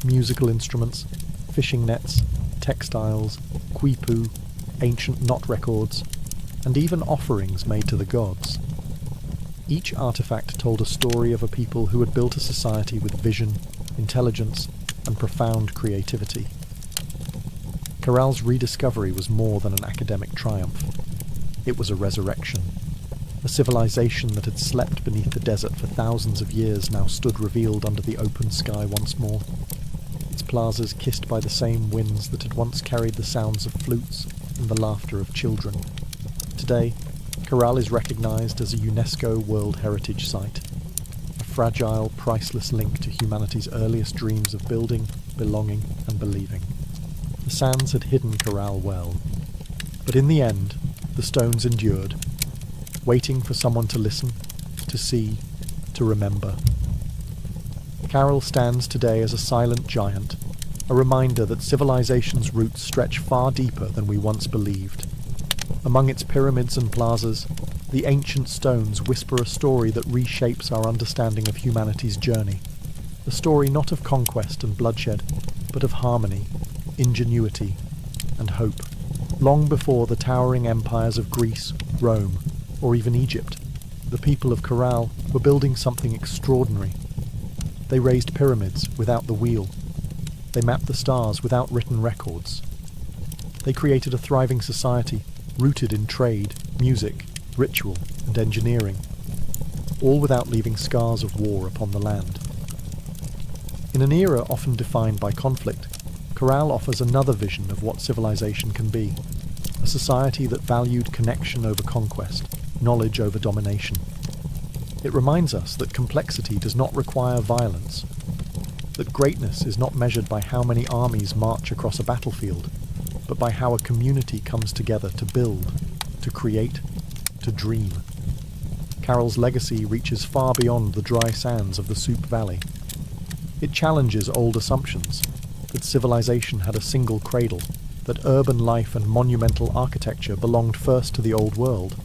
musical instruments, fishing nets, textiles, quipu, ancient knot records, and even offerings made to the gods. Each artifact told a story of a people who had built a society with vision, intelligence, and profound creativity. Corral's rediscovery was more than an academic triumph. It was a resurrection. A civilization that had slept beneath the desert for thousands of years now stood revealed under the open sky once more, its plazas kissed by the same winds that had once carried the sounds of flutes and the laughter of children. Today, Corral is recognized as a UNESCO World Heritage Site, a fragile, priceless link to humanity's earliest dreams of building, belonging, and believing. The sands had hidden Corral well, but in the end, the stones endured, waiting for someone to listen, to see, to remember. Corral stands today as a silent giant, a reminder that civilization's roots stretch far deeper than we once believed. Among its pyramids and plazas, the ancient stones whisper a story that reshapes our understanding of humanity's journey. A story not of conquest and bloodshed, but of harmony, ingenuity, and hope. Long before the towering empires of Greece, Rome, or even Egypt, the people of Corral were building something extraordinary. They raised pyramids without the wheel. They mapped the stars without written records. They created a thriving society rooted in trade, music, ritual, and engineering, all without leaving scars of war upon the land. In an era often defined by conflict, Corral offers another vision of what civilization can be, a society that valued connection over conquest, knowledge over domination. It reminds us that complexity does not require violence. that greatness is not measured by how many armies march across a battlefield, but by how a community comes together to build, to create, to dream. Carol's legacy reaches far beyond the dry sands of the Soup Valley. It challenges old assumptions, that civilization had a single cradle, that urban life and monumental architecture belonged first to the Old World.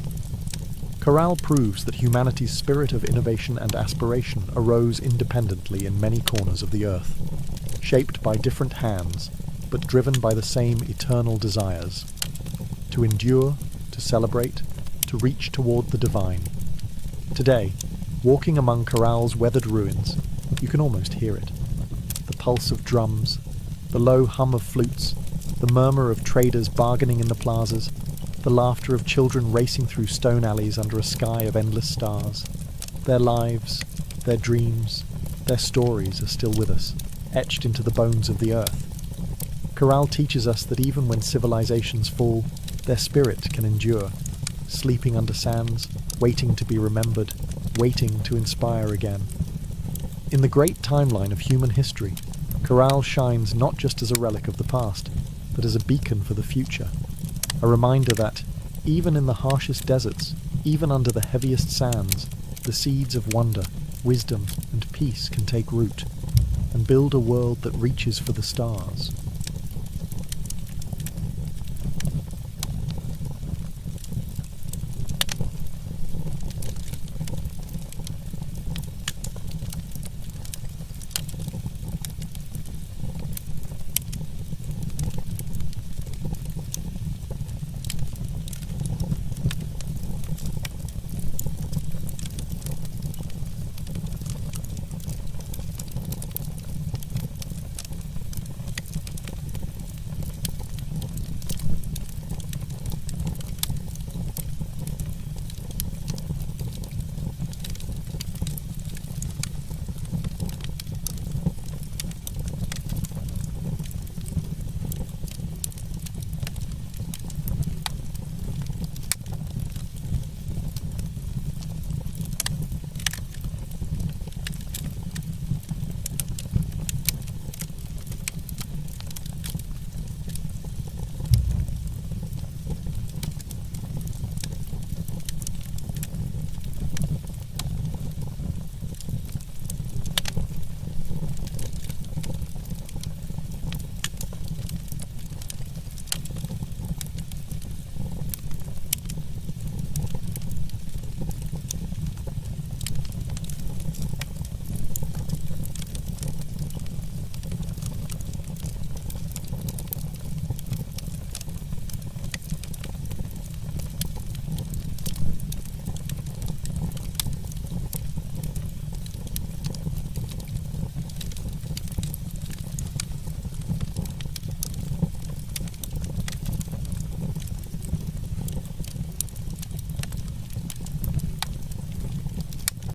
Chorale proves that humanity's spirit of innovation and aspiration arose independently in many corners of the earth, shaped by different hands, but driven by the same eternal desires: to endure, to celebrate, to reach toward the divine. Today, walking among Chorale's weathered ruins, you can almost hear it. The pulse of drums, the low hum of flutes, the murmur of traders bargaining in the plazas, the laughter of children racing through stone alleys under a sky of endless stars. Their lives, their dreams, their stories are still with us, etched into the bones of the earth. Chorale teaches us that even when civilizations fall, their spirit can endure, sleeping under sands, waiting to be remembered, waiting to inspire again. In the great timeline of human history, Chorale shines not just as a relic of the past, but as a beacon for the future, a reminder that, even in the harshest deserts, even under the heaviest sands, the seeds of wonder, wisdom, and peace can take root, and build a world that reaches for the stars.